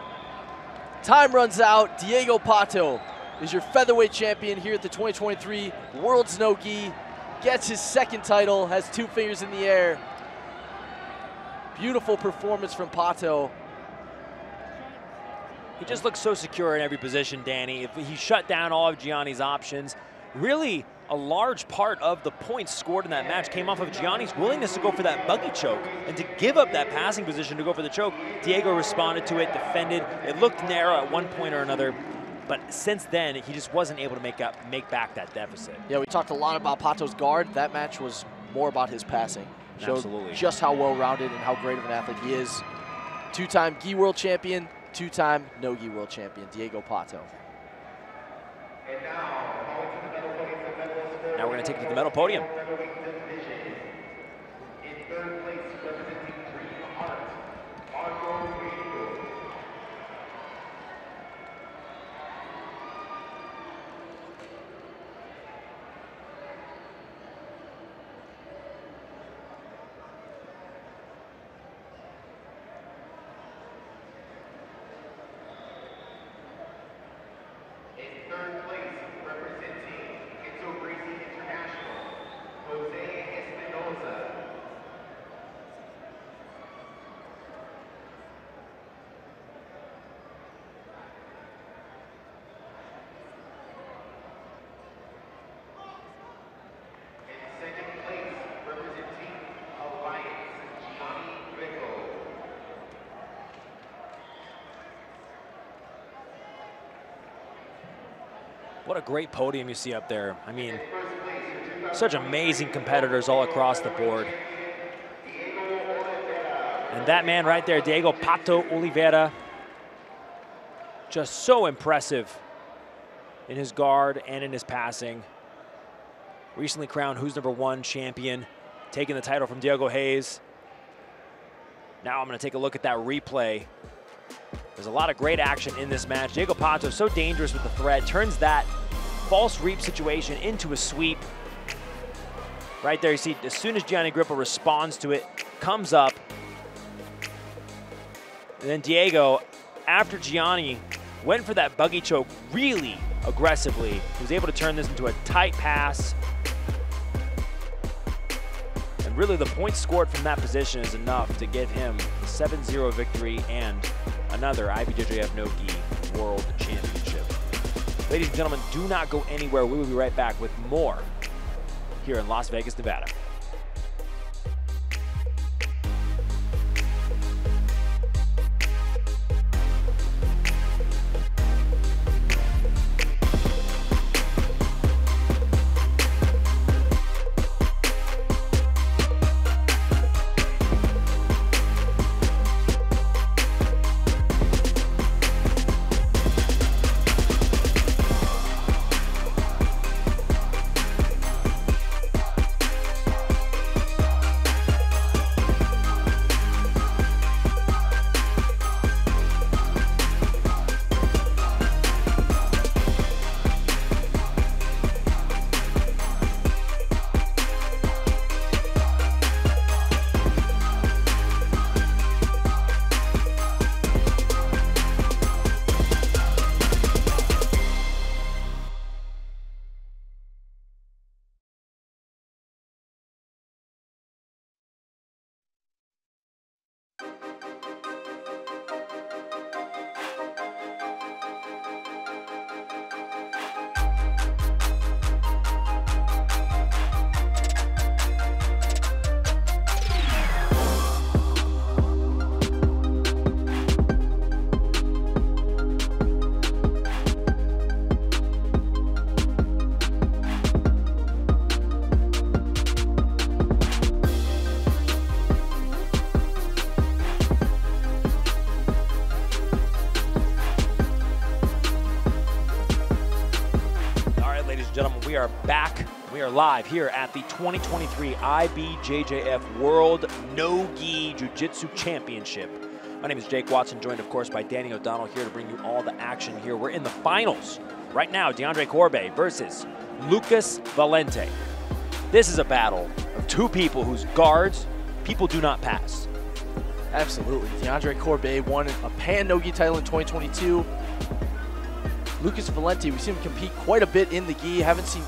Time runs out. Diego Pato is your featherweight champion here at the 2023 World's No-Gi. Gets his second title, has 2 fingers in the air. Beautiful performance from Pato.
He just looks so secure in every position, Danny. He shut down all of Gianni's options. Really, a large part of the points scored in that match came off of Gianni's willingness to go for that buggy choke and to give up that passing position to go for the choke. Diego responded to it, defended. It looked narrow at one point or another, but since then, he just wasn't able to make back that deficit.
Yeah, we talked a lot about Pato's guard. That match was more about his passing. Showed
Absolutely.
Just how well-rounded and how great of an athlete he is. 2-time gi world champion, 2-time no-gi world champion, Diego Pato.
And now, calling to the medal podium, the medalist for
Now we're going to take it to the medal podium.
featherweight division. In third place, representing Dream Art, Argo Rigo. In third place, representing Kenzo Gracie International, Jose Espinoza. In second place, representing Alliance, Gianni Rico.
What a great podium you see up there. I mean, such amazing competitors all across the board. And that man right there, Diego Pato Oliveira, just so impressive in his guard and in his passing. Recently crowned Who's Number 1 champion, taking the title from Diego Hayes. Now I'm going to take a look at that replay. There's a lot of great action in this match. Diego Pato so dangerous with the threat, turns that false reap situation into a sweep. Right there, you see, as soon as Gianni Grippo responds to it, comes up. And then Diego, after Gianni went for that buggy choke really aggressively, he was able to turn this into a tight pass. And really the points scored from that position is enough to give him the 7-0 victory and another IBJJF No-Gi World Championship. Ladies and gentlemen, do not go anywhere. We will be right back with more here in Las Vegas, Nevada. We are back. We are live here at the 2023 IBJJF World No-Gi Jiu-Jitsu Championship. My name is Jake Watson, joined of course by Danny O'Donnell here to bring you all the action here. We're in the finals. Right now, DeAndre Corbe versus Lucas Valente. This is a battle of two people whose guards people do not pass.
Absolutely. DeAndre Corbe won a Pan No-Gi title in 2022. Lucas Valente, we've seen him compete quite a bit in the gi. Haven't seen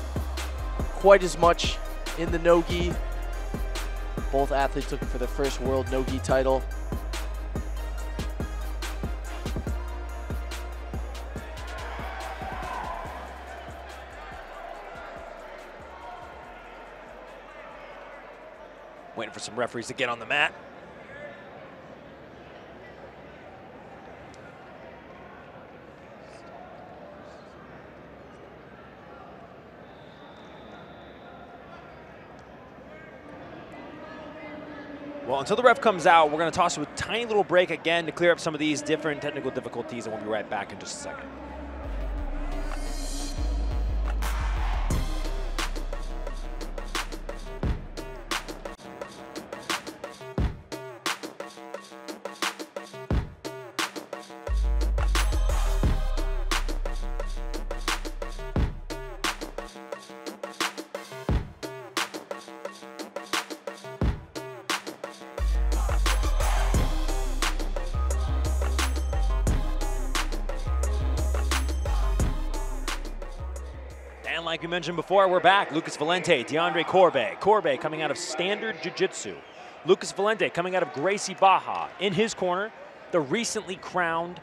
quite as much in the no-gi. Both athletes looking for their first world no-gi title.
Waiting for some referees to get on the mat. Well, until the ref comes out, we're going to toss you a tiny little break again to clear up some of these different technical difficulties, and we'll be right back in just a second. And like we mentioned before, we're back. Lucas Valente, DeAndre Corbe. Corbe coming out of Standard Jiu-Jitsu. Lucas Valente coming out of Gracie Baja. In his corner, the recently crowned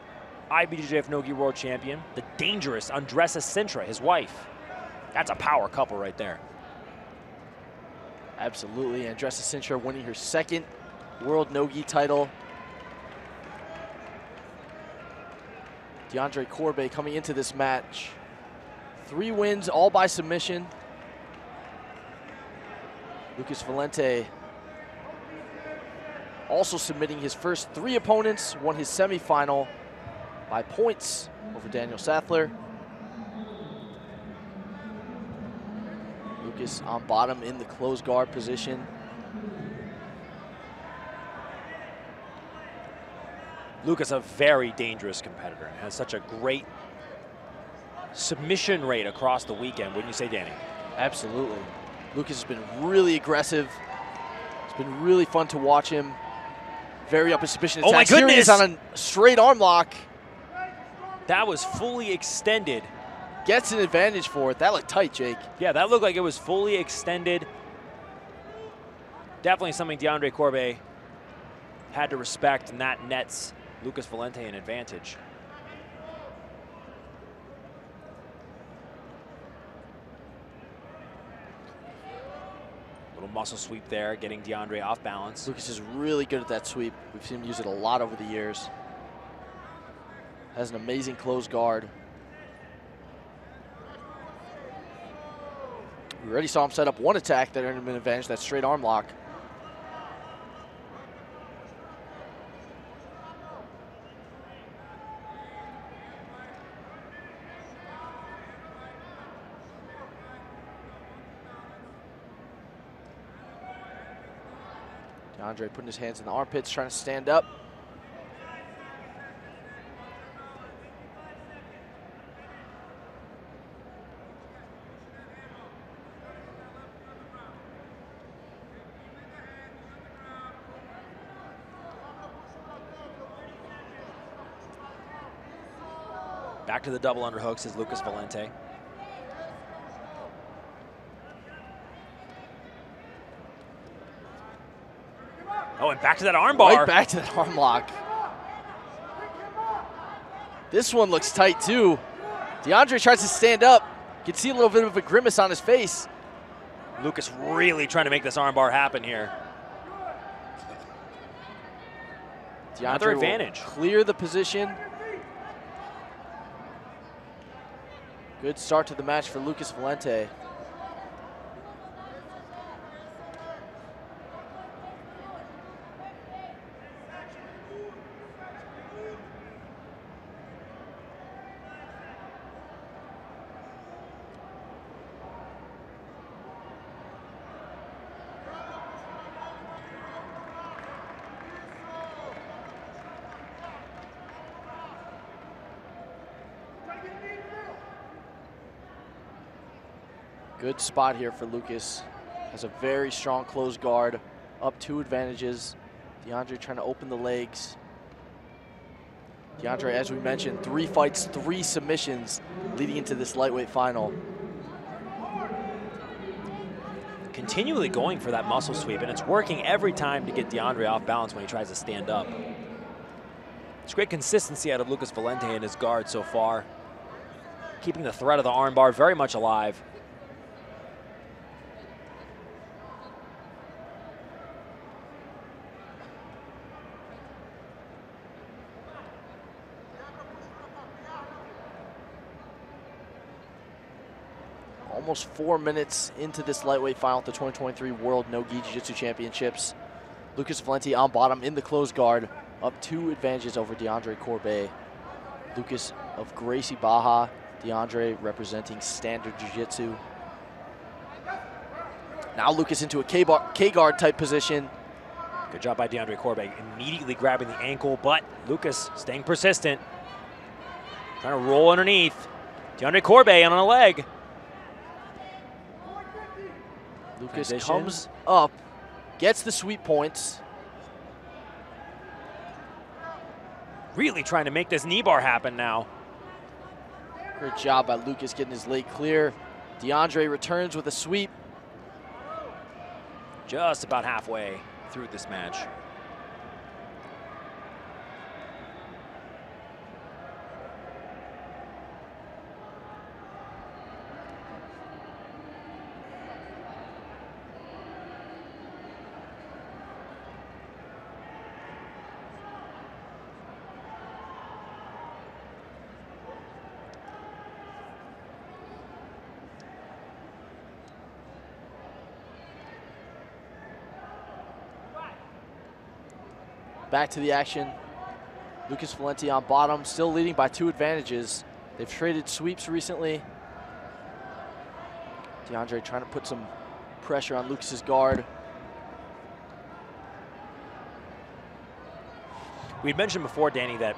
IBJJF No-Gi World Champion, the dangerous Andressa Sintra, his wife. That's a power couple right there.
Absolutely. Andressa Sintra winning her second world no-gi title. DeAndre Corbe coming into this match. 3 wins, all by submission. Lucas Valente also submitting his first 3 opponents, won his semifinal by points over Daniel Sattler. Lucas on bottom in the closed guard position.
Lucas, a very dangerous competitor, has such a great submission rate across the weekend, wouldn't you say, Danny?
Absolutely. Lucas has been really aggressive. It's been really fun to watch him. Very up his submission attacks.
Oh my goodness!
Here he is on a straight arm lock.
That was fully extended.
Gets an advantage for it. That looked tight, Jake.
Yeah, that looked like it was fully extended. Definitely something DeAndre Corbe had to respect, and that nets Lucas Valente an advantage. Little muscle sweep there, getting DeAndre off balance.
Lucas is really good at that sweep. We've seen him use it a lot over the years. Has an amazing closed guard. We already saw him set up one attack that earned him an advantage, that straight arm lock. DeAndre putting his hands in the armpits, trying to stand up.
Back to the double underhooks is Lucas Valente. Oh, and back to that arm bar.
Right back to that arm lock. This one looks tight too. DeAndre tries to stand up. You can see a little bit of a grimace on his face.
Lucas really trying to make this arm bar happen here.
DeAndre
Another advantage.
Clear the position. Good start to the match for Lucas Valente. Good spot here for Lucas. Has a very strong closed guard. Up 2 advantages. DeAndre trying to open the legs. DeAndre, as we mentioned, 3 fights, 3 submissions leading into this lightweight final.
Continually going for that muscle sweep, and it's working every time to get DeAndre off balance when he tries to stand up. It's great consistency out of Lucas Valente in his guard so far. Keeping the threat of the armbar very much alive.
Almost 4 minutes into this lightweight final at the 2023 World No-Gi Jiu-Jitsu Championships. Lucas Valente on bottom in the closed guard, up 2 advantages over DeAndre Corbet. Lucas of Gracie Baja, DeAndre representing standard Jiu-Jitsu. Now Lucas into a K-guard type position.
Good job by DeAndre Corbet, immediately grabbing the ankle, but Lucas staying persistent. Trying to roll underneath. DeAndre Corbet on a leg.
Lucas
Transition.
comes up, gets the sweep points.
Really trying to make this knee bar happen now.
Great job by Lucas getting his leg clear. DeAndre returns with a sweep.
Just about halfway through this match.
Back to the action. Lucas Valente on bottom, still leading by 2 advantages. They've traded sweeps recently. DeAndre trying to put some pressure on Lucas's guard.
We'd mentioned before, Danny, that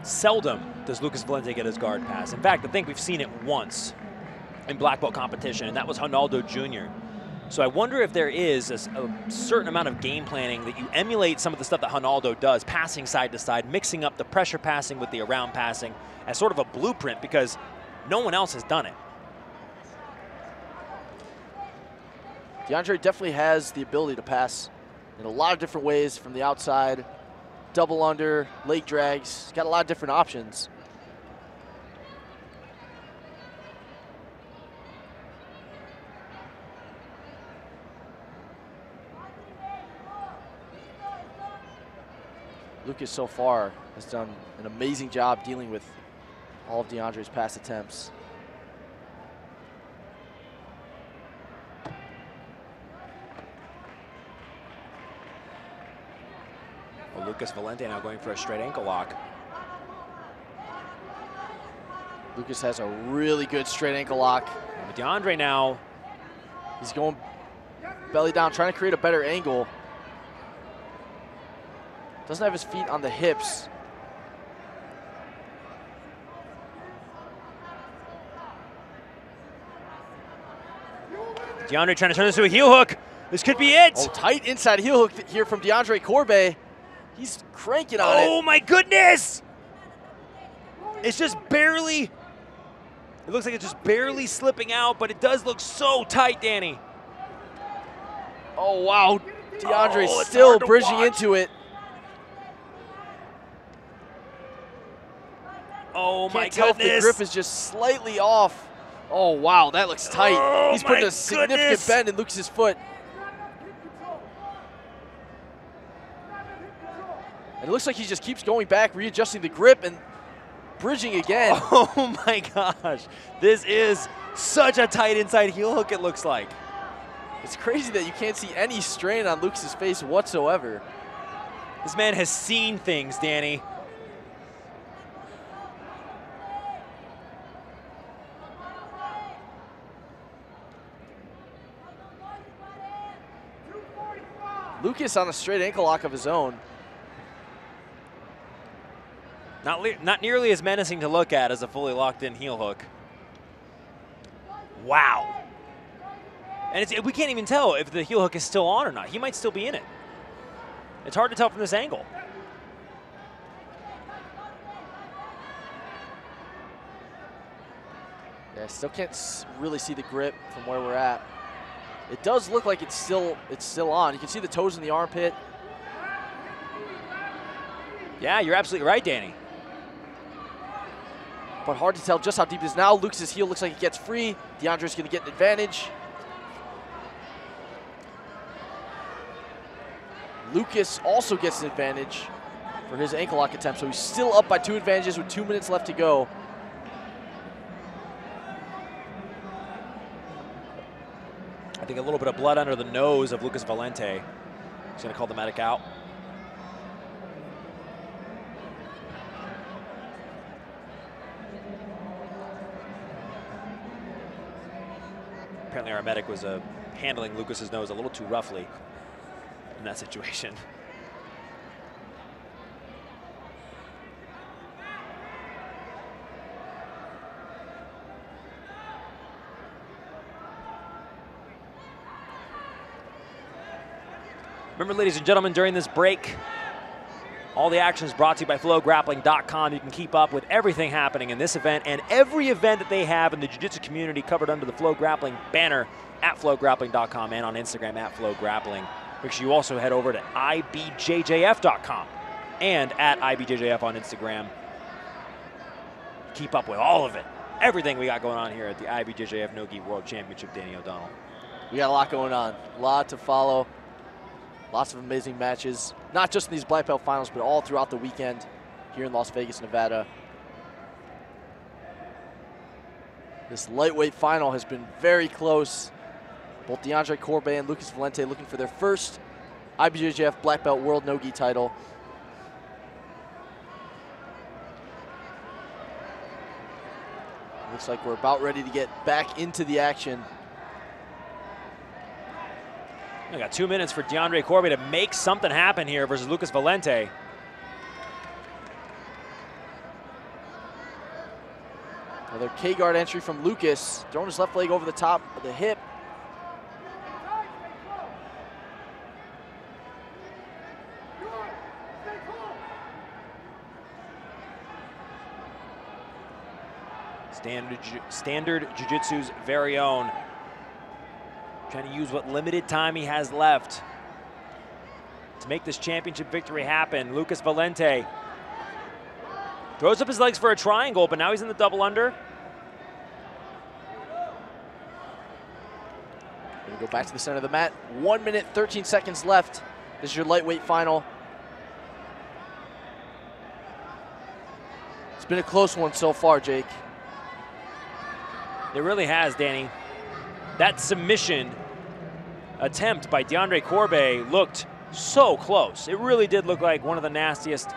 seldom does Lucas Valente get his guard pass. In fact, I think we've seen it once in black belt competition, and that was Ronaldo Jr. So I wonder if there is a certain amount of game planning that you emulate some of the stuff that Ronaldo does, passing side to side, mixing up the pressure passing with the around passing as sort of a blueprint, because no one else has done it.
DeAndre definitely has the ability to pass in a lot of different ways from the outside. Double under, leg drags, he's got a lot of different options. Lucas so far has done an amazing job dealing with all of DeAndre's pass attempts.
Well, Lucas Valente now going for a straight ankle lock.
Lucas has a really good straight ankle lock.
And DeAndre now,
he's going belly down, trying to create a better angle. Doesn't have his feet on the hips.
DeAndre trying to turn this into a heel hook. This could be it.
Oh, tight inside heel hook here from DeAndre Corbet. He's cranking on it.
Oh my goodness! It's just barely, it looks like it's just barely slipping out, but it does look so tight, Danny.
Oh, wow. DeAndre's
Oh, it's
still
hard to
bridging
watch.
into it.
Oh my
Can't tell if the
goodness.
grip is just slightly off. Oh, wow, that looks tight.
Oh,
He's putting
my
a significant
goodness.
bend in Lucas's foot. And it looks like he just keeps going back, readjusting the grip and bridging again.
Oh my gosh. This is such a tight inside heel hook, it looks like.
It's crazy that you can't see any strain on Lucas's face whatsoever.
This man has seen things, Danny.
Lucas on a straight ankle lock of his own.
Not nearly as menacing to look at as a fully locked in heel hook. Wow. And we can't even tell if the heel hook is still on or not. He might still be in it. It's hard to tell from this angle.
Yeah, still can't really see the grip from where we're at. It does look like it's still on. You can see the toes in the armpit.
Yeah, you're absolutely right, Danny.
But hard to tell just how deep it is now. Lucas's heel looks like it gets free. DeAndre's going to get an advantage. Lucas also gets an advantage for his ankle lock attempt, so he's still up by 2 advantages with 2 minutes left to go.
I think a little bit of blood under the nose of Lucas Valente. He's going to call the medic out. Apparently our medic was handling Lucas's nose a little too roughly in that situation. Remember, ladies and gentlemen, during this break, all the action is brought to you by FloGrappling.com. You can keep up with everything happening in this event and every event that they have in the jiu-jitsu community covered under the FloGrappling banner at FloGrappling.com and on Instagram at FloGrappling. Make sure you also head over to IBJJF.com and at IBJJF on Instagram. Keep up with all of it. Everything we got going on here at the IBJJF No-Gi World Championship, Danny O'Donnell.
We got a lot going on, a lot to follow. Lots of amazing matches, not just in these black belt finals, but all throughout the weekend here in Las Vegas, Nevada. This lightweight final has been very close. Both DeAndre Corbet and Lucas Valente looking for their first IBJJF black belt world no-gi title. Looks like we're about ready to get back into the action.
We got 2 minutes for DeAndre Corbet to make something happen here versus Lucas Valente.
Another K-guard entry from Lucas, throwing his left leg over the top of the hip.
Standard Jiu-Jitsu's very own. Trying to use what limited time he has left to make this championship victory happen. Lucas Valente throws up his legs for a triangle, but now he's in the double under.
Gonna go back to the center of the mat. 1 minute, 13 seconds left. This is your lightweight final. It's been a close one so far, Jake.
It really has, Danny. That submission attempt by DeAndre Corbet looked so close. It really did look like one of the nastiest,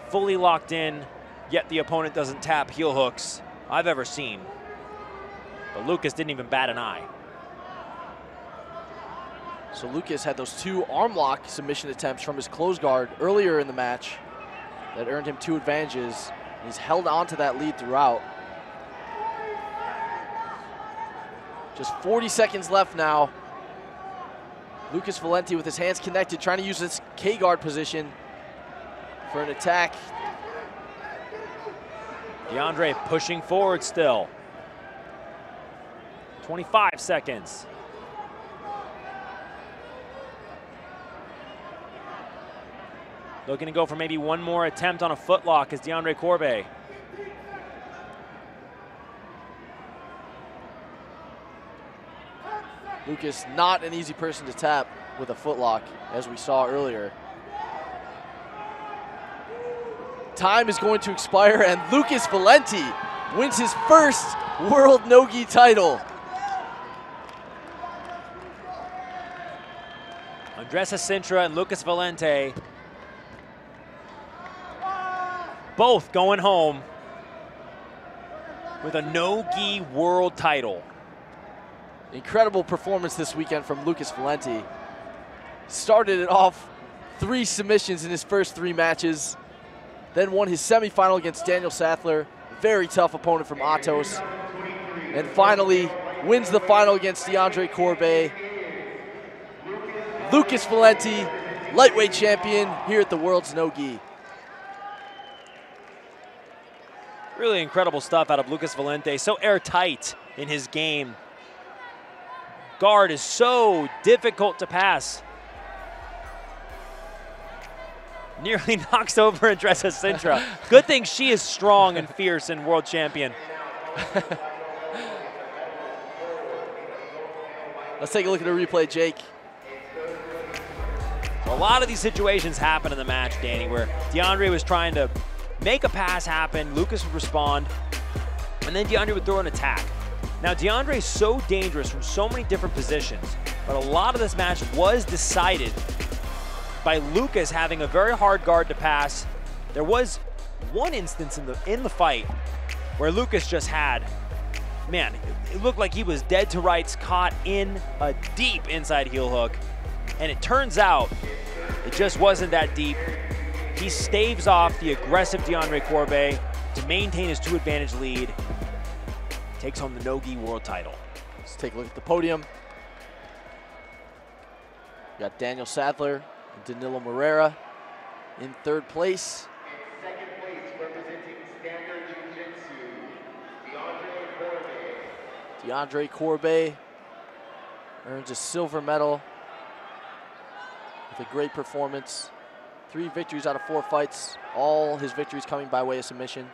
fully locked in, yet the opponent doesn't tap heel hooks I've ever seen. But Lucas didn't even bat an eye.
So Lucas had those 2 arm lock submission attempts from his close guard earlier in the match that earned him 2 advantages. He's held on to that lead throughout. Just 40 seconds left now. Lucas Valente with his hands connected, trying to use this K-guard position for an attack.
DeAndre pushing forward still. 25 seconds. Looking to go for maybe one more attempt on a footlock as DeAndre Corbet.
Lucas, not an easy person to tap with a footlock, as we saw earlier. Time is going to expire, and Lucas Valente wins his first world no-gi title.
Andres Sintra and Lucas Valente both going home with a no-gi world title.
Incredible performance this weekend from Lucas Valente. Started it off 3 submissions in his first 3 matches, then won his semifinal against Daniel Sattler, very tough opponent from Atos, and finally wins the final against DeAndre Corbet. Lucas Valenti, lightweight champion here at the World's No-Gi.
Really incredible stuff out of Lucas Valenti. So airtight in his game. Guard is so difficult to pass. Nearly knocks over Andressa Sintra. Good thing she is strong and fierce and world champion.
Let's take a look at the replay, Jake.
A lot of these situations happen in the match, Danny, where DeAndre was trying to make a pass happen, Lucas would respond, and then DeAndre would throw an attack. Now, DeAndre is so dangerous from so many different positions, but a lot of this match was decided by Lucas having a very hard guard to pass. There was one instance in the fight where Lucas just had, man, it looked like he was dead to rights, caught in a deep inside heel hook, and it turns out it just wasn't that deep. He staves off the aggressive DeAndre Corbet to maintain his 2-advantage lead. Takes home the no-gi world title.
Let's take a look at the podium. We got Daniel Sadler and Danilo Moreira in third place.
In second place, representing Standard Jiu-Jitsu, DeAndre Corbet.
DeAndre Corbet earns a silver medal with a great performance. 3 victories out of 4 fights. All his victories coming by way of submission.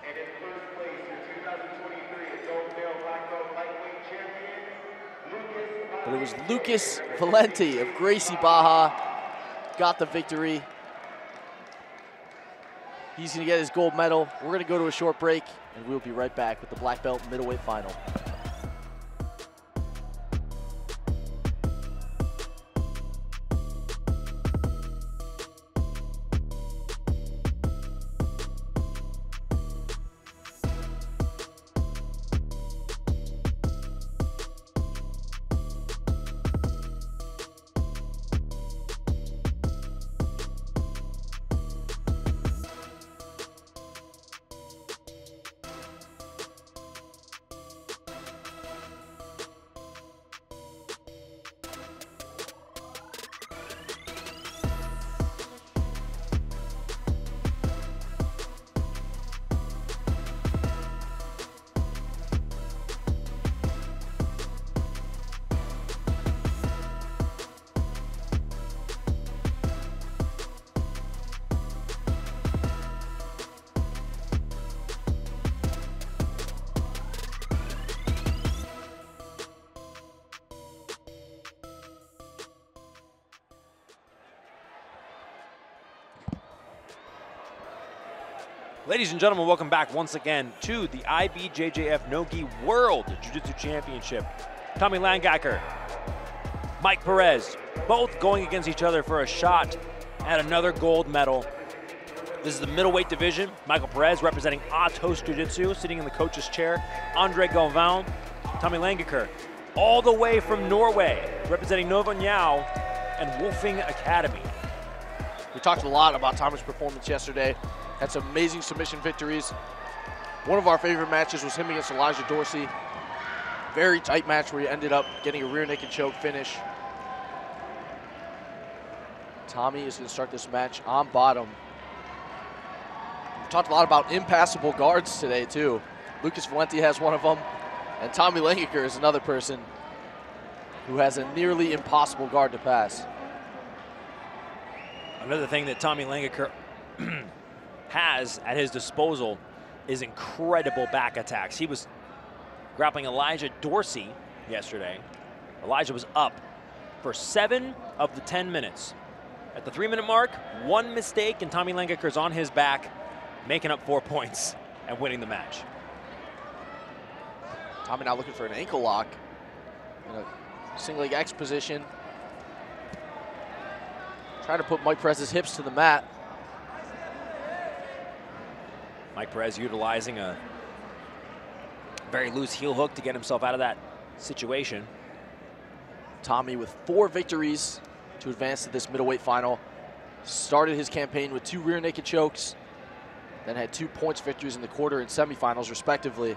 And in first place, your 2023 adult male black belt lightweight champion, Lucas.
But it was Lucas Valenti of Gracie Baja got the victory. He's going to get his gold medal. We're going to go to a short break, and we'll be right back with the black belt middleweight final.
Ladies and gentlemen, welcome back once again to the IBJJF No-Gi World Jiu-Jitsu Championship. Tommy Langacker, Mike Perez, both going against each other for a shot at another gold medal. This is the middleweight division. Michael Perez representing Atos Jiu-Jitsu, sitting in the coach's chair. Andre Galvão, Tommy Langacker, all the way from Norway, representing Nova Njau and Wolfing Academy.
We talked a lot about Tommy's performance yesterday. Had some amazing submission victories. One of our favorite matches was him against Elijah Dorsey. Very tight match where he ended up getting a rear naked choke finish. Tommy is going to start this match on bottom. We talked a lot about impassable guards today too. Lucas Valenti has one of them, and Tommy Langacker is another person who has a nearly impossible guard to pass.
Another thing that Tommy Langacker has at his disposal is incredible back attacks. He was grappling Elijah Dorsey yesterday. Elijah was up for 7 of the 10 minutes. At the 3-minute mark, 1 mistake, and Tommy Langacker's on his back, making up 4 points and winning the match.
Tommy now looking for an ankle lock in a single leg X position. Trying to put Mike Perez's hips to the mat.
Mike Perez utilizing a very loose heel hook to get himself out of that situation.
Tommy with 4 victories to advance to this middleweight final. Started his campaign with 2 rear naked chokes, then had 2 points victories in the quarter and semifinals respectively.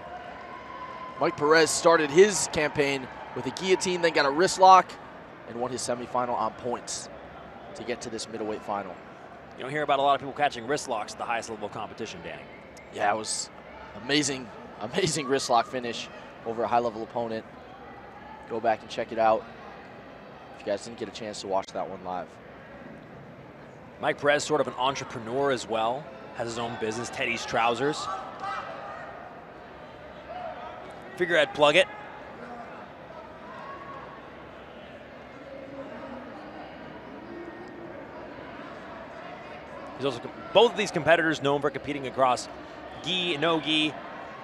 Mike Perez started his campaign with a guillotine, then got a wrist lock, and won his semifinal on points to get to this middleweight final.
You don't hear about a lot of people catching wrist locks at the highest level of competition, Danny.
Yeah, it was amazing, amazing wrist lock finish over a high-level opponent. Go back and check it out if you guys didn't get a chance to watch that one live.
Mike Perez, sort of an entrepreneur as well, has his own business, Teddy's Trousers. Figurehead plug it. He's also, both of these competitors known for competing across gi, no gi,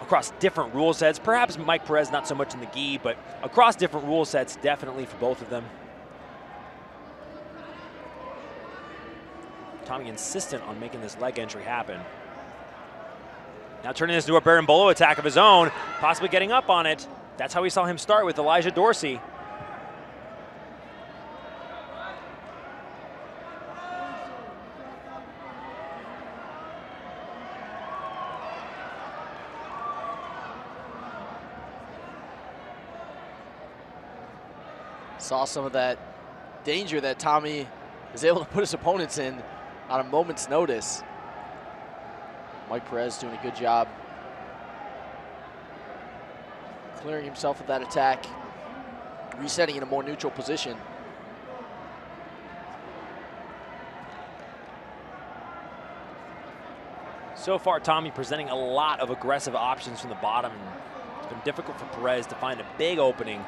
across different rule sets. Perhaps Mike Perez not so much in the gi, but across different rule sets, definitely for both of them. Tommy insistent on making this leg entry happen. Now turning this into a Berimbolo attack of his own, possibly getting up on it. That's how we saw him start with Elijah Dorsey.
Saw some of that danger that Tommy is able to put his opponents in on a moment's notice. Mike Perez doing a good job clearing himself of that attack, resetting in a more neutral position.
So far, Tommy presenting a lot of aggressive options from the bottom. It's been difficult for Perez to find a big opening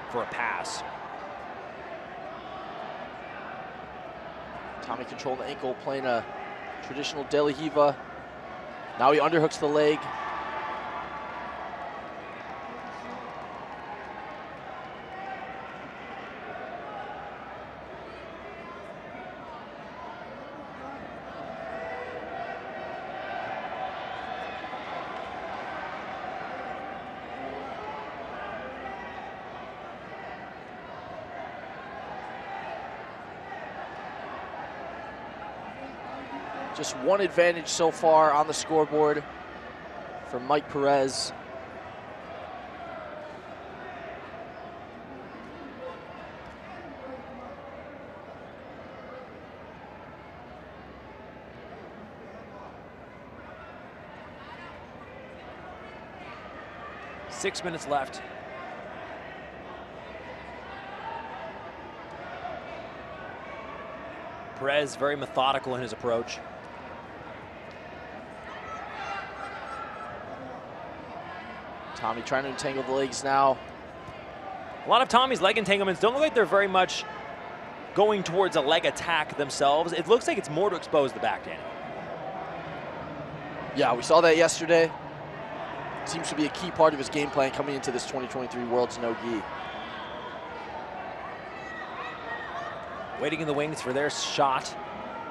for a pass.
Tommy controlling the ankle, playing a traditional De La Riva. Now he underhooks the leg. Just one advantage so far on the scoreboard for Mike Perez.
Six minutes left. Perez very methodical in his approach.
Tommy trying to entangle the legs now.
A lot of Tommy's leg entanglements don't look like they're very much going towards a leg attack themselves. It looks like it's more to expose the back, Danny.
Yeah, we saw that yesterday. Seems to be a key part of his game plan coming into this 2023 Worlds No Gi.
Waiting in the wings for their shot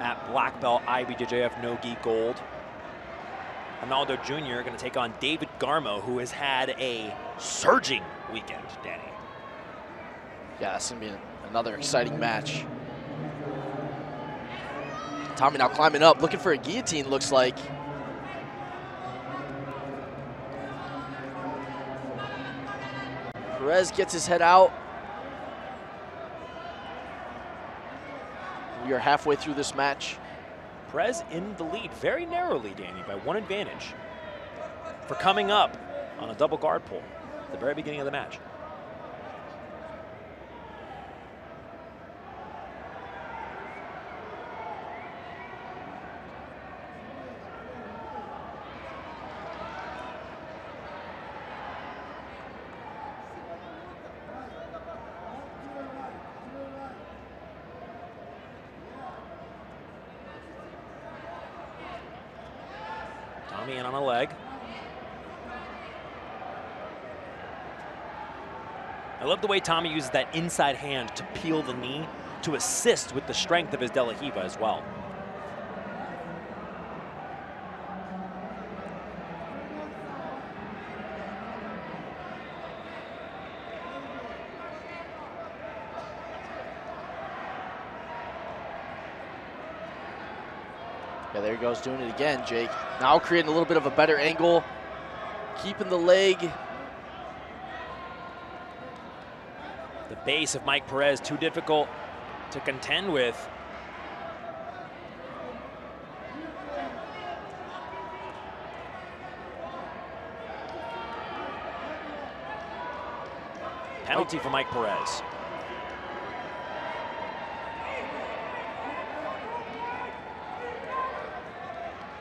at black belt IBJJF No Gi Gold. Ronaldo Jr. going to take on David Garmo, who has had a surging weekend, Danny.
Yeah, that's going to be another exciting match. Tommy now climbing up, looking for a guillotine, looks like. Perez gets his head out. We are halfway through this match.
Perez in the lead very narrowly, Danny, by one advantage for coming up on a double guard pull at the very beginning of the match. Tommy in on a leg. I love the way Tommy uses that inside hand to peel the knee to assist with the strength of his De La Riva as well.
Yeah, there he goes doing it again, Jake. Now creating a little bit of a better angle, keeping the leg
The base of Mike Perez, too difficult to contend with. Penalty for Mike Perez.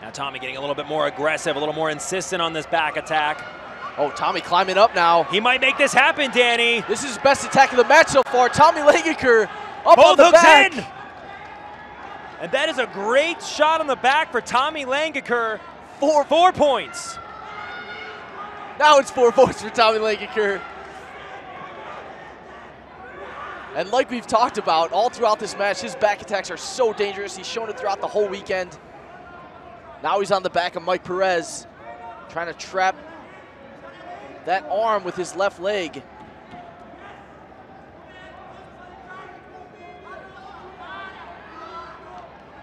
Now Tommy getting a little bit more aggressive, a little more insistent on this back attack.
Oh, Tommy climbing up now.
He might make this happen, Danny.
This is his best attack of the match so far. Tommy Langaker up
Both
on the
hooks
back.
in. And that is a great shot on the back for Tommy Langaker. 4 points.
Now it's 4 points for Tommy Langaker. And like we've talked about all throughout this match, his back attacks are so dangerous. He's shown it throughout the whole weekend. Now he's on the back of Mike Perez, trying to trap that arm with his left leg.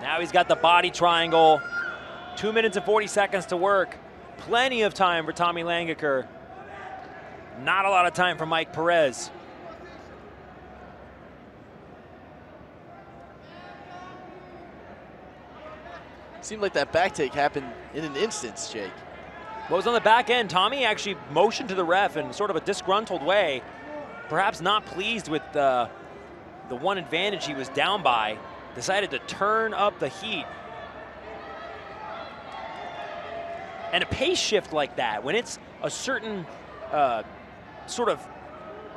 Now he's got the body triangle. 2 minutes and 40 seconds to work. Plenty of time for Tommy Langaker. Not a lot of time for Mike Perez.
Seemed like that back take happened in an instant, Jake.
What was on the back end, Tommy actually motioned to the ref in sort of a disgruntled way, perhaps not pleased with the one advantage he was down by, decided to turn up the heat. And a pace shift like that, when it's a certain sort of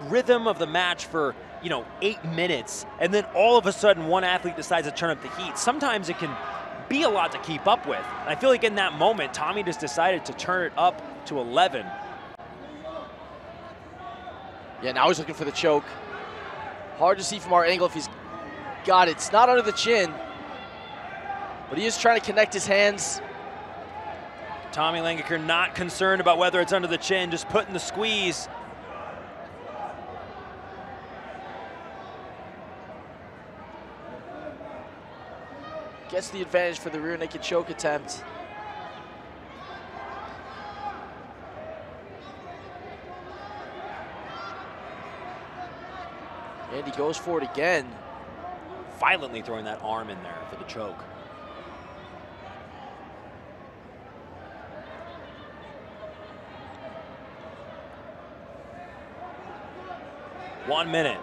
rhythm of the match for 8 minutes, and then all of a sudden one athlete decides to turn up the heat, sometimes it can be a lot to keep up with. And I feel like in that moment, Tommy just decided to turn it up to 11.
Yeah, now he's looking for the choke. Hard to see from our angle if he's got it. It's not under the chin, but he is trying to connect his hands.
Tommy Langaker not concerned about whether it's under the chin, just putting the squeeze.
Gets the advantage for the rear naked choke attempt. And he goes for it again.
Violently throwing that arm in there for the choke. One minute.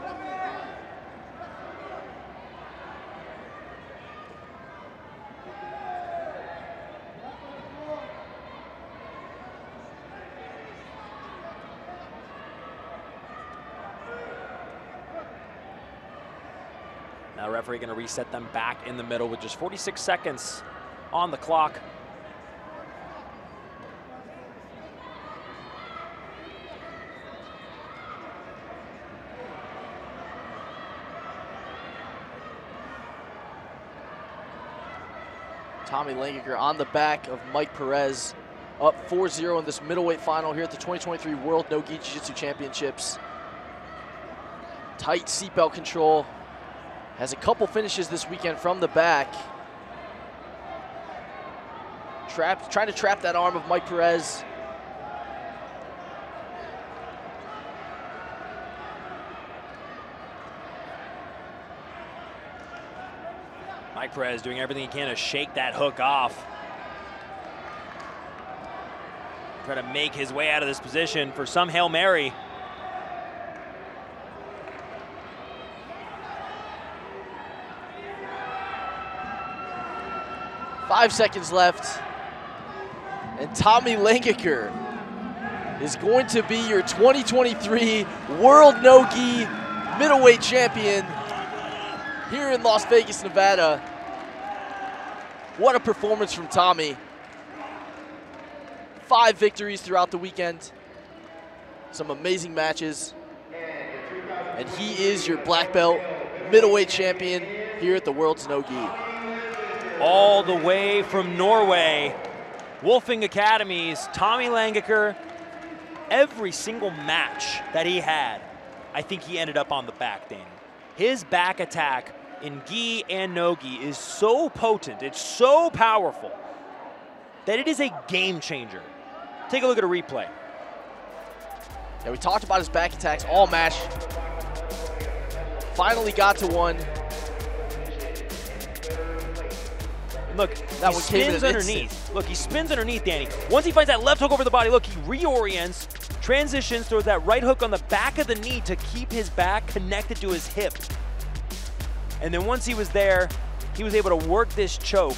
Now referee going to reset them back in the middle with just 46 seconds on the clock.
Tommy Langaker on the back of Mike Perez, up 4-0 in this middleweight final here at the 2023 World No-Gi Jiu-Jitsu Championships. Tight seatbelt control. Has a couple finishes this weekend from the back. Trying to trap that arm of Mike Perez.
Mike Perez doing everything he can to shake that hook off. Try to make his way out of this position for some Hail Mary.
Five seconds left. And Tommy Langaker is going to be your 2023 World No-Gi Middleweight Champion here in Las Vegas, Nevada. What a performance from Tommy. 5 victories throughout the weekend. Some amazing matches. And he is your black belt middleweight champion here at the World's No-Gi.
All the way from Norway, Wolfing Academies, Tommy Langaker. Every single match that he had, I think he ended up on the back, Danny. His back attack in gi and no-gi is so potent, it's so powerful, that it is a game changer. Take a look at a replay.
Yeah, we talked about his back attacks all match. Finally got to one.
And look,
That
he
one came in
spins
an
underneath.
instant.
Look, he spins underneath, Danny. Once he finds that left hook over the body, look, he reorients, transitions, throws that right hook on the back of the knee to keep his back connected to his hip. And then once he was there, he was able to work this choke.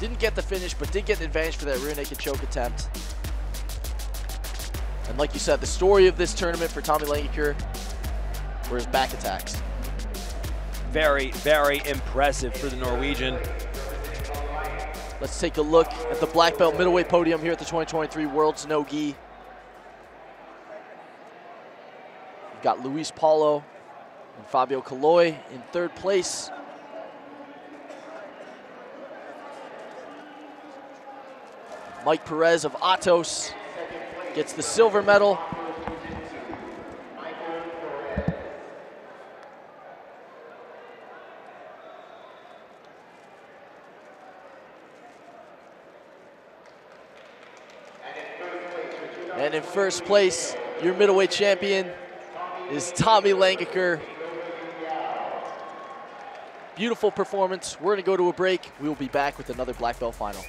Didn't get the finish, but did get the advantage for that rear naked choke attempt. And like you said, the story of this tournament for Tommy Langeker were his back attacks.
Very, very impressive for the Norwegian.
Let's take a look at the black belt middleweight podium here at the 2023 World's No-Gi. We've got Luis Paulo and Fabio Caloi in third place. Mike Perez of Atos gets the silver medal. And in first place, your middleweight champion is Tommy Langeker. Beautiful performance. We're going to go to a break. We will be back with another black belt final.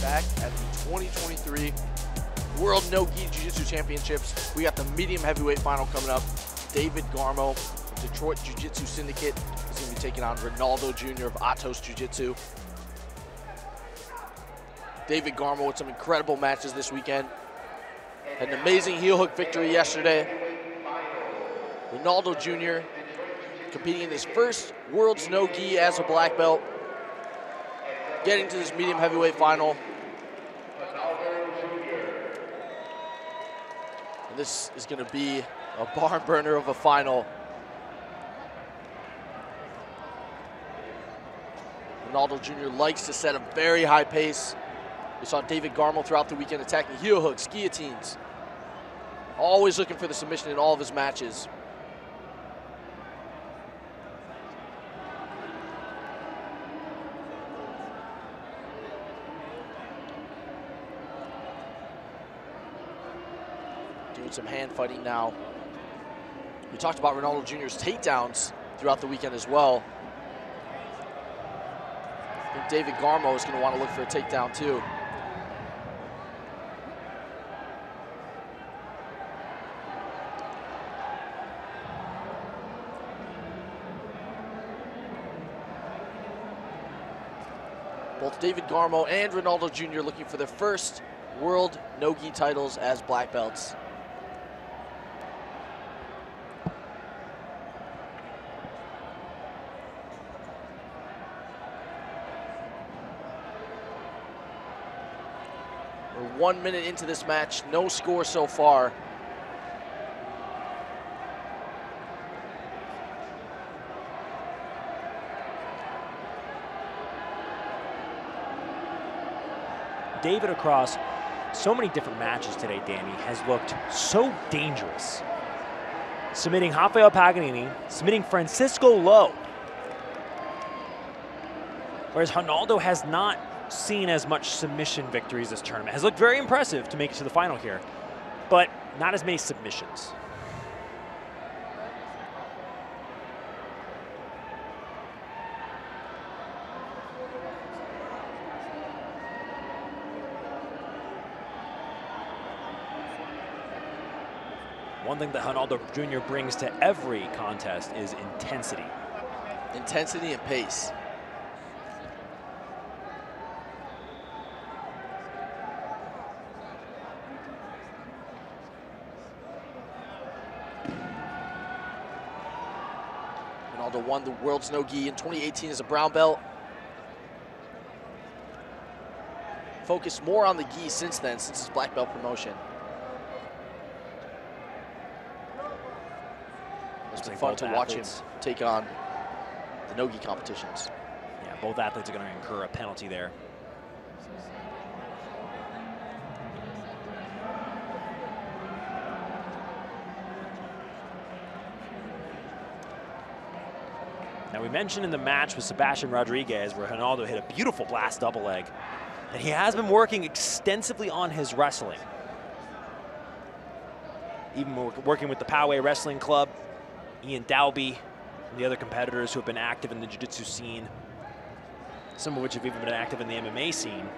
Back at the 2023 World No-Gi Jiu-Jitsu Championships. We got the medium heavyweight final coming up. David Garmo of Detroit Jiu-Jitsu Syndicate is going to be taking on Ronaldo Jr. of Atos Jiu-Jitsu. David Garmo with some incredible matches this weekend. Had an amazing heel hook victory yesterday. Ronaldo Jr. competing in his first World's No-Gi as a black belt. Getting to this medium heavyweight final. And this is going to be a barn burner of a final. Ronaldo Jr. likes to set a very high pace. We saw David Garmo throughout the weekend attacking heel hooks, guillotines. Always looking for the submission in all of his matches. Doing some hand fighting now. We talked about Ronaldo Jr.'s takedowns throughout the weekend as well. I think David Garmo is going to want to look for a takedown too. Both David Garmo and Ronaldo Jr. looking for their first World No-Gi titles as black belts. We're 1 minute into this match, no score so far.
David across so many different matches today, Danny, has looked so dangerous. Submitting Rafael Paganini, submitting Francisco Lowe. Whereas Ronaldo has not seen as much submission victories this tournament. Has looked very impressive to make it to the final here. but not as many submissions. One thing that Ronaldo Jr. brings to every contest is intensity.
Intensity and pace. Ronaldo won the World's No-Gi in 2018 as a brown belt. Focused more on the gi since then, since his black belt promotion. It's been fun to watch him take on the no-gi competitions.
Yeah, both athletes are going to incur a penalty there. Now, we mentioned in the match with Sebastian Rodriguez where Ronaldo hit a beautiful blast double leg, that he has been working extensively on his wrestling. Even working with the Poway Wrestling Club, Ian Dalby, and the other competitors who have been active in the jiu-jitsu scene, some of which have even been active in the MMA scene.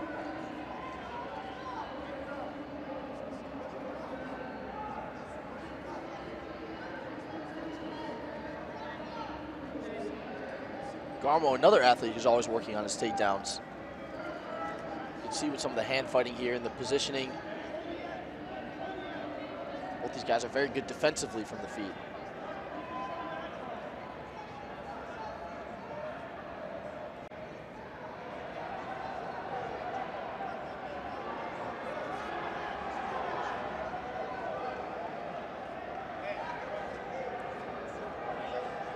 Garmo, another athlete who's always working on his takedowns. You can see with some of the hand fighting here and the positioning. Both these guys are very good defensively from the feet.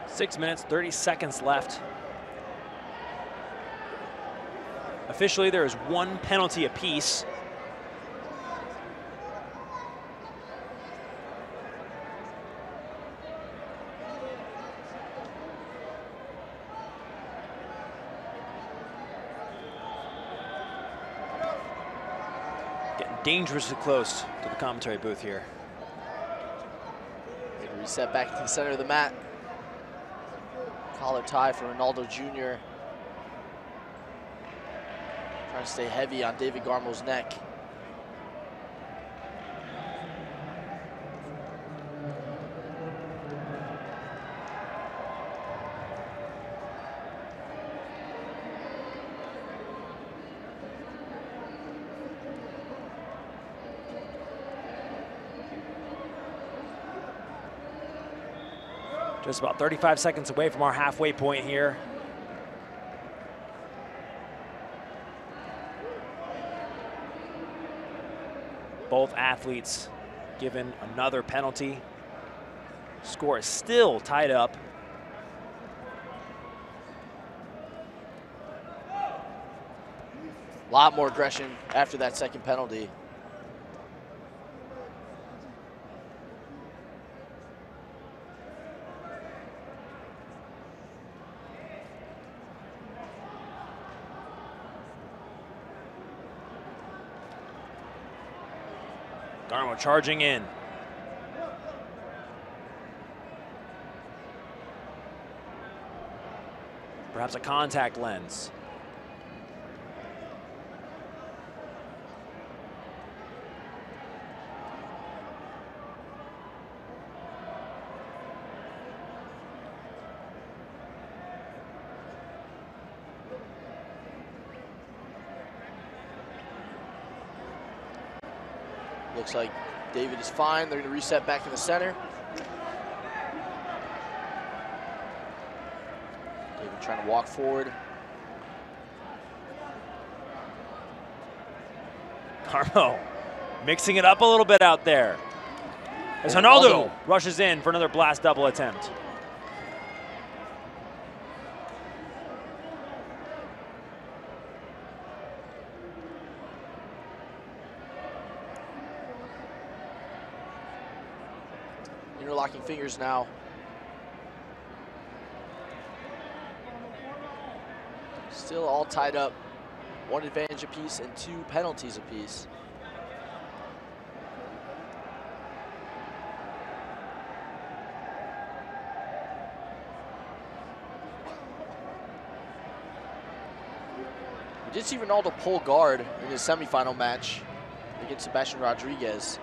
Six minutes, 30 seconds left. Officially, there is one penalty apiece. Getting dangerously close to the commentary booth here.
Reset back into the center of the mat. Collar tie for Ronaldo Jr. Trying to stay heavy on David Garmo's neck.
Just about 35 seconds away from our halfway point here. Both athletes given another penalty. Score is still tied up.
A lot more aggression after that second penalty.
Garmo charging in. Perhaps a contact lens.
Looks like David is fine. They're going to reset back in the center. David trying to walk forward.
Garmo mixing it up a little bit out there. As Ronaldo rushes in for another blast double attempt.
Interlocking fingers now. Still all tied up. One advantage apiece and two penalties apiece. We did see Ronaldo pull guard in his semifinal match against Sebastian Rodriguez.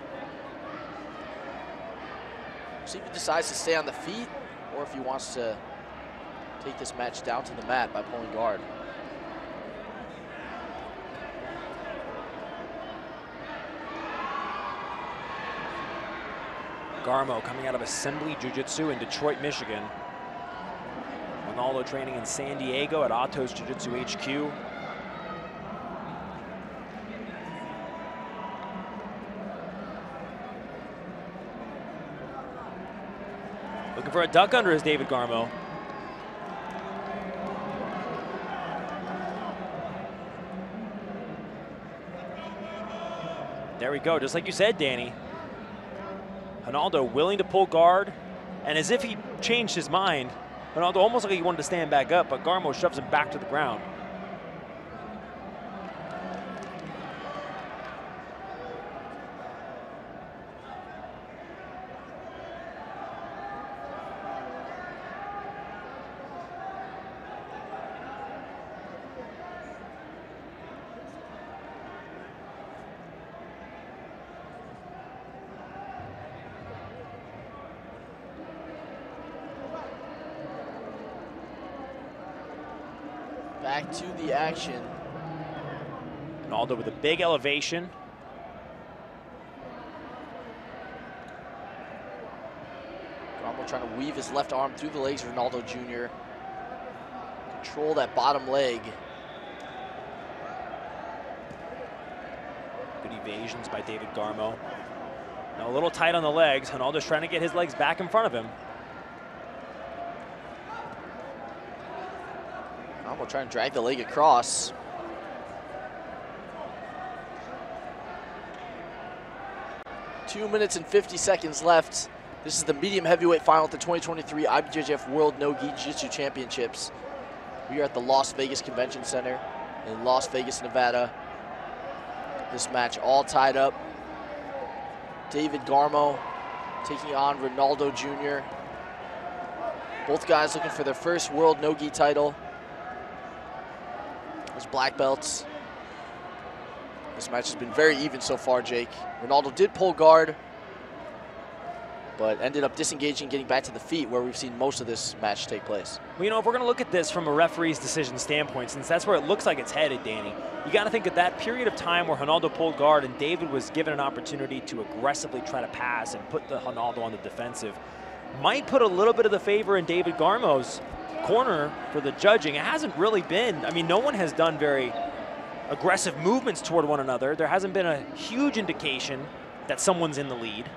See if he decides to stay on the feet or if he wants to take this match down to the mat by pulling guard.
Garmo coming out of Assembly Jiu-Jitsu in Detroit, Michigan. Ronaldo training in San Diego at Atos Jiu-Jitsu HQ. Looking for a duck under is David Garmo. There we go, just like you said, Danny. Ronaldo willing to pull guard, and as if he changed his mind, Ronaldo almost like he wanted to stand back up, but Garmo shoves him back to the ground.
Back to the action.
Ronaldo with a big elevation.
Garmo trying to weave his left arm through the legs of Ronaldo Jr. Control that bottom leg.
Good evasions by David Garmo. Now a little tight on the legs. Ronaldo's trying to get his legs back in front of him.
Garmo trying to drag the leg across. Two minutes and 50 seconds left. This is the medium heavyweight final at the 2023 IBJJF World No-Gi Jiu-Jitsu Championships. We are at the Las Vegas Convention Center in Las Vegas, Nevada. This match all tied up. David Garmo taking on Ronaldo Jr. Both guys looking for their first World No-Gi title. As black belts. This match has been very even so far, Jake. Ronaldo did pull guard, but ended up disengaging, getting back to the feet where we've seen most of this match take place.
Well, you know, if we're going to look at this from a referee's decision standpoint, since that's where it looks like it's headed, Danny, you got to think that period of time where Ronaldo pulled guard and David was given an opportunity to aggressively try to pass and put the Ronaldo on the defensive might put a little bit of the favor in David Garmo's corner for the judging. It hasn't really been, I mean, no one has done very aggressive movements toward one another. There hasn't been a huge indication that someone's in the lead.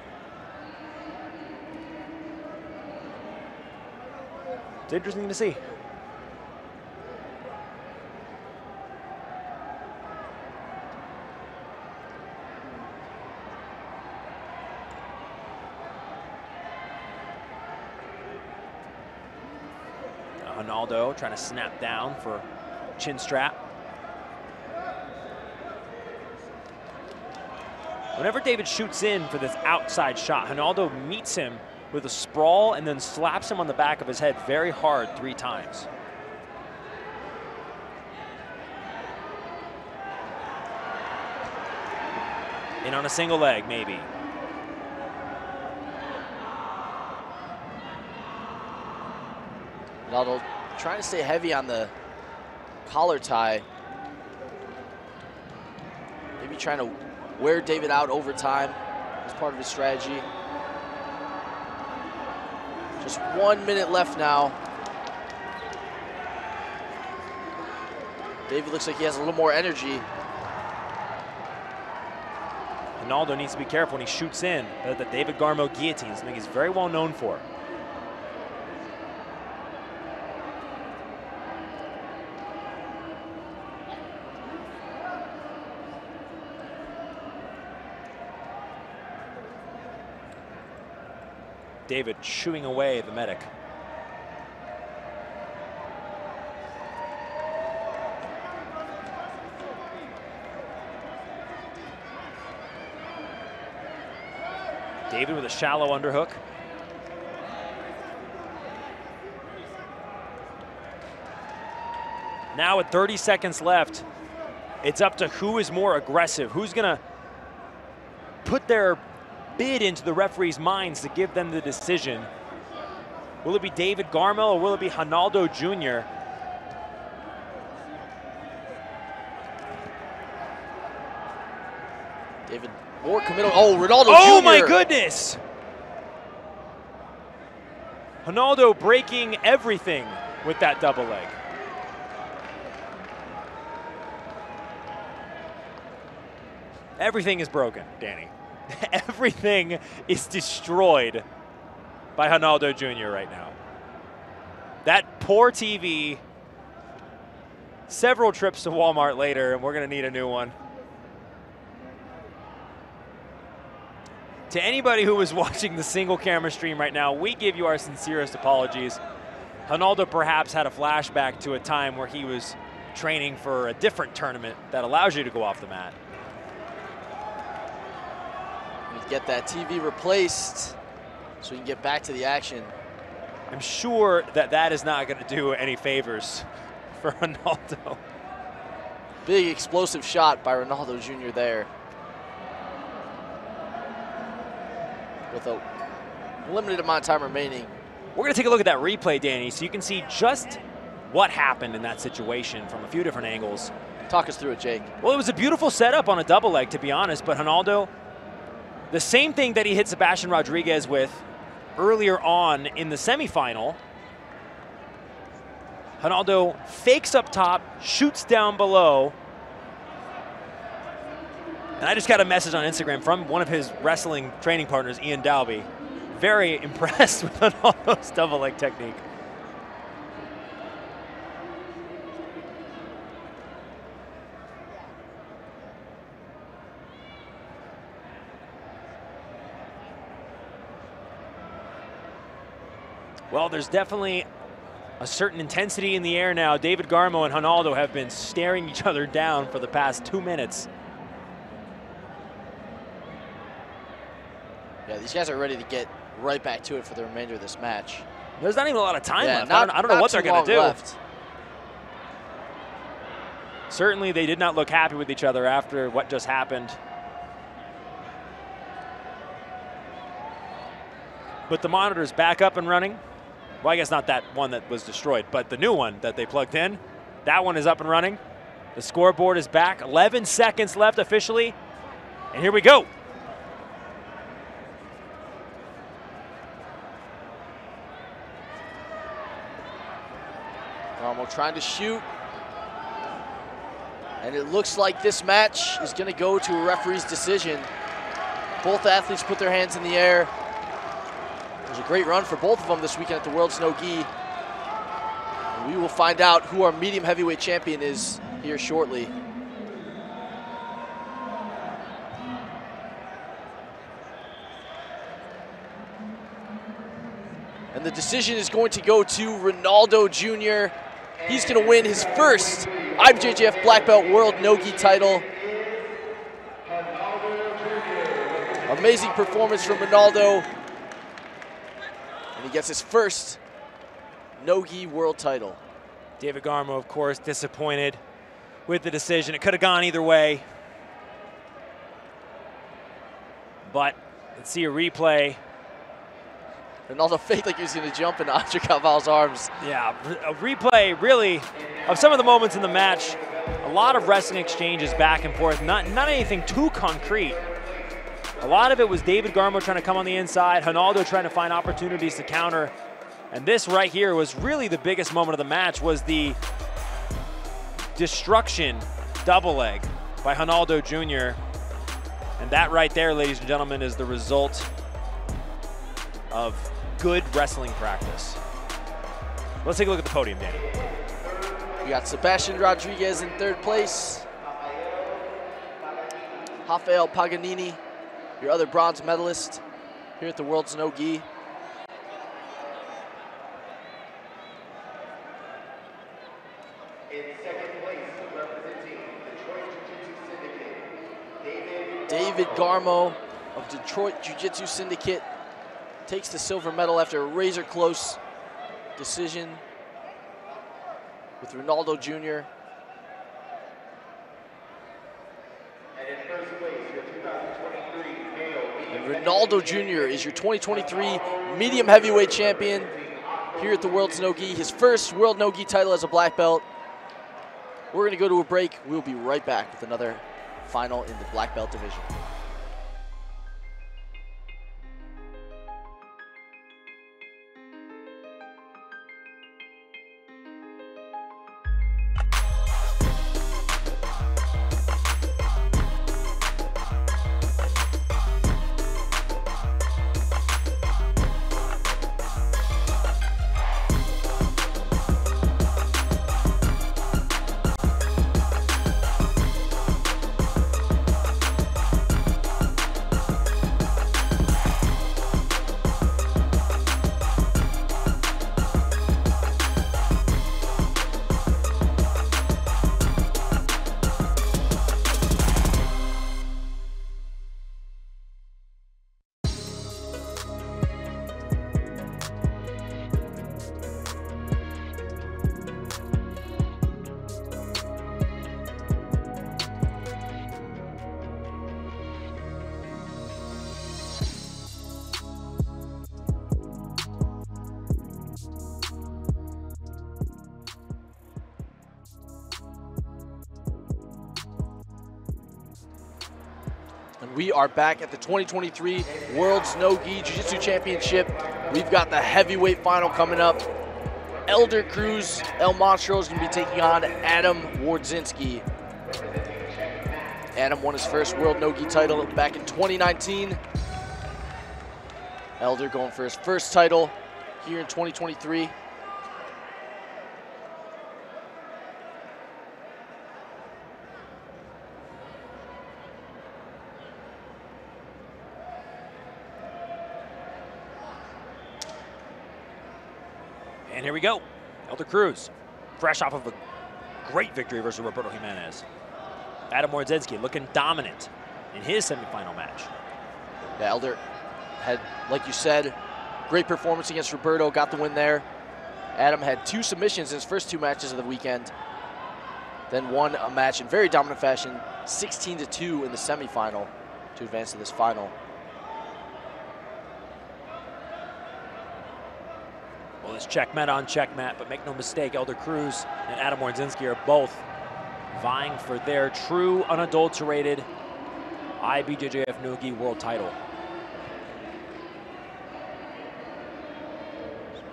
It's interesting to see. Ronaldo trying to snap down for chin strap. Whenever David shoots in for this outside shot, Ronaldo meets him with a sprawl and then slaps him on the back of his head very hard 3 times. In on a single leg, maybe.
Ronaldo trying to stay heavy on the collar tie. Maybe trying to wear David out over time as part of his strategy. Just 1 minute left now. David looks like he has a little more energy.
Ronaldo needs to be careful when he shoots in. The David Garmo guillotine, something he's very well known for. David shooing away the medic. David with a shallow underhook. Now with 30 seconds left, It's up to who is more aggressive, who's going to put their bid into the referee's minds to give them the decision. Will it be David Garmo or will it be Ronaldo Jr.?
David more committal. Oh, Ronaldo Jr.
Oh my goodness! Ronaldo breaking everything with that double leg. Everything is broken, Danny. Everything is destroyed by Ronaldo Jr. right now. That poor TV, several trips to Walmart later, and we're going to need a new one. To anybody who is watching the single camera stream right now, we give you our sincerest apologies. Ronaldo perhaps had a flashback to a time where he was training for a different tournament that allows you to go off the mat.
Get that TV replaced so we can get back to the action.
I'm sure that that is not going to do any favors for Ronaldo.
Big explosive shot by Ronaldo Jr. there. With a limited amount of time remaining.
We're going to take a look at that replay, Danny, so you can see just what happened in that situation from a few different angles.
Talk us through it, Jake.
Well, it was a beautiful setup on a double leg, to be honest, but Ronaldo, the same thing that he hit Sebastian Rodriguez with earlier on in the semifinal, Ronaldo fakes up top, shoots down below. And I just got a message on Instagram from one of his wrestling training partners, Ian Dalby. Very impressed with Ronaldo's double leg technique. Well, there's definitely a certain intensity in the air now. David Garmo and Ronaldo have been staring each other down for the past 2 minutes.
Yeah, these guys are ready to get right back to it for the remainder of this match.
There's not even a lot of time left.
I
don't know what they're going to do.
Left.
Certainly, they did not look happy with each other after what just happened. But the monitor's back up and running. Well, I guess not that one that was destroyed, but the new one that they plugged in. That one is up and running. The scoreboard is back. 11 seconds left officially. And here we go.
Garmo trying to shoot. And it looks like this match is going to go to a referee's decision. Both athletes put their hands in the air. It was a great run for both of them this weekend at the World's No Gi. And we will find out who our medium heavyweight champion is here shortly. And the decision is going to go to Ronaldo Jr. He's going to win his first IBJJF Black Belt World No-Gi title. Amazing performance from Ronaldo. And he gets his first No-Gi World title.
David Garmo, of course, disappointed with the decision. It could have gone either way. But let's see a replay.
Ronaldo faked like he was going to jump into Andre Calval's arms.
Yeah, a replay really of some of the moments in the match. A lot of wrestling exchanges back and forth, not anything too concrete. A lot of it was David Garmo trying to come on the inside, Ronaldo trying to find opportunities to counter. And this right here was really the biggest moment of the match, was the destruction double leg by Ronaldo Jr. And that right there, ladies and gentlemen, is the result of good wrestling practice. Let's take a look at the podium, Danny.
We got Sebastian Rodriguez in third place. Rafael Paganini, your other bronze medalist here at the World's No-Gi.
In second place, representing Detroit Jiu-Jitsu Syndicate,
David Garmo of Detroit Jiu-Jitsu Syndicate takes the silver medal after a razor-close decision with Ronaldo Jr. And Ronaldo Jr. is your 2023 medium heavyweight champion here at the World's No-Gi. His first World No-Gi title as a black belt. We're going to go to a break. We'll be right back with another final in the black belt division. And we are back at the 2023 World's No-Gi Jiu-Jitsu Championship. We've got the heavyweight final coming up. Elder Cruz, El Monstro, is going to be taking on Adam Wardzinski. Adam won his first World No-Gi title back in 2019. Elder going for his first title here in 2023.
And here we go. Elder Cruz, fresh off of a great victory versus Roberto Jimenez. Adam Wardzinski looking dominant in his semifinal match.
Yeah, Elder had, like you said, great performance against Roberto, got the win there. Adam had 2 submissions in his first 2 matches of the weekend, then won a match in very dominant fashion, 16-2 in the semifinal to advance to this final.
Well, it's checkmate on checkmate, but make no mistake, Elder Cruz and Adam Wardzinski are both vying for their true, unadulterated IBJJF No-Gi world title.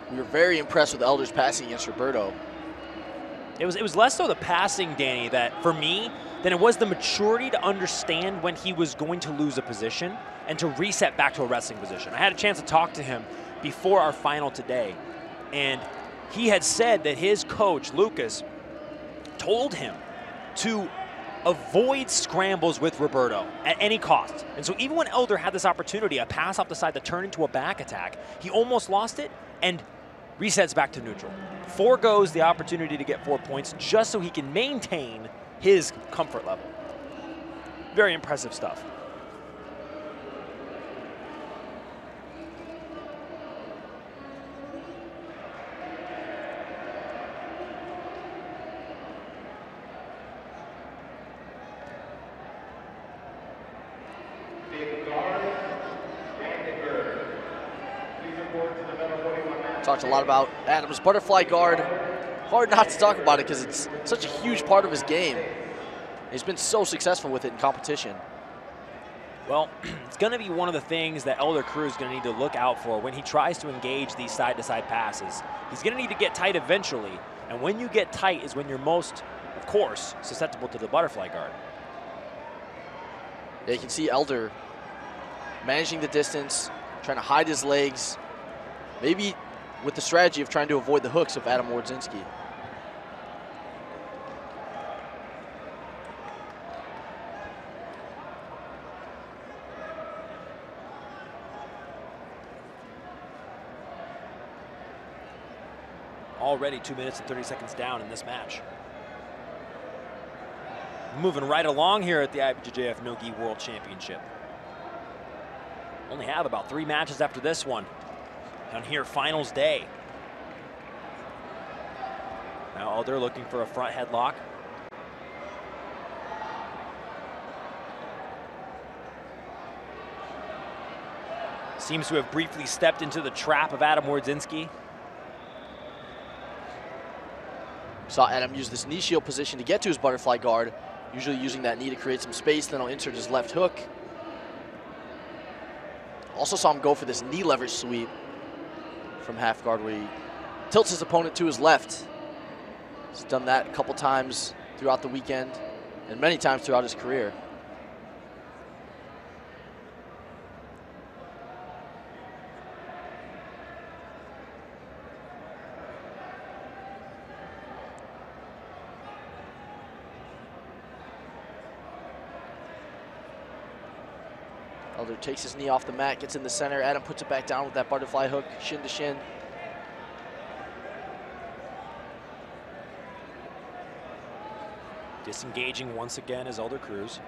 We were very impressed with Elder's passing against Roberto.
It was less so the passing, Danny, that for me, than it was the maturity to understand when he was going to lose a position and to reset back to a wrestling position. I had a chance to talk to him before our final today, and he had said that his coach, Lucas, told him to avoid scrambles with Roberto at any cost. And so even when Elder had this opportunity, a pass off the side that turned into a back attack, he almost lost it and resets back to neutral. Foregoes the opportunity to get 4 points just so he can maintain his comfort level. Very impressive stuff.
Talked a lot about Adam's butterfly guard. Hard not to talk about it because it's such a huge part of his game. He's been so successful with it in competition.
Well, it's going to be one of the things that Elder Cruz is going to need to look out for when he tries to engage these side-to-side passes. He's going to need to get tight eventually, and when you get tight is when you're most, of course, susceptible to the butterfly guard.
Yeah, you can see Elder managing the distance, trying to hide his legs, maybe with the strategy of trying to avoid the hooks of Adam Wardzinski.
Already 2 minutes and 30 seconds down in this match. Moving right along here at the IBJJF No-Gi World Championship. Only have about 3 matches after this one. On here, finals day. Now Elder looking for a front headlock. Seems to have briefly stepped into the trap of Adam Wardzinski.
Saw Adam use this knee shield position to get to his butterfly guard, usually using that knee to create some space, then he'll insert his left hook. Also saw him go for this knee leverage sweep from half guard where he tilts his opponent to his left. He's done that a couple times throughout the weekend and many times throughout his career. Elder takes his knee off the mat, gets in the center. Adam puts it back down with that butterfly hook, shin to shin.
Disengaging once again is Elder Cruz.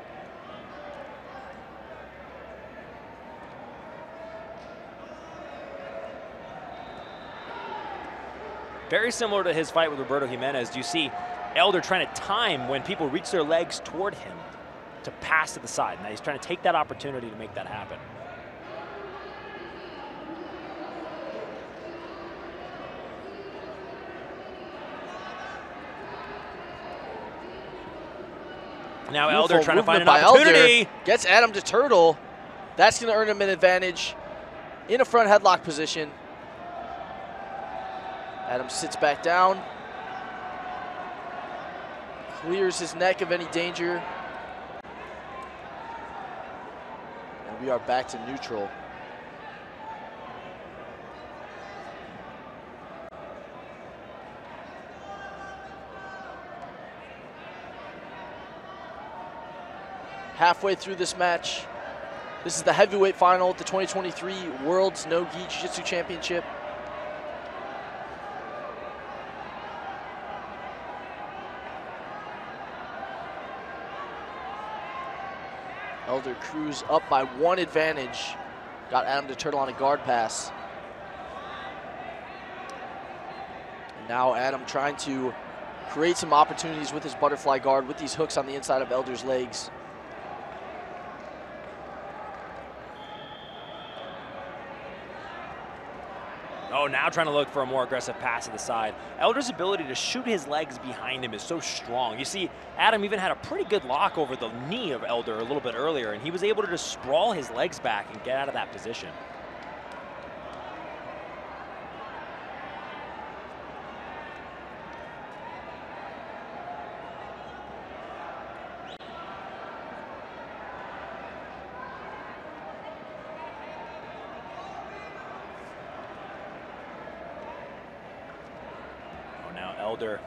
Very similar to his fight with Roberto Jimenez. You see Elder trying to time when people reach their legs toward him to pass to the side. Now he's trying to take that opportunity to make that happen. Now Elder trying to find an opportunity.
Gets Adam to turtle. That's going to earn him an advantage in a front headlock position. Adam sits back down. Clears his neck of any danger. We are back to neutral. Halfway through this match, this is the heavyweight final at the 2023 World's No-Gi Jiu-Jitsu Championship. Elder Cruz up by 1 advantage. Got Adam to turtle on a guard pass. And now Adam trying to create some opportunities with his butterfly guard with these hooks on the inside of Elder's legs.
Oh, now trying to look for a more aggressive pass to the side. Elder's ability to shoot his legs behind him is so strong. You see, Adam even had a pretty good lock over the knee of Elder a little bit earlier, and he was able to just sprawl his legs back and get out of that position. Elder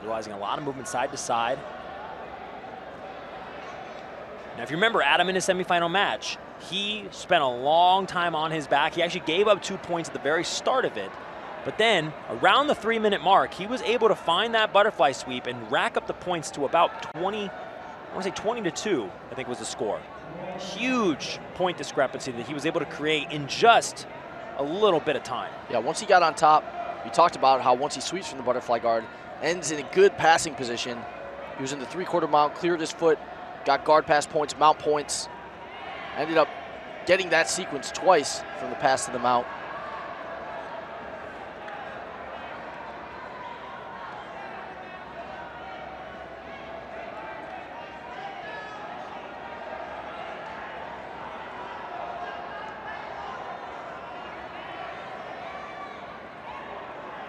utilizing a lot of movement side to side. Now, if you remember Adam in his semifinal match, he spent a long time on his back. He actually gave up 2 points at the very start of it. But then, around the 3-minute mark, he was able to find that butterfly sweep and rack up the points to about 20, I want to say 20-2, I think was the score. Huge point discrepancy that he was able to create in just a little bit of time. Yeah, once he got on top, we talked about how once he sweeps from the butterfly guard, ends in a good passing position. He was in the 3/4 mount, cleared his foot, got guard pass points, mount points. Ended up getting that sequence twice from the pass to the mount.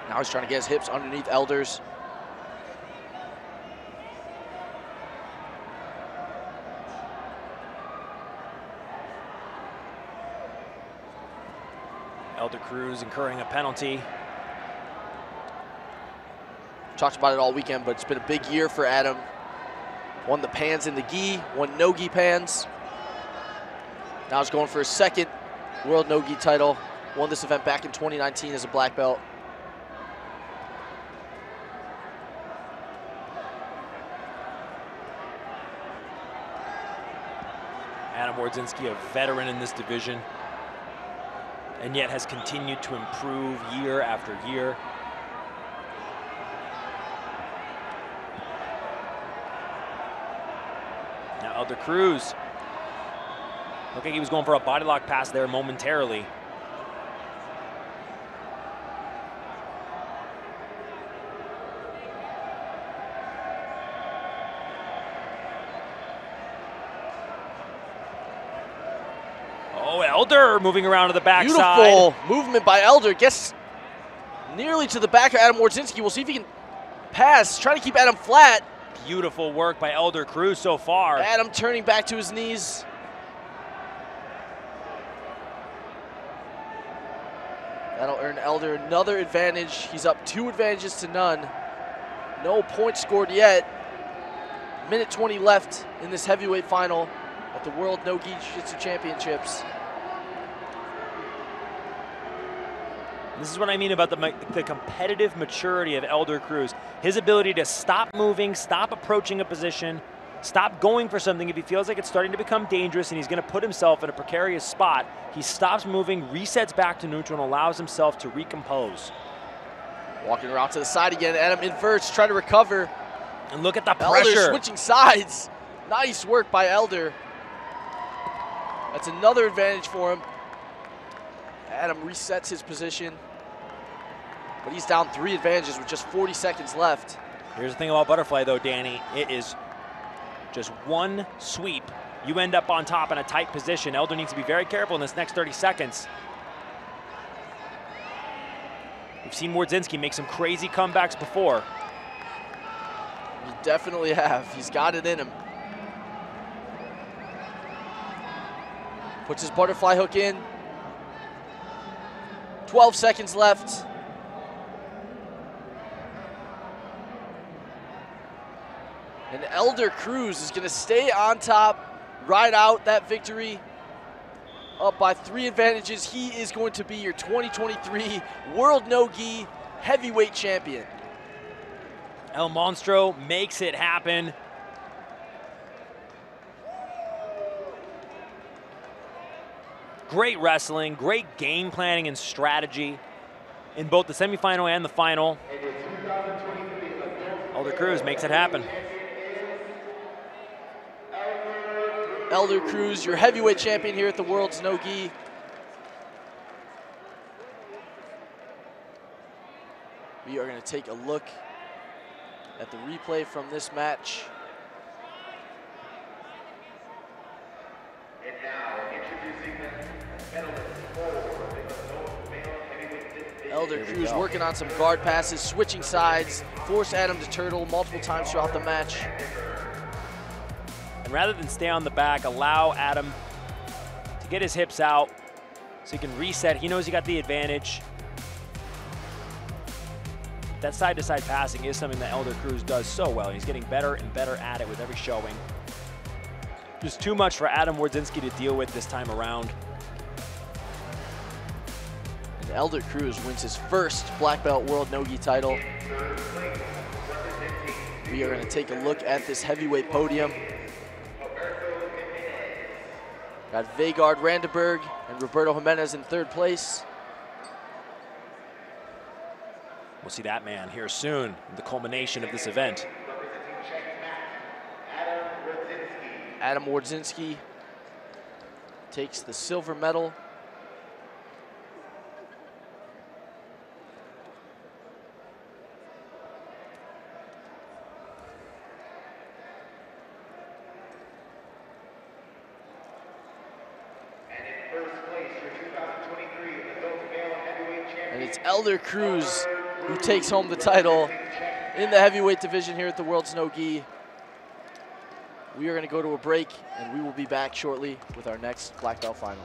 Now he's trying to get his hips underneath Elder's. Elder Cruz incurring a penalty.
Talked about it all weekend, but it's been a big year for Adam. Won the pans in the gi, won no-gi pans. Now he's going for his 2nd world no-gi title. Won this event back in 2019 as a black belt.
Adam Wardzinski, a veteran in this division, and yet has continued to improve year after year. Now Elder Cruz. Looked like he was going for a body lock pass there momentarily. Oh, Elder moving around to the backside.
Beautiful movement by Elder. Gets nearly to the back of Adam Wardzinski. We'll see if he can pass. Trying to keep Adam flat.
Beautiful work by Elder Cruz so far.
Adam turning back to his knees. That'll earn Elder another advantage. He's up 2 advantages to none. No points scored yet. Minute 20 left in this heavyweight final at the World No-Gi Jiu-Jitsu Championships.
This is what I mean about the competitive maturity of Elder Cruz. His ability to stop moving, stop approaching a position, stop going for something if he feels like it's starting to become dangerous and he's going to put himself in a precarious spot. He stops moving, resets back to neutral, and allows himself to recompose.
Walking around to the side again, Adam inverts, trying to recover.
And look at the
Elder
pressure.
switching sides. Nice work by Elder. That's another advantage for him. Adam resets his position, but he's down 3 advantages with just 40 seconds left.
Here's the thing about butterfly though, Danny. It is just one sweep. You end up on top in a tight position. Elder needs to be very careful in this next 30 seconds. We've seen Wardzinski make some crazy comebacks before.
You definitely have. He's got it in him. Puts his butterfly hook in. 12 seconds left. And Elder Cruz is going to stay on top, ride out that victory. Up by 3 advantages. He is going to be your 2023 World No-Gi Heavyweight Champion.
El Monstro makes it happen. Great wrestling, great game planning and strategy in both the semifinal and the final. Elder Cruz makes it happen.
Elder Cruz, your heavyweight champion here at the World's No-Gi. We are going to take a look at the replay from this match.
And now, introducing the medalists for the male heavyweight.
Elder Cruz working on some guard passes, switching sides, force Adam to turtle multiple times throughout the match.
And rather than stay on the back, allow Adam to get his hips out so he can reset. He knows he got the advantage. That side-to-side passing is something that Elder Cruz does so well. He's getting better and better at it with every showing. Just too much for Adam Wardzinski to deal with this time around.
And Elder Cruz wins his first black belt World No-Gi title. We are going to take a look at this heavyweight podium. Got Vegard Randenberg and Roberto Jimenez in 3rd place.
We'll see that man here soon, the culmination of this event.
Adam Wardzinski takes the silver medal. And it's Elder Cruz who takes home the title in the heavyweight division here at the World's No-Gi. We are going to go to a break, and we will be back shortly with our next black belt final.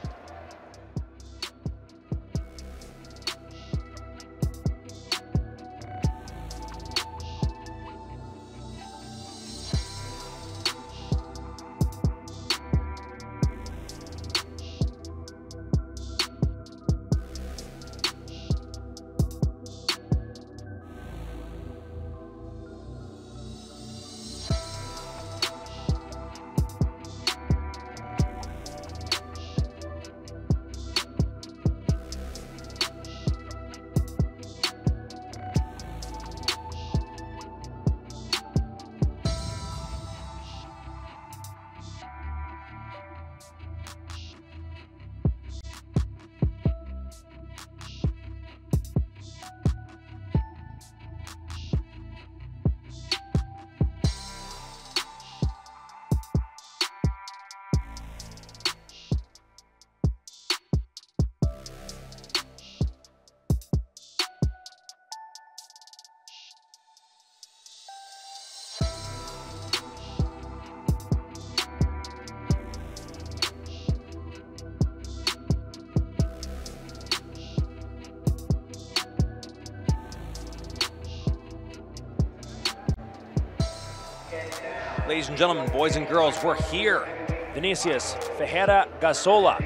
Ladies and gentlemen, boys and girls, we're here. Vinicius Ferreira Gasola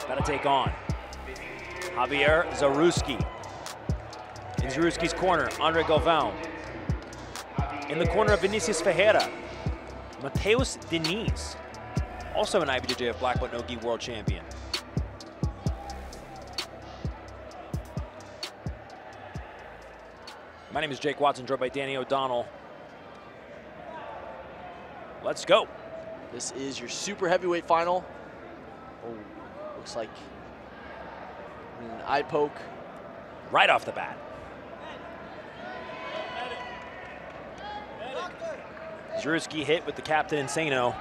got to take on Javier Zaruski. In Zaruski's corner, Andre Galvão. In the corner of Vinicius Ferreira, Mateus Diniz, also an IBJJF black belt no-gi world champion. My name is Jake Watson, joined by Danny O'Donnell. Let's go.
This is your super heavyweight final. Oh, looks like an eye poke.
Right off the bat. Zaruski hit with the Captain Insano.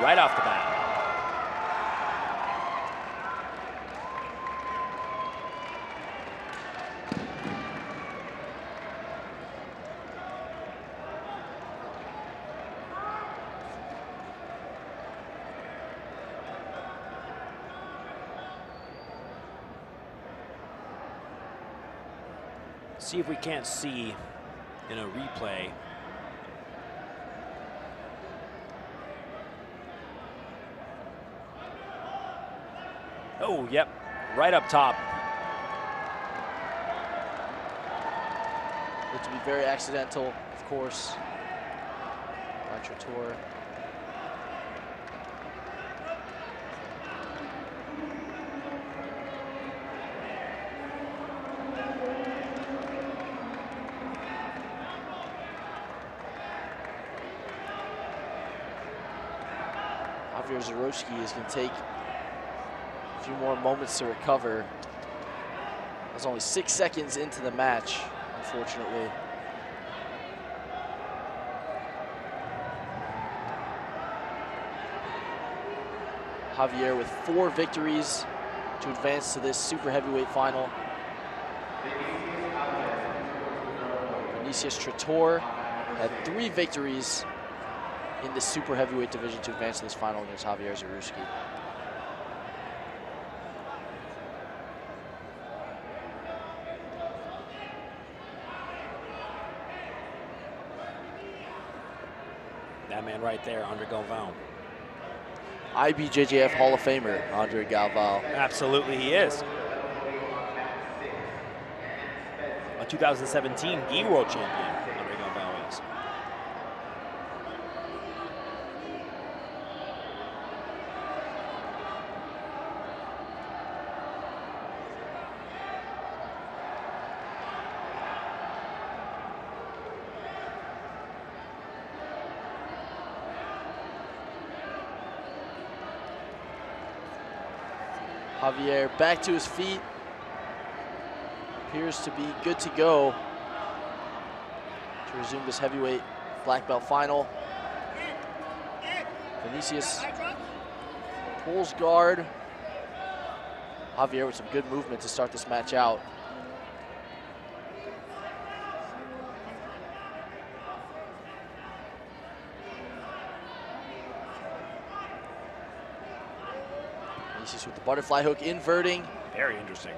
Right off the bat. See if we can't see in a replay. Oh, yep, right up top.
Looked to be very accidental, of course. By Trator. Javier Zaruski is going to take a few more moments to recover. It was only 6 seconds into the match, unfortunately. Javier with 4 victories to advance to this super heavyweight final. Vinicius Trator had 3 victories in the super heavyweight division to advance to this final against Javier Zaruski.
That man right there, Andre Galvão.
IBJJF Hall of Famer, Andre Galvão.
Absolutely, he is. A 2017 gi world champion, Andre Galvão is.
Javier back to his feet. Appears to be good to go to resume this heavyweight black belt final. Vinicius pulls guard. Javier with some good movement to start this match out. Vinicius with the butterfly hook inverting.
Very interesting.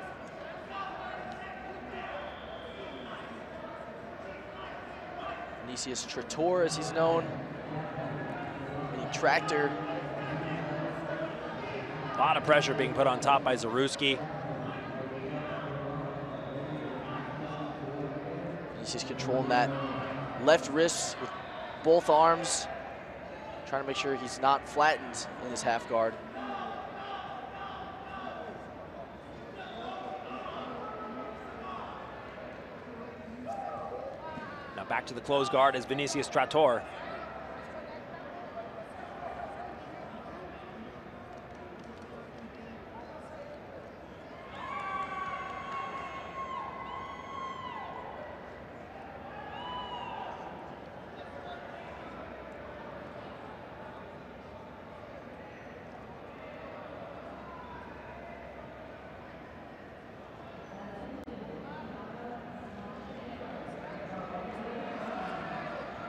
Vinicius Trator, as he's known. Mini tractor.
A lot of pressure being put on top by Zaruski.
Vinicius controlling that left wrist with both arms. Trying to make sure he's not flattened in his half guard.
Back to the closed guard is Vinicius Trator.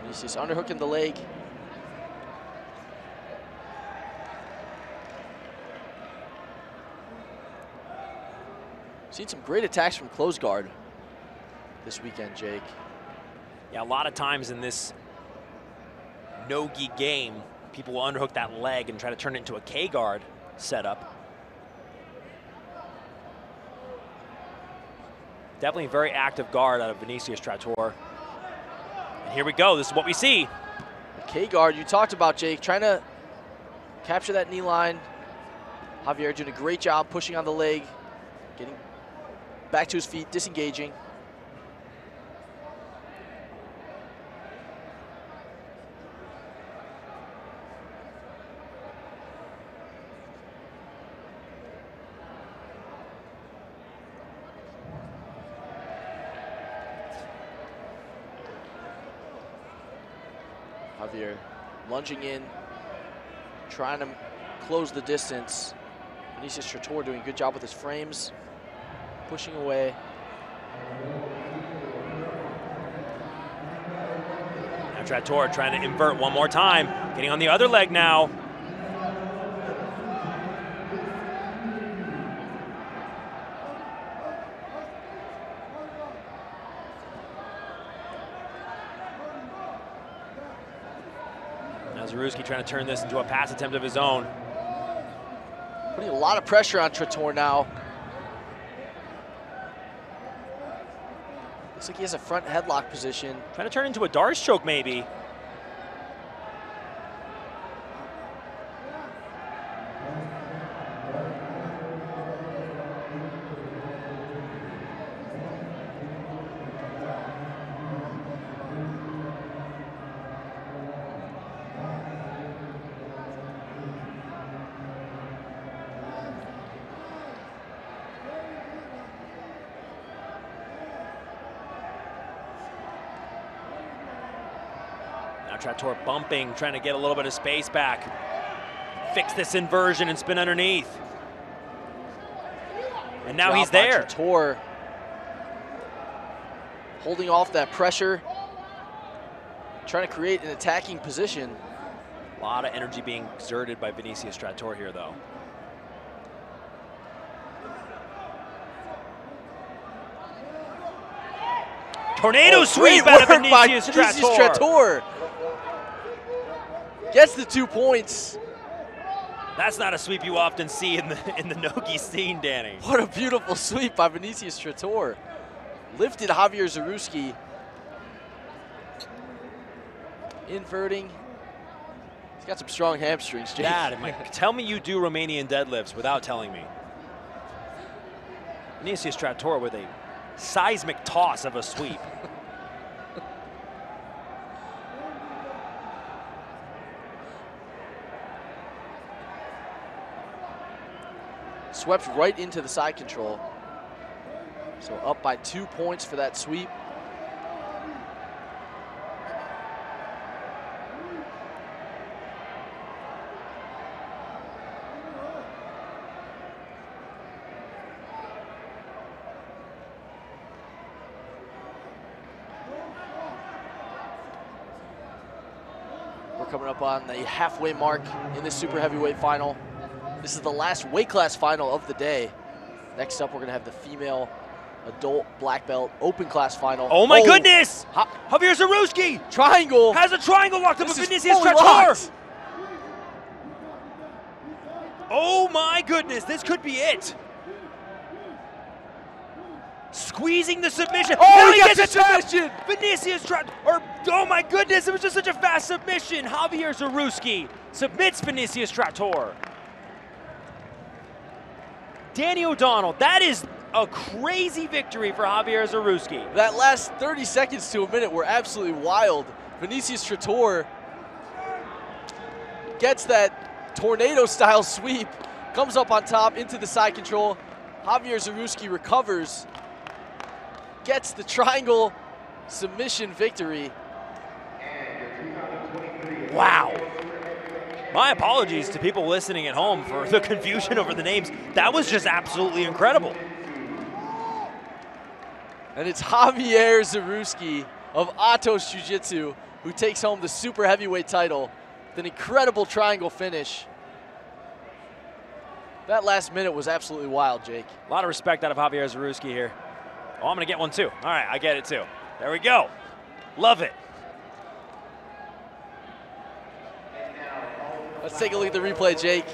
Vinicius underhooking the leg. Seen some great attacks from close guard this weekend, Jake.
Yeah, a lot of times in this no-gi game, people will underhook that leg and try to turn it into a K-guard setup. Definitely a very active guard out of Vinicius Trattor. And here we go, this is what we see.
K-guard, you talked about, Jake, trying to capture that knee line. Javier doing a great job pushing on the leg, getting back to his feet, disengaging. Javier lunging in, trying to close the distance. Vinicius Trattor doing a good job with his frames, pushing away.
Now Trattor trying to invert one more time, getting on the other leg now. Now Zaruski trying to turn this into a pass attempt of his own.
Putting a lot of pressure on Trattor now. Looks like he has a front headlock position.
Trying to turn into a Darce choke maybe. Trattor bumping, trying to get a little bit of space back. Fix this inversion and spin underneath. And now he's there.
Trattor holding off that pressure, trying to create an attacking position.
A lot of energy being exerted by Vinicius Trattor here, though. Tornado sweep out of Vinicius Trattor.
Gets the 2 points.
That's not a sweep you often see in the no-gi scene, Danny.
What a beautiful sweep by Vinicius Trattor. Lifted Javier Zaruski. Inverting. He's got some strong hamstrings, Jake.
Dad, tell me you do Romanian deadlifts without telling me. Vinicius Trattor with a seismic toss of a sweep.
Swept right into the side control. So up by 2 points for that sweep. We're coming up on the halfway mark in this super heavyweight final. This is the last weight class final of the day. Next up, we're going to have the female adult black belt open class final.
Oh my goodness! Javier Zaruski!
Triangle!
Has a triangle locked up with Vinicius Trattor! Oh my goodness, this could be it! Squeezing the submission.
Oh, he gets a submission!
Vinicius Trattor, oh my goodness, it was just such a fast submission. Javier Zaruski submits Vinicius Trattor. Danny O'Donnell, that is a crazy victory for Javier Zaruski.
That last 30 seconds to a minute were absolutely wild. Vinicius Trattor gets that tornado-style sweep, comes up on top into the side control. Javier Zaruski recovers, gets the triangle submission victory.
Wow. My apologies to people listening at home for the confusion over the names. That was just absolutely incredible.
And it's Javier Zaruski of Atos Jiu-Jitsu who takes home the super heavyweight title with an incredible triangle finish. That last minute was absolutely wild, Jake.
A lot of respect out of Javier Zaruski here. Oh, I'm gonna get one too. All right, I get it too. There we go. Love it.
Let's take a look at the replay, Jake.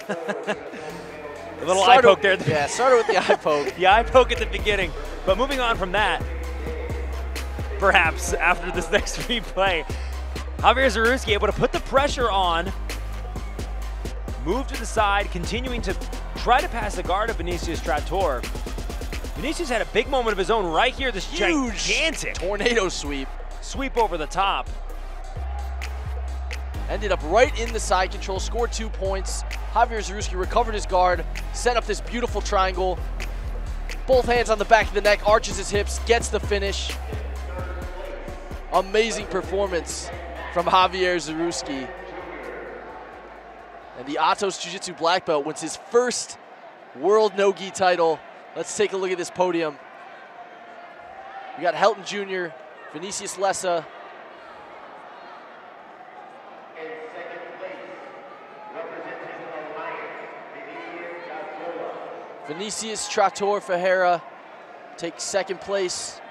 A little eye poke there.
Yeah, started with the eye poke.
The eye poke at the beginning. But moving on from that, perhaps after this next replay, Javier Zaruski able to put the pressure on, move to the side, continuing to try to pass the guard of Vinicius Trattor. Vinicius had a big moment of his own right here. This
huge
gigantic
tornado sweep.
Sweep over the top.
Ended up right in the side control, scored 2 points. Javier Zaruski recovered his guard, set up this beautiful triangle. Both hands on the back of the neck, arches his hips, gets the finish. Amazing performance from Javier Zaruski. And the Atos Jiu-Jitsu black belt wins his first world no-gi title. Let's take a look at this podium. We got Helton Jr., Vinicius Lessa.
In second place, representing Alliance,
Vinicius Trattor Ferreira takes second place.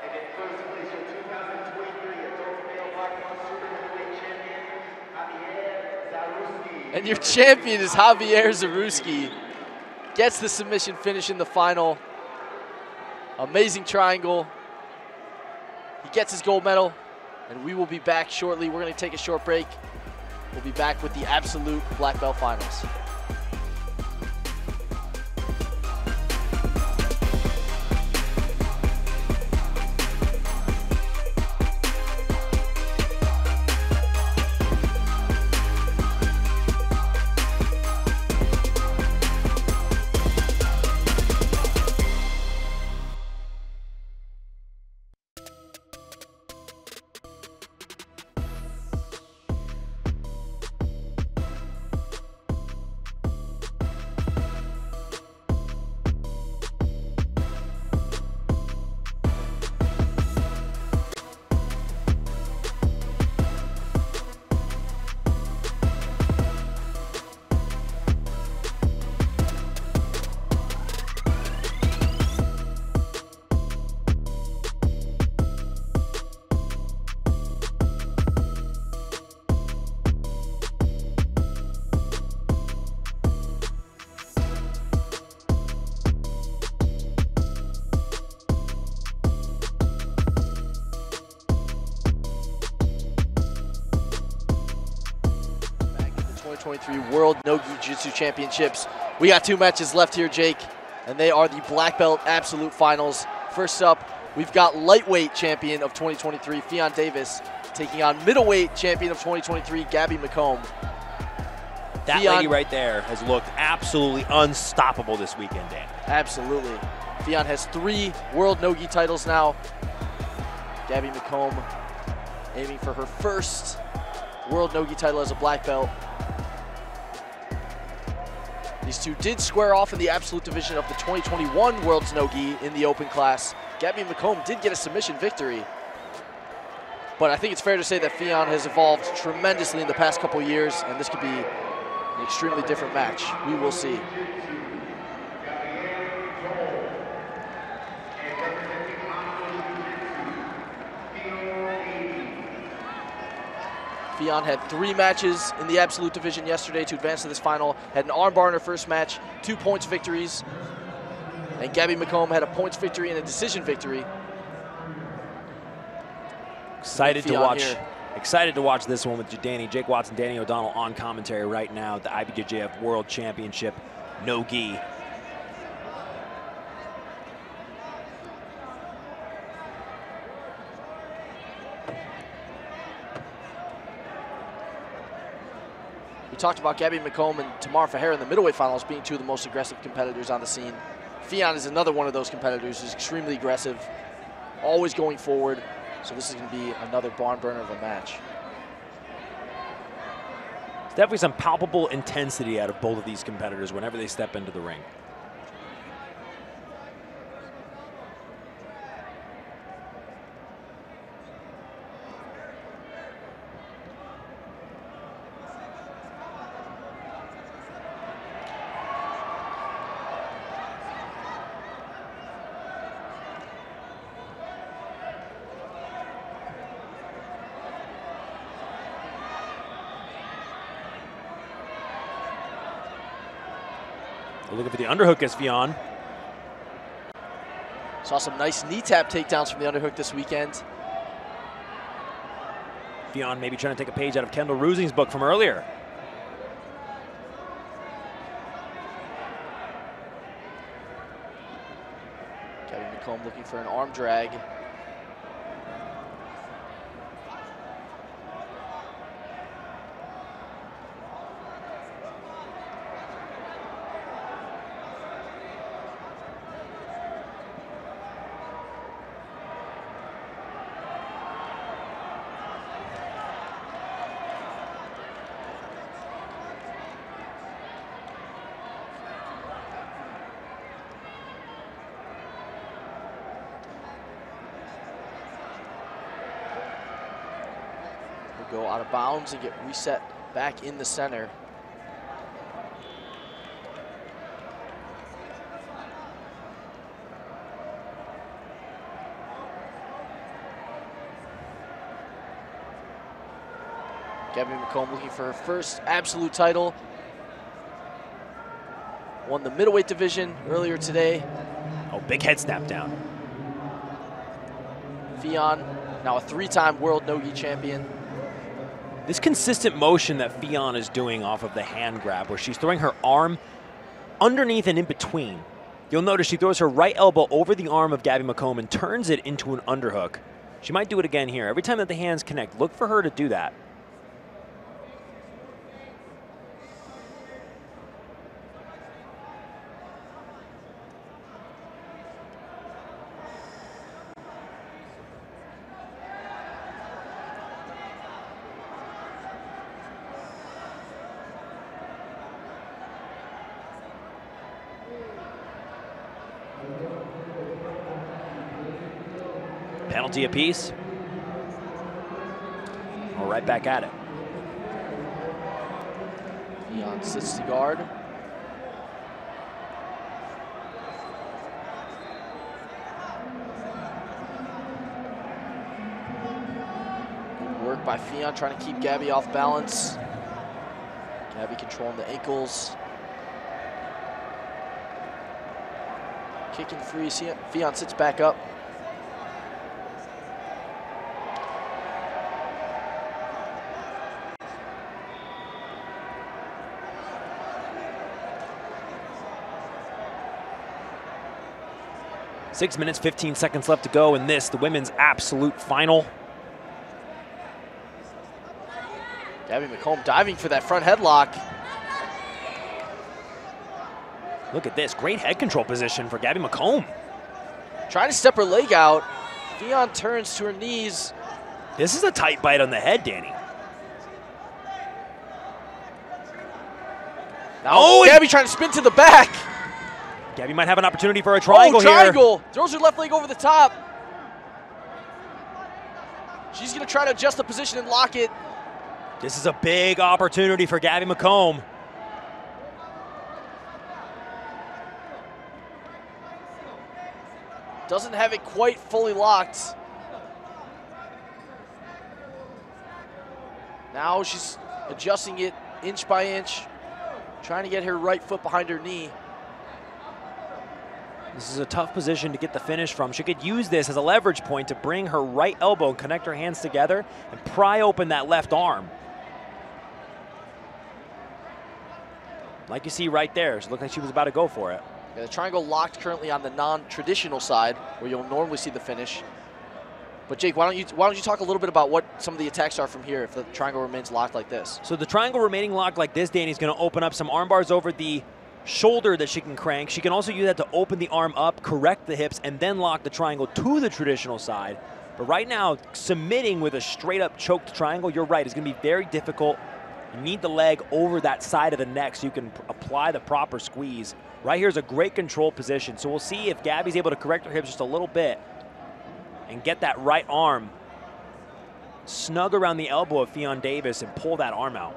And in first place, your 2023 adult male black belt super heavyweight champion, Javier Zaruski.
And your champion is Javier Zaruski. Gets the submission finish in the final. Amazing triangle. He gets his gold medal, and we will be back shortly. We're going to take a short break. We'll be back with the absolute black belt finals. World No-Gi Jiu-Jitsu Championships. We got 2 matches left here, Jake, and they are the black belt absolute finals. First up, we've got lightweight champion of 2023, Fionn Davis, taking on middleweight champion of 2023, Gabby McComb.
That lady right there has looked absolutely unstoppable this weekend, Dan.
Absolutely. Fionn has 3 world no-gi titles now. Gabby McComb aiming for her first world no-gi title as a black belt. These two did square off in the absolute division of the 2021 World's No-Gi in the open class. Gabby McComb did get a submission victory. But I think it's fair to say that Fionn has evolved tremendously in the past couple years, and this could be an extremely different match. We will see. Fionn had 3 matches in the absolute division yesterday to advance to this final. Had an armbar in her first match, 2 points victories. And Gabby McComb had a points victory and a decision victory.
Excited to watch this one with Jake Watson, Danny O'Donnell on commentary right now at the IBJJF World Championship no-gi.
We talked about Gabby McComb and Tamar Ferreira in the middleweight finals being 2 of the most aggressive competitors on the scene. Fionn is another one of those competitors who's extremely aggressive, always going forward. So this is going to be another barn burner of a match.
There's definitely some palpable intensity out of both of these competitors whenever they step into the ring. We're looking for the underhook as Fionn.
Saw some nice knee tap takedowns from the underhook this weekend.
Fionn maybe trying to take a page out of Kendall Rusing's book from earlier.
Gabby McComb looking for an arm drag. Go out of bounds and get reset back in the center. Gabby McComb looking for her first absolute title. Won the middleweight division earlier today.
Oh, big head snap down.
Fionn, now a three-time world no-gi champion.
This consistent motion that Fionn is doing off of the hand grab, where she's throwing her arm underneath and in between. You'll notice she throws her right elbow over the arm of Gabby McComb and turns it into an underhook. She might do it again here. Every time that the hands connect, look for her to do that. Penalty apiece. We're right back at it.
Fionn sits to guard. Good work by Fionn trying to keep Gabby off balance. Gabby controlling the ankles. Kicking free, Fionn sits back up.
Six minutes, 15 seconds left to go in this, the women's absolute final.
Gabby McComb diving for that front headlock.
Look at this, great head control position for Gabby McComb.
Trying to step her leg out. Fionn turns to her knees.
This is a tight bite on the head, Danny.
Now Gabby trying to spin to the back.
Gabby might have an opportunity for a triangle here.
Triangle! Throws her left leg over the top. She's gonna try to adjust the position and lock it.
This is a big opportunity for Gabby McComb.
Doesn't have it quite fully locked. Now she's adjusting it inch by inch, trying to get her right foot behind her knee.
This is a tough position to get the finish from. She could use this as a leverage point to bring her right elbow and connect her hands together and pry open that left arm. Like you see right there, she looked like she was about to go for it.
Yeah, the triangle locked currently on the non-traditional side, where you'll normally see the finish. But Jake, why don't you talk a little bit about what some of the attacks are from here if the triangle remains locked like this?
So the triangle remaining locked like this, Danny's going to open up some arm bars over the shoulder that she can crank. She can also use that to open the arm up, correct the hips, and then lock the triangle to the traditional side. But right now, submitting with a straight-up choked triangle, you're right, it's going to be very difficult. You need the leg over that side of the neck so you can apply the proper squeeze. Right here is a great control position. So we'll see if Gabby's able to correct her hips just a little bit and get that right arm snug around the elbow of Fionn Davis and pull that arm out.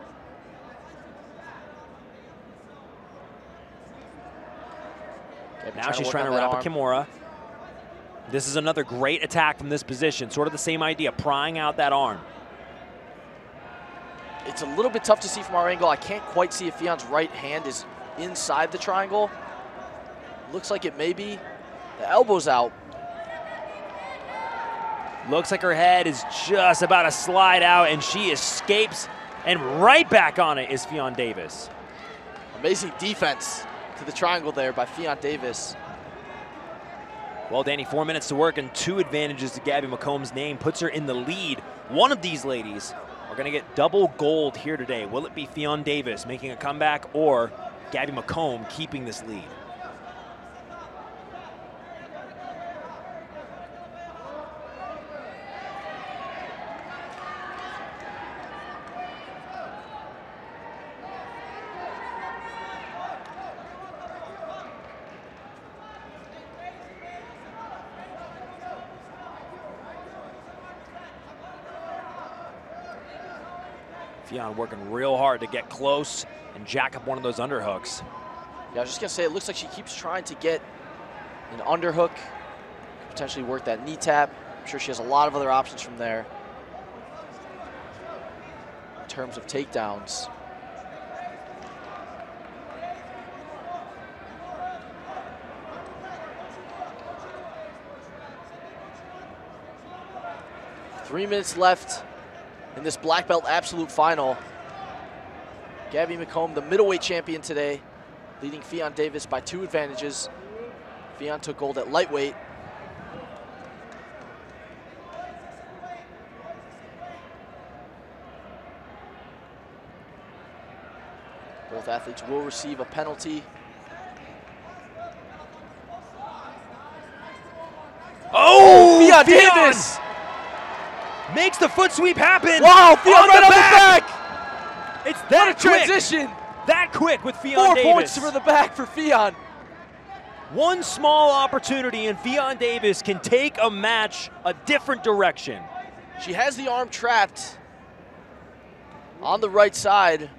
Now she's trying to wrap a Kimura. This is another great attack from this position. Sort of the same idea, prying out that arm.
It's a little bit tough to see from our angle. I can't quite see if Fionn's right hand is inside the triangle. Looks like it may be. The elbow's out.
Looks like her head is just about to slide out, and she escapes, and right back on it is Fionn Davis.
Amazing defense to the triangle there by Fionn Davis.
Well, Danny, 4 minutes to work and 2 advantages to Gabby McComb's name puts her in the lead. One of these ladies are going to get double gold here today. Will it be Fionn Davis making a comeback or Gabby McComb keeping this lead? Fionn working real hard to get close and jack up one of those underhooks.
Yeah, I was just going to say, it looks like she keeps trying to get an underhook, potentially work that knee tap. I'm sure she has a lot of other options from there in terms of takedowns. Three minutes left in this black belt absolute final. Gabby McComb, the middleweight champion today, leading Fionn Davis by 2 advantages. Fionn took gold at lightweight. Both athletes will receive a penalty.
Oh,
Fionn Davis!
Makes the foot sweep happen.
Wow, Fionn right on the back!
It's that
What a transition!
That quick with Fionn
4
Davis.
points for the back for Fionn.
One small opportunity and Fionn Davis can take a match a different direction.
She has the arm trapped on the right side.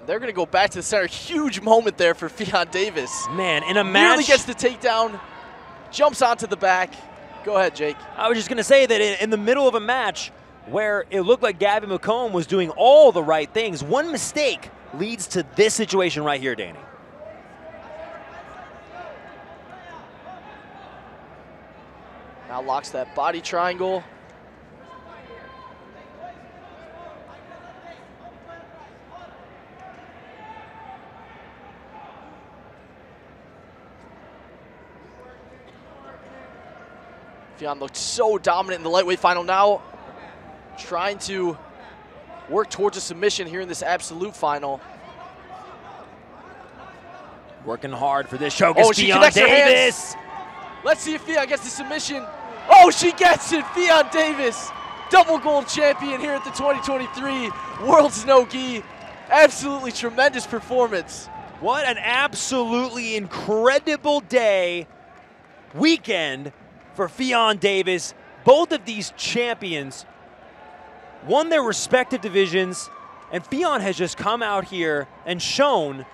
They're going to go back to the center. Huge moment there for Fionn Davis.
Man, in a match.
Nearly gets the takedown, jumps onto the back. Go ahead, Jake.
I was just going to say that in the middle of a match where it looked like Gabby McComb was doing all the right things, one mistake leads to this situation right here, Danny.
Now locks that body triangle. Fionn looked so dominant in the lightweight final. Now trying to work towards a submission here in this absolute final.
Working hard for this choke
Oh,
is
she
Fionn
connects her
Davis.
hands. Let's see if Fionn gets the submission. Oh, she gets it. Fionn Davis, double gold champion here at the 2023 World's No Gi. Absolutely tremendous performance.
What an absolutely incredible day, weekend for Fionn Davis. Both of these champions won their respective divisions, and Fionn has just come out here and shown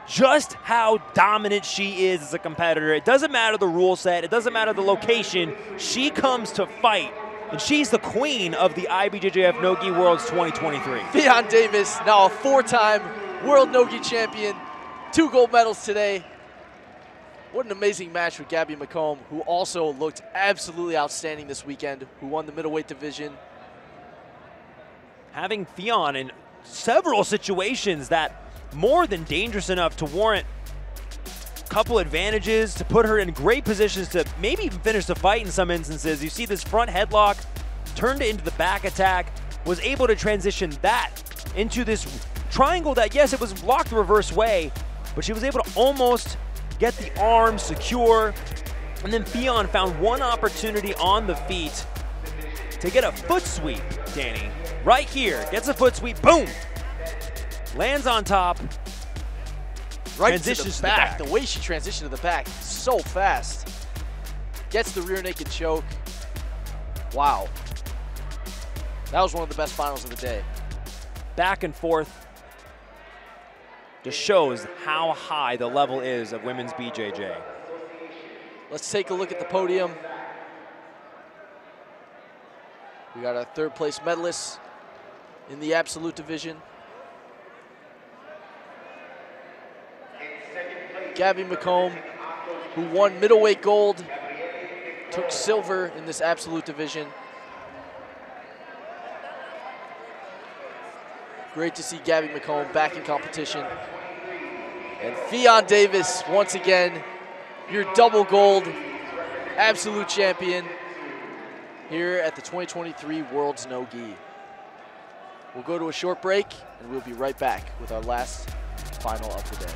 just how dominant she is as a competitor. It doesn't matter the rule set, it doesn't matter the location, she comes to fight, and she's the queen of the IBJJF No Gi Worlds 2023.
Fionn Davis, now a 4-time World No Gi champion, 2 gold medals today. What an amazing match with Gabby McComb, who also looked absolutely outstanding this weekend, who won the middleweight division.
Having Fionn in several situations that more than dangerous enough to warrant a couple advantages, to put her in great positions to maybe even finish the fight in some instances. You see this front headlock, turned it into the back attack, was able to transition that into this triangle that, yes, it was blocked the reverse way, but she was able to almost get the arm secure. And then Fionn found one opportunity on the feet to get a foot sweep, Danny. Right here, gets a foot sweep, boom! Lands on top,
Right
transitions
to the back. The way she transitioned to the back, so fast. Gets the rear naked choke. Wow. That was one of the best finals of the day.
Back and forth. Just shows how high the level is of women's BJJ.
Let's take a look at the podium. We got our 3rd place medalist in the absolute division. Gabby McComb, who won middleweight gold, took silver in this absolute division. Great to see Gabby McComb back in competition. And Fionn Davis, once again, your double gold absolute champion here at the 2023 World's No Gi. We'll go to a short break, and we'll be right back with our last final of the day.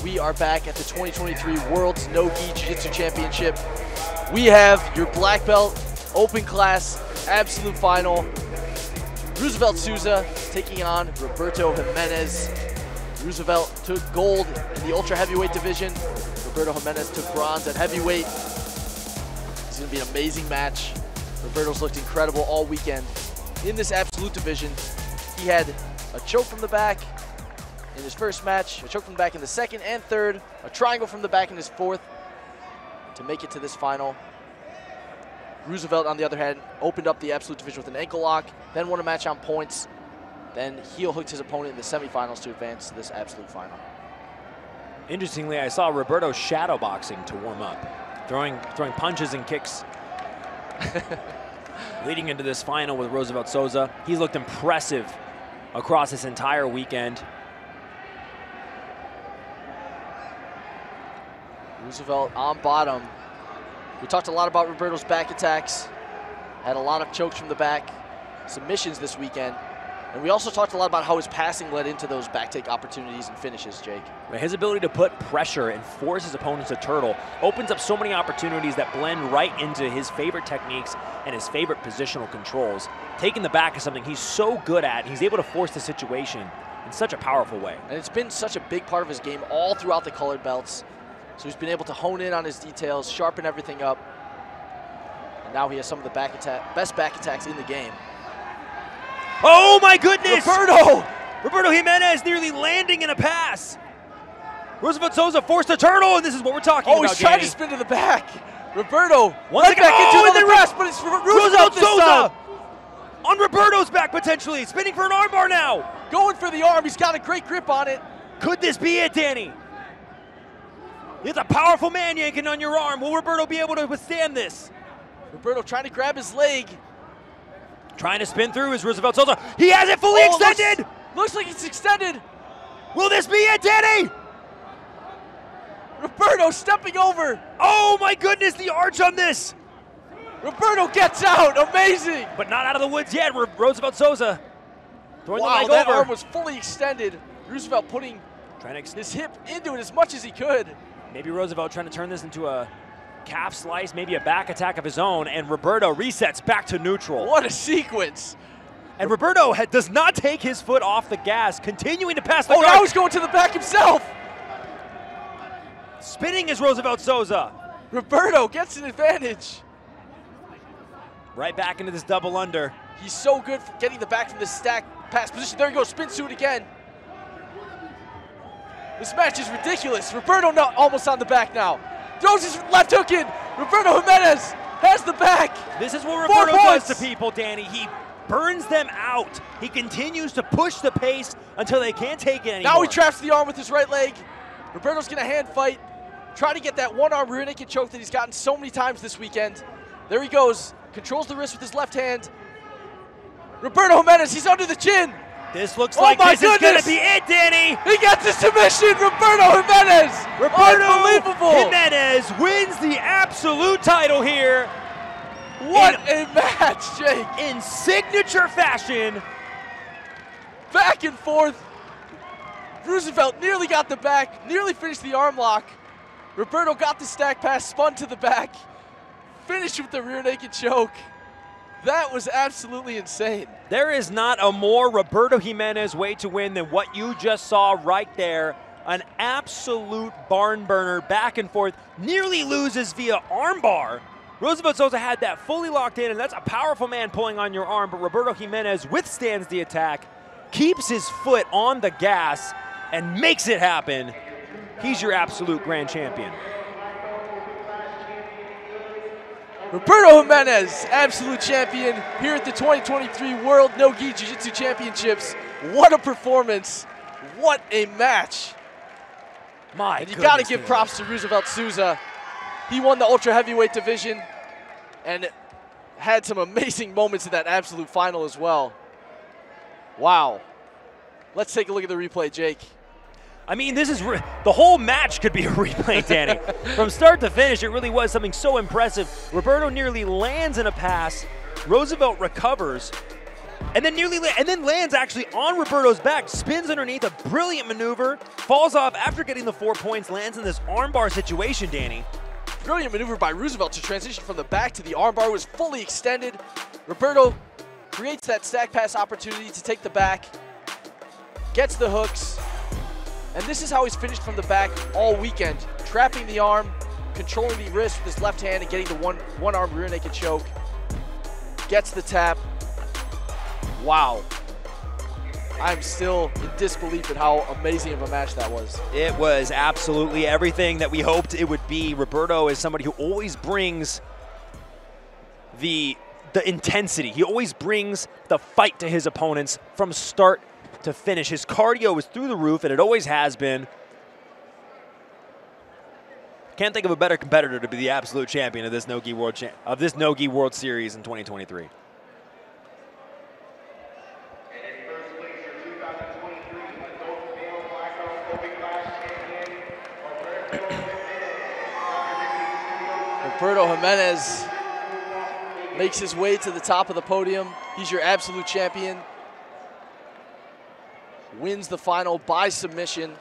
We are back at the 2023 World's No Gi Jiu-Jitsu Championship. We have your black belt, open class, absolute final. Roosevelt Souza taking on Roberto Jimenez. Roosevelt took gold in the ultra heavyweight division. Roberto Jimenez took bronze at heavyweight. It's gonna be an amazing match. Roberto's looked incredible all weekend in this absolute division. He had a choke from the back in his first match, a choke from the back in the second and third, a triangle from the back in his fourth to make it to this final. Roosevelt, on the other hand, opened up the absolute division with an ankle lock, then won a match on points, then heel hooked his opponent in the semifinals to advance to this absolute final.
Interestingly, I saw Roberto shadowboxing to warm up, throwing punches and kicks. Leading into this final with Roosevelt Souza, he's looked impressive across this entire weekend.
Roosevelt on bottom. We talked a lot about Roberto's back attacks. Had a lot of chokes from the back, submissions this weekend. And we also talked a lot about how his passing led into those back take opportunities and finishes, Jake.
His ability to put pressure and force his opponents to turtle opens up so many opportunities that blend right into his favorite techniques and his favorite positional controls. Taking the back is something he's so good at. He's able to force the situation in such a powerful way.
And it's been such a big part of his game all throughout the colored belts. So he's been able to hone in on his details, sharpen everything up. And now he has some of the best back attacks in the game.
Oh my goodness!
Roberto
Jimenez nearly landing in a pass. Roosevelt Souza forced a turtle, and this is what we're talking about,
he's trying to spin to the back. Roberto,
right back into another
press, but it's
Roosevelt Souza on Roberto's back potentially, spinning for an armbar now.
Going for the arm, he's got a great grip on it.
Could this be it, Danny? It's a powerful man yanking on your arm. Will Roberto be able to withstand this?
Roberto trying to grab his leg.
Trying to spin through is Roosevelt Souza. He has it fully extended.
Looks like it's extended.
Will this be it, Danny?
Roberto stepping over.
Oh my goodness, the arch on this.
Roberto gets out, amazing.
But not out of the woods yet, Roosevelt Souza. Throwing the leg
that
over.
arm was fully extended. Roosevelt putting his hip into it as much as he could.
Maybe Roosevelt trying to turn this into a calf slice, maybe a back attack of his own, and Roberto resets back to neutral.
What a sequence.
And Roberto does not take his foot off the gas, continuing to pass the guard.
Now he's going to the back himself.
Spinning is Roosevelt Souza.
Roberto gets an advantage.
Right back into this double under.
He's so good for getting the back from this stack pass position. There he goes, spin suit again. This match is ridiculous. Roberto almost on the back now. Throws his left hook in. Roberto Jimenez has the back.
This is what Roberto does to people, Danny. He burns them out. He continues to push the pace until they can't take it anymore.
Now he traps the arm with his right leg. Roberto's going to hand fight. Try to get that one-arm rear naked choke that he's gotten so many times this weekend. There he goes. Controls the wrist with his left hand. Roberto Jimenez, he's under the chin.
This looks like this is going to be it, Danny.
He gets the submission, Roberto Jimenez. Unbelievable.
Jimenez wins the absolute title here.
What a match, Jake.
In signature fashion.
Back and forth. Roosevelt nearly got the back, nearly finished the arm lock. Roberto got the stack pass, spun to the back, finished with the rear naked choke. That was absolutely insane.
There is not a more Roberto Jimenez way to win than what you just saw right there. An absolute barn burner, back and forth, nearly loses via armbar. Roosevelt Souza had that fully locked in, and that's a powerful man pulling on your arm, but Roberto Jimenez withstands the attack, keeps his foot on the gas, and makes it happen. He's your absolute grand champion.
Roberto Jimenez, absolute champion here at the 2023 World No-Gi Jiu-Jitsu Championships. What a performance. What a match. And you got to give props to Roosevelt Souza. He won the ultra heavyweight division and had some amazing moments in that absolute final as well. Wow. Let's take a look at the replay, Jake.
I mean, this is the whole match could be a replay, Danny. From start to finish, it really was something so impressive. Roberto nearly lands in a pass. Roosevelt recovers, and then lands actually on Roberto's back, spins underneath, a brilliant maneuver, falls off after getting the 4 points, lands in this armbar situation, Danny.
Brilliant maneuver by Roosevelt to transition from the back to the armbar, was fully extended. Roberto creates that stack pass opportunity to take the back, gets the hooks, and this is how he's finished from the back all weekend, trapping the arm, controlling the wrist with his left hand and getting the one-arm rear naked choke. Gets the tap. Wow. I'm still in disbelief at how amazing of a match that was.
It was absolutely everything that we hoped it would be. Roberto is somebody who always brings the intensity. He always brings the fight to his opponents from start to finish. His cardio is through the roof, and it always has been. Can't think of a better competitor to be the absolute champion of this No-Gi World Series in 2023.
Roberto Jimenez makes his way to the top of the podium. He's your absolute champion. Wins the final by submission.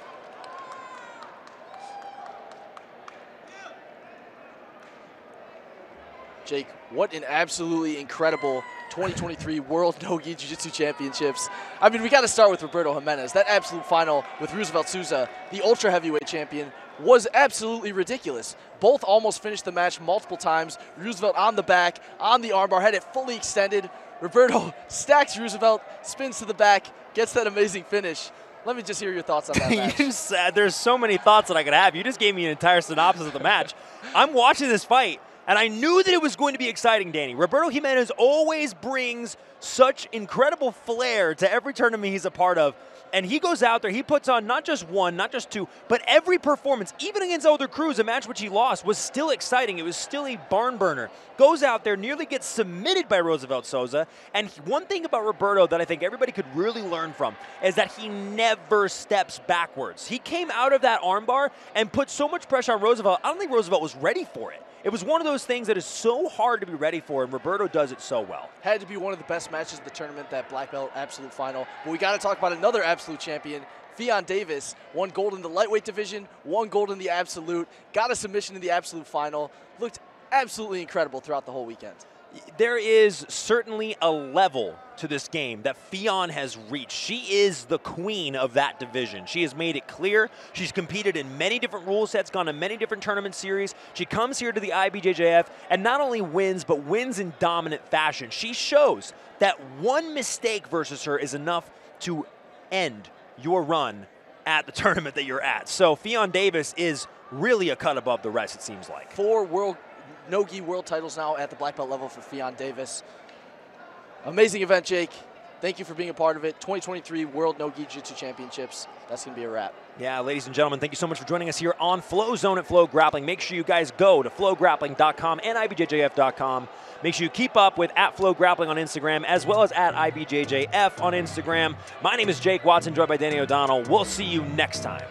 Jake, what an absolutely incredible 2023 World No-Gi Jiu-Jitsu Championships. I mean, we got to start with Roberto Jimenez. That absolute final with Roosevelt Souza, the ultra heavyweight champion, was absolutely ridiculous. Both almost finished the match multiple times. Roosevelt on the back, on the armbar, had it fully extended. Roberto stacks Roosevelt, spins to the back, gets that amazing finish. Let me just hear your thoughts on that match.
You said there's so many thoughts that I could have. You just gave me an entire synopsis of the match. I'm watching this fight, and I knew that it was going to be exciting, Danny. Roberto Jimenez always brings such incredible flair to every tournament he's a part of. And he goes out there, he puts on not just one, not just two, but every performance, even against Elder Cruz, a match which he lost, was still exciting. It was still a barn burner. Goes out there, nearly gets submitted by Roosevelt Souza. And one thing about Roberto that I think everybody could really learn from is that he never steps backwards. He came out of that armbar and put so much pressure on Roosevelt, I don't think Roosevelt was ready for it. It was one of those things that is so hard to be ready for, and Roberto does it so well.
Had to be one of the best matches of the tournament, that black belt absolute final. But we got to talk about another absolute champion, Fionn Davis. Won gold in the lightweight division, won gold in the absolute, got a submission in the absolute final. Looked absolutely incredible throughout the whole weekend.
There is certainly a level to this game that Fionn has reached. She is the queen of that division. She has made it clear. She's competed in many different rule sets, gone to many different tournament series. She comes here to the IBJJF and not only wins, but wins in dominant fashion. She shows that one mistake versus her is enough to end your run at the tournament that you're at. So Fionn Davis is really a cut above the rest, it seems like.
4 no-gi world titles now at the black belt level for Fionn Davis. Amazing event, Jake. Thank you for being a part of it. 2023 World No-Gi Jiu-Jitsu Championships. That's going to be a wrap.
Yeah, ladies and gentlemen, thank you so much for joining us here on FloZone at FloGrappling. Make sure you guys go to FloGrappling.com and IBJJF.com. Make sure you keep up with @FloGrappling on Instagram as well as @IBJJF on Instagram. My name is Jake Watson, joined by Danny O'Donnell. We'll see you next time.